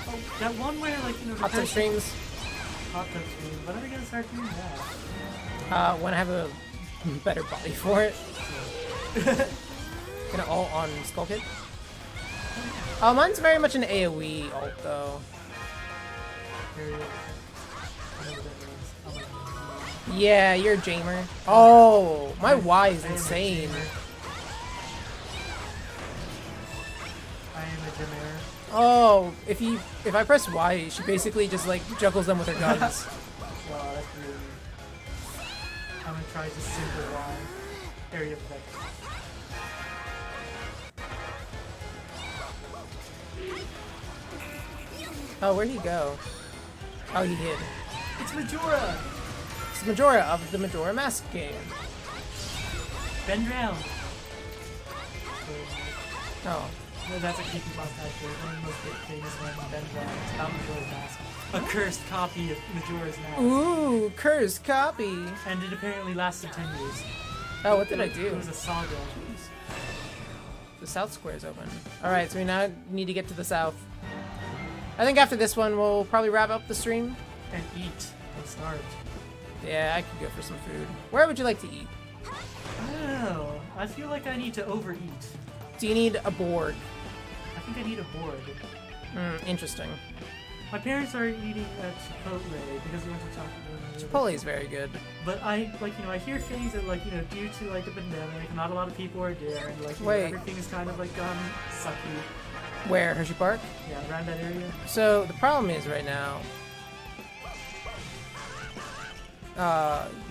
Oh, that one where, the Hot tub person- streams. Hot tub stream. When are we gonna start doing that? When I have a better body for it. Kind of all on Skull Kid. Mine's very much an AoE alt, though. There it is. I know what that means. Yeah, you're a Jamer. Oh, my Y is I am a insane. Jamer. I am a Jamer. Oh, if I press Y, she basically just juggles them with her guns. Wow, that's really. I'm gonna try just simple Y. Area protection. Oh, where'd he go? Oh, he hid. It's Majora! It's Majora of the Majora Mask game. Bend round! Oh. No, that's a creepypasta actually. One of the most famous ones, Bend round. It's about Majora's Mask. A cursed copy of Majora's Mask. Ooh, cursed copy. And it apparently lasted 10 years. Oh, what did I do? It was a saga. The South Square is open. Alright, so we now need to get to the south. I think after this one, we'll probably wrap up the stream. And eat. And starve. Yeah, I could go for some food. Where would you like to eat? I don't know. I feel like I need to overeat. Do you need a board? I think I need a board. Interesting. My parents are eating at Chipotle because we went to Taco Bell. Chipotle is very good. But I I hear things that due to the pandemic, not a lot of people are there, and Wait. everything is kind of sucky. Where? Hershey Park? Yeah, around that area. So the problem is right now,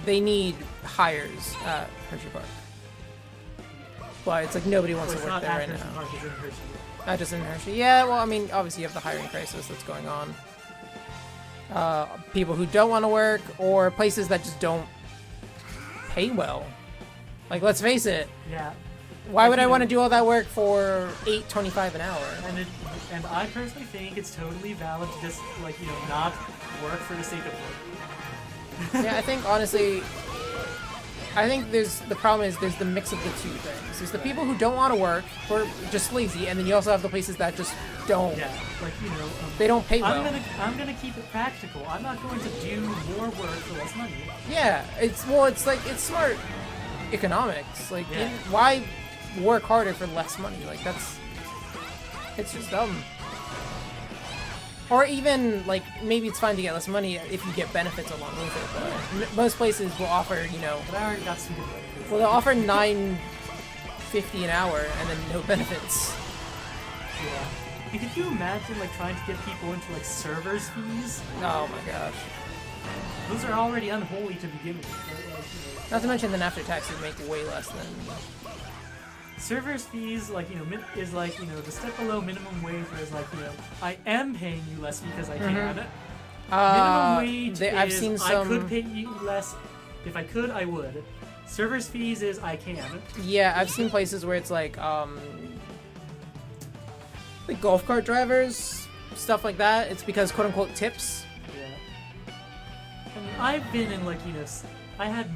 they need hires at Hershey Park. But it's like nobody wants Well, to it's work not there at right Hershey now. Park, it's in Hershey. Just in Hershey. Yeah, well, I mean, obviously you have the hiring crisis that's going on. People who don't want to work, or places that just don't pay well. Like, let's face it, Yeah. Why would I want to do all that work for $8.25 an hour? And I personally think it's totally valid to just like not work for the sake of work. Yeah, I think honestly, the problem is there's the mix of the two things. There's the people who don't want to work, who are just lazy, and then you also have the places that just don't. Yeah, like they don't pay well. I'm gonna keep it practical. I'm not going to do more work for less money. Yeah, it's smart economics. Like, Yeah. why work harder for less money? Like it's just dumb. Or even, like, maybe it's fine to get less money if you get benefits along with it, but most places will offer, But I already got some good benefits. well, they'll offer $9.50 an hour and then no benefits. Yeah. And could you imagine, like, trying to get people into, like, servers fees? Oh my gosh. Those are already unholy to begin with. Like, Not to mention then after tax you make way less than... servers fees, like, is like, the step below minimum wage, whereas, like, I am paying you less because I can. Minimum wage I've is seen I some... could pay you less. If I could, I would. Servers fees is I can. Yeah, I've seen places where it's like golf cart drivers, stuff like that. It's because quote-unquote tips. Yeah. I mean, I've been in, like, I had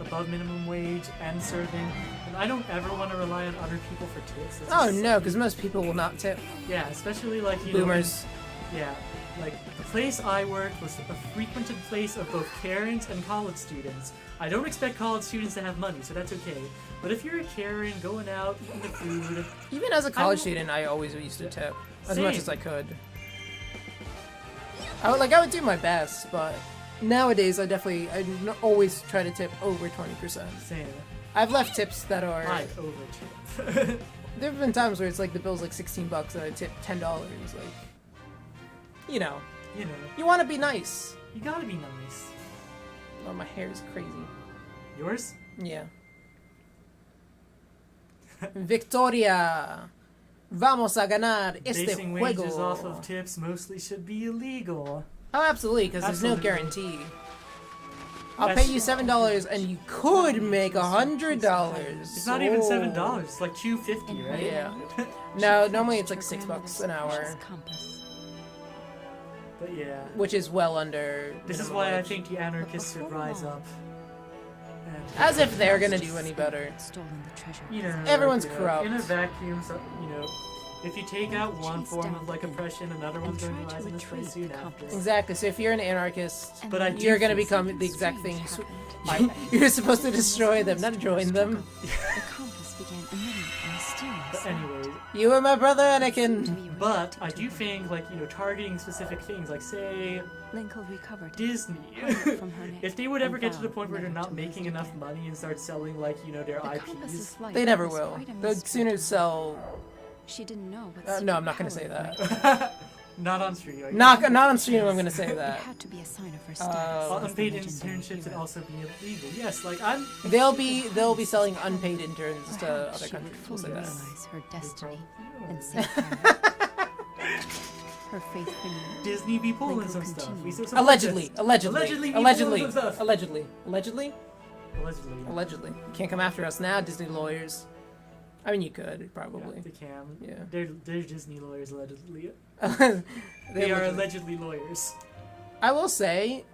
above minimum wage and serving, and I don't ever want to rely on other people for tips. It's Oh just- no, because most people will not tip. Yeah, especially like Boomers. Yeah, like the place I worked was a frequented place of both Karens and college students. I don't expect college students to have money, so that's okay. But if you're a Karen going out eating the food, Even as a college student, I always used to tip as much Same. as I could. I would do my best, but nowadays I always try to tip over 20%. same. I've left tips that are. I overtip. There have been times where it's like the bill's like $16 and I tip $10. Like, you want to be nice. You gotta be nice. Oh, my hair is crazy. Yours? Yeah. Victoria, vamos a ganar este Basing juego. wages off of tips mostly should be illegal. Oh, absolutely, because there's no Absolutely. guarantee. I'll pay you $7 and you could make $100. It's not even $7. It's like $2.50, right? Yeah. No, normally it's like $6 an hour, But yeah, which is well under. this is minimum why I wage. think the anarchists should rise up. And, As if they're gonna do any better. Stolen the treasure. Everyone's like, corrupt. In a vacuum, so, if you take out one form of like oppression, another one's going to rise in its place soon after. Exactly. So if you're an anarchist, But I do you're gonna think become the exact thing. I- You're supposed to destroy them, not join them. The compass began emitting a mysterious But anyways, You and my brother Anakin. but I do think like targeting specific things, like say Linkle recovered Disney. from her neck If they would ever and get to the vowed point where they're never not to making move enough again. money and start selling like their The compass's IPs. light They never was will. quite a They'll mystery. sooner sell. She didn't know what No, secret I'm not gonna power say it that. might Not on stream. I guess. Not on stream. I'm gonna say It that. had to be a sign of her Uh, status. as the Unpaid legendary internships would hero. also be illegal. Yes, like I'm. They'll be selling unpaid interns to Perhaps other she would countries. We'll say fully that. realize her destiny probably and will. save her. Her faith renewed. Disney be pulling Linkle some stuff. continued. We still support Allegedly, this. allegedly, Allegedly, allegedly, people and stuff. allegedly, allegedly, Allegedly. allegedly. You can't come after us now, Disney lawyers. I mean, you could Yeah, probably. they can. Yeah. They're Disney lawyers allegedly. They They are allegedly- allegedly lawyers. I will say,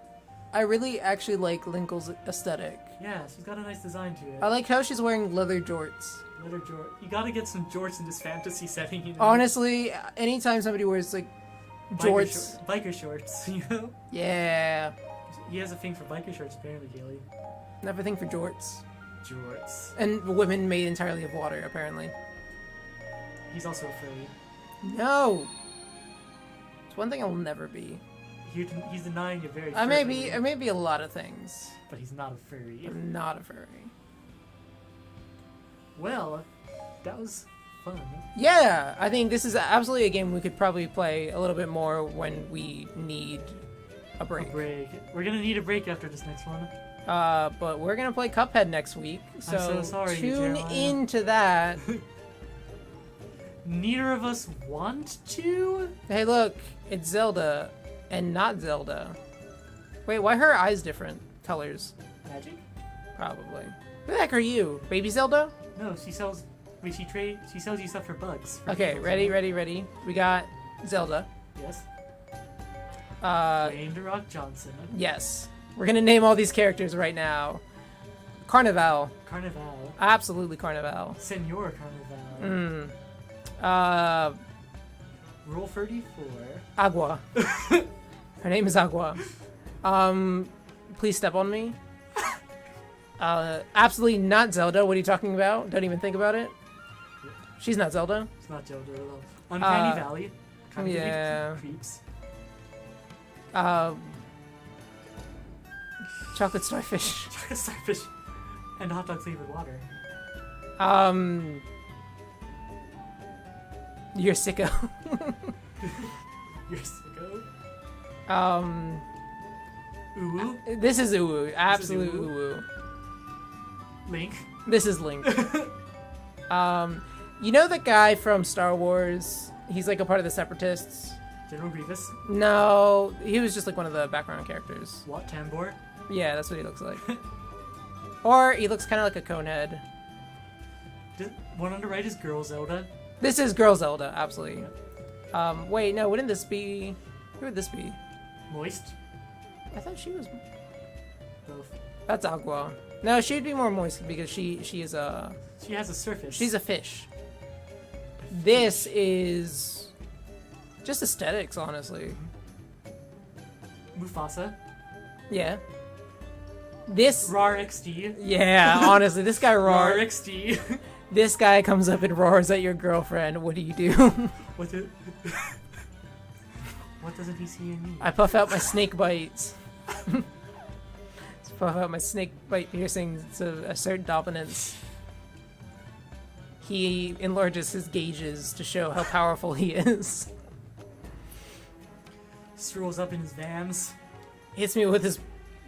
I really actually like Linkle's aesthetic. Yeah, she's got a nice design to it. I like how she's wearing leather jorts. Leather jort. You gotta get some jorts in this fantasy setting. Honestly, anytime somebody wears like jorts, Biker shorts. You know. yeah, He has a thing for biker shorts apparently, Kaylee. never think for jorts. Jorts. And women made entirely of water, apparently. He's also a furry. No, it's one thing I'll never be. He's denying it very. I may fervently, be a lot of things. but he's not a furry. I'm not a furry. Well, that was fun. Yeah, I think this is absolutely a game we could probably play a little bit more when we need a break. We're gonna need a break after this next one. But we're gonna play Cuphead next week, so, so sorry, tune Jeremiah. into that. Neither of us want to. Hey, look, it's Zelda, and not Zelda. Wait, why are her eyes different colors? Magic. Probably. Who the heck are you? Baby Zelda? No, she sells. Wait, she sells you stuff for bugs. For Okay, people. ready. We got Zelda. Yes. Uh, Dwayne The Rock Johnson. yes. We're gonna name all these characters right now. Carnival. Carnival. Absolutely Carnival. Senor Carnival. Rule 34. Agua. Her name is Agua. Please step on me. Absolutely not Zelda. What are you talking about? Don't even think about it. She's not Zelda. It's not Zelda at all. Uncanny Valley. Kind of yeah. creeps. Chocolate starfish. Chocolate starfish. And hot dog flavored water. You're sicko. You're sicko. Uwu. This is Uwu. Absolute Uwu. Link. This is Link. You know the guy from Star Wars? He's like a part of the Separatists. General Grievous. No, he was just like one of the background characters. What, Tambor? Yeah, that's what he looks like. Or he looks kind of like a conehead. One on the right is Girl Zelda. This is Girl Zelda, absolutely. Wait, no, wouldn't this be... Who would this be? Moist. I thought she was... Both. That's Agua. No, she'd be more moist because she is a... She has a surface. She's a fish. This is... just aesthetics, honestly. Mufasa. Yeah. This... Rar XD. Yeah, honestly, this guy Rar roars. XD. This guy comes up and roars at your girlfriend. What do you do? What the... What doesn't he see in me? I puff out my snake bites. Puff out my snake bite piercings to assert dominance. He enlarges his gauges to show how powerful he is. Strolls up in his vans. Hits me with his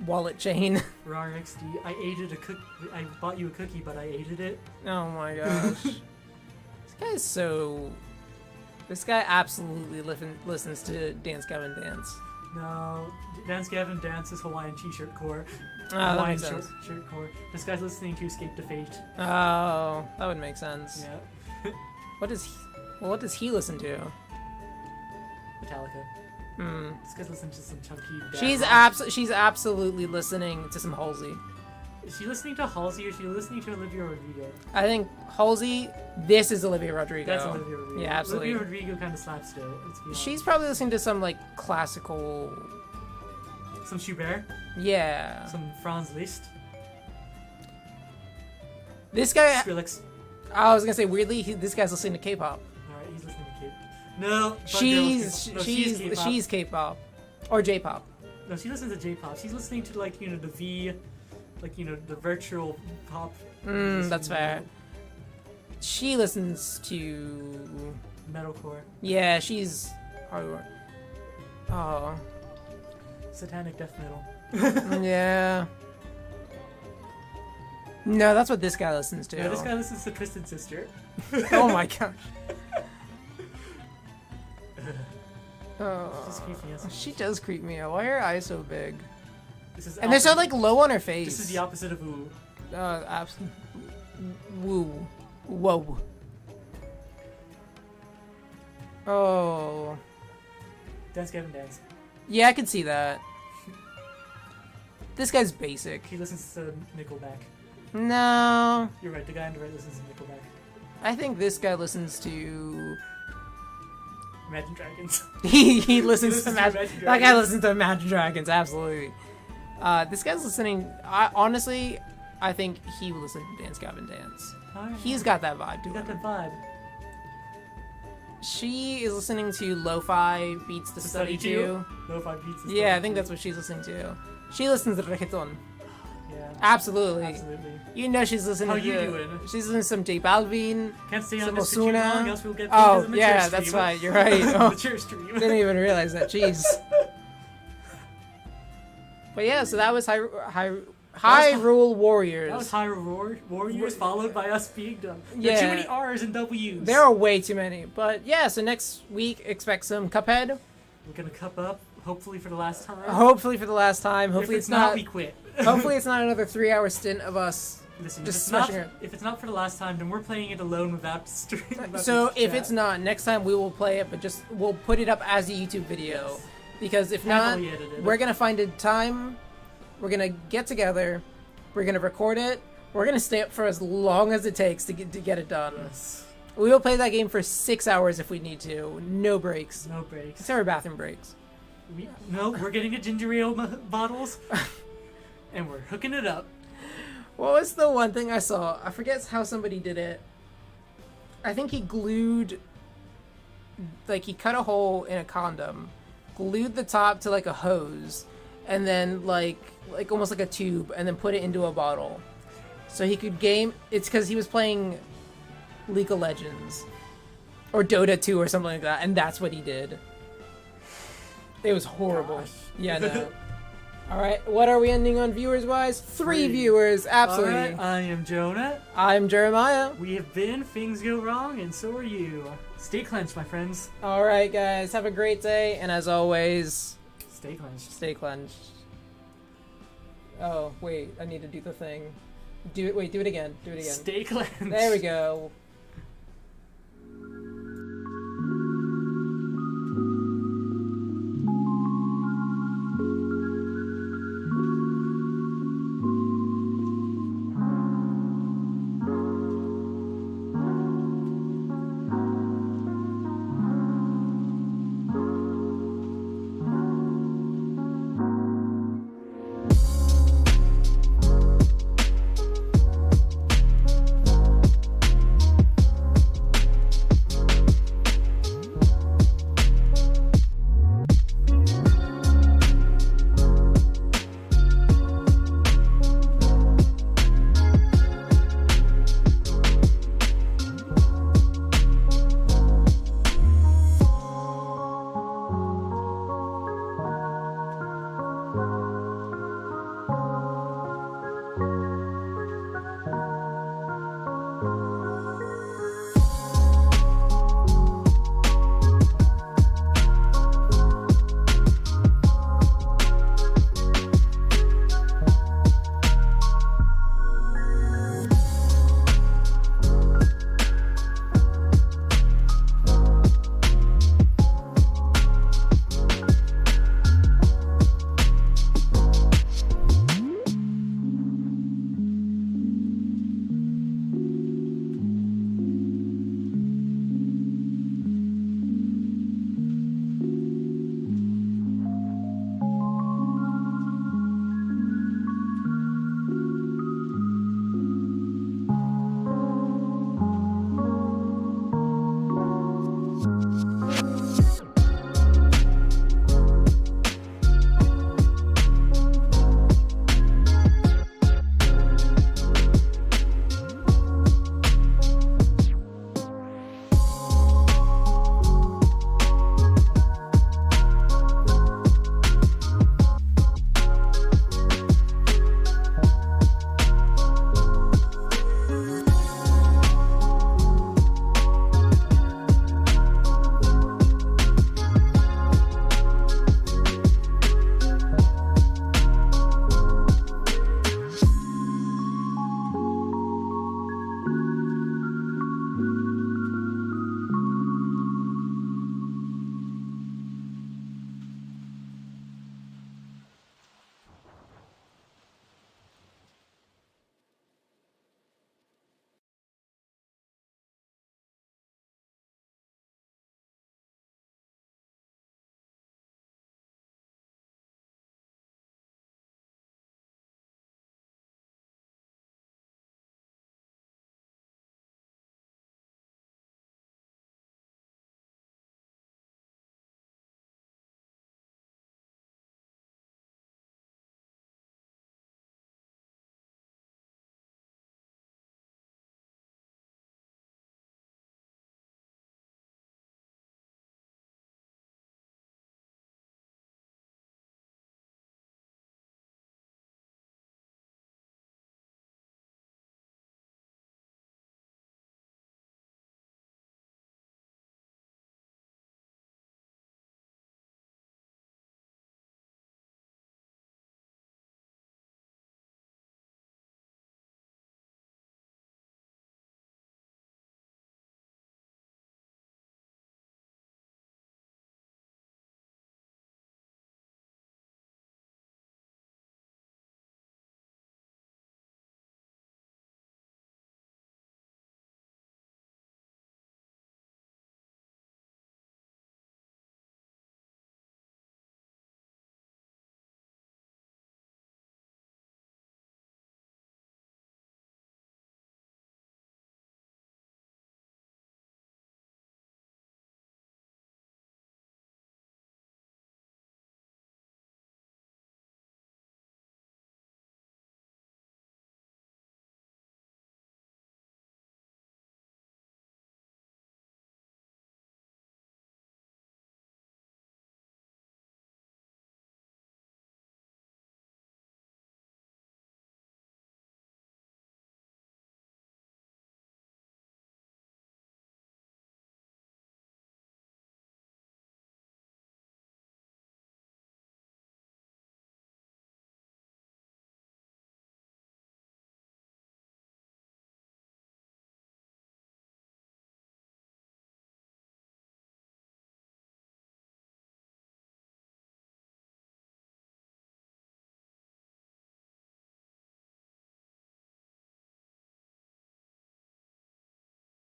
wallet chain. Rar XD. I ate a cook. I bought you a cookie, but I ate it. Oh my gosh. This guy's so... This guy absolutely listens to Dance Gavin Dance. No, Dance Gavin Dance is Hawaiian t-shirt core. Oh, that Hawaiian makes sense. shirt core. This guy's listening to Escape to Fate. Oh, that would make sense. Yeah. What does he listen to? Metallica. Hmm. This guy's listening to some chunky. She's absolutely listening to some Halsey. Is she listening to Halsey or is she listening to Olivia Rodrigo? I think Halsey. This is Olivia Rodrigo. That's Olivia Rodrigo. Yeah, absolutely. Olivia Rodrigo kind of slaps still. Let's be honest. She's probably listening to some like classical. Some Schubert. Yeah. Some Franz Liszt. This guy. Skrillex. I was gonna say weirdly, this guy's listening to K-pop. Alright, he's listening to K. No. She's K-pop, or J-pop. No, she listens to J-pop. She's listening to like the V, like the virtual pop. That's fair. She listens to Metalcore. Yeah, she's hardcore. Oh. Satanic death metal. Yeah. No, that's what this guy listens to. Yeah, this guy listens to Twisted Sister. Oh my gosh. Oh, She's creepy as she does creep me out. Why are her eyes so big? And they're so like low on her face. This is the opposite of ooh. Absolutely. Woo. Whoa. Oh. Dance Gavin Dance. Yeah, I can see that. This guy's basic. He listens to Nickelback. No. You're right, the guy on the right listens to Nickelback. I think this guy listens to... Imagine Dragons. he listens to Imagine That Dragons. guy listens to Imagine Dragons, absolutely. This guy's listening... honestly, I think he would listen to Dance Gavin Dance. He's got that vibe to He got him. that vibe. She is listening to lo-fi beats to study to. Lo-fi beats. to Yeah, study I think to. that's what she's listening to. She listens to reggaeton. Yeah. Absolutely. Absolutely. You know she's listening How to... you doing? She's listening to some J Balvin. Can't stay Some on this for too Ozuna. long, else we'll get Oh, banned as a yeah, mature that's stream. right. You're right. Oh. Mature stream. Didn't even realize that. Jeez. But yeah, so that was Hyrule Warriors. That was Hyrule Warriors, followed by us being done. There Yeah. are too many R's and W's. There are way too many. But yeah, so next week, expect some Cuphead. We're gonna cup up hopefully for the last time. Hopefully for the last time. Hopefully if it's not, not. we quit. Hopefully it's not another 3-hour stint of us. Listen, just if it's not for the last time, then we're playing it alone without stream. So if it's not, next time we will play it, but just we'll put it up as a YouTube video. Yes. Because if not, Heavily edited. we're gonna find a time. We're gonna get together. We're gonna record it. We're gonna stay up for as long as it takes to get it done. Yes. We will play that game for 6 hours if we need to. No breaks. No breaks. Except for bathroom breaks. We're getting a ginger ale bottles, and we're hooking it up. What was the one thing I saw? I forget how somebody did it. I think he glued, like he cut a hole in a condom, glued the top to like a hose, and then like almost like a tube, and then put it into a bottle. So he could game. It's because he was playing League of Legends or Dota 2 or something like that, and that's what he did. It was horrible. Gosh. Yeah, no. All right, what are we ending on viewers-wise? 3 viewers, absolutely. All right, I am Jonah. I'm Jeremiah. We have been Things Go Wrong, and so are you. Stay clenched, my friends. All right, guys, have a great day, and as always, Stay clenched. stay clenched. Oh, wait, I need to do the thing. Do it again. Do it again. Stay clenched. There we go.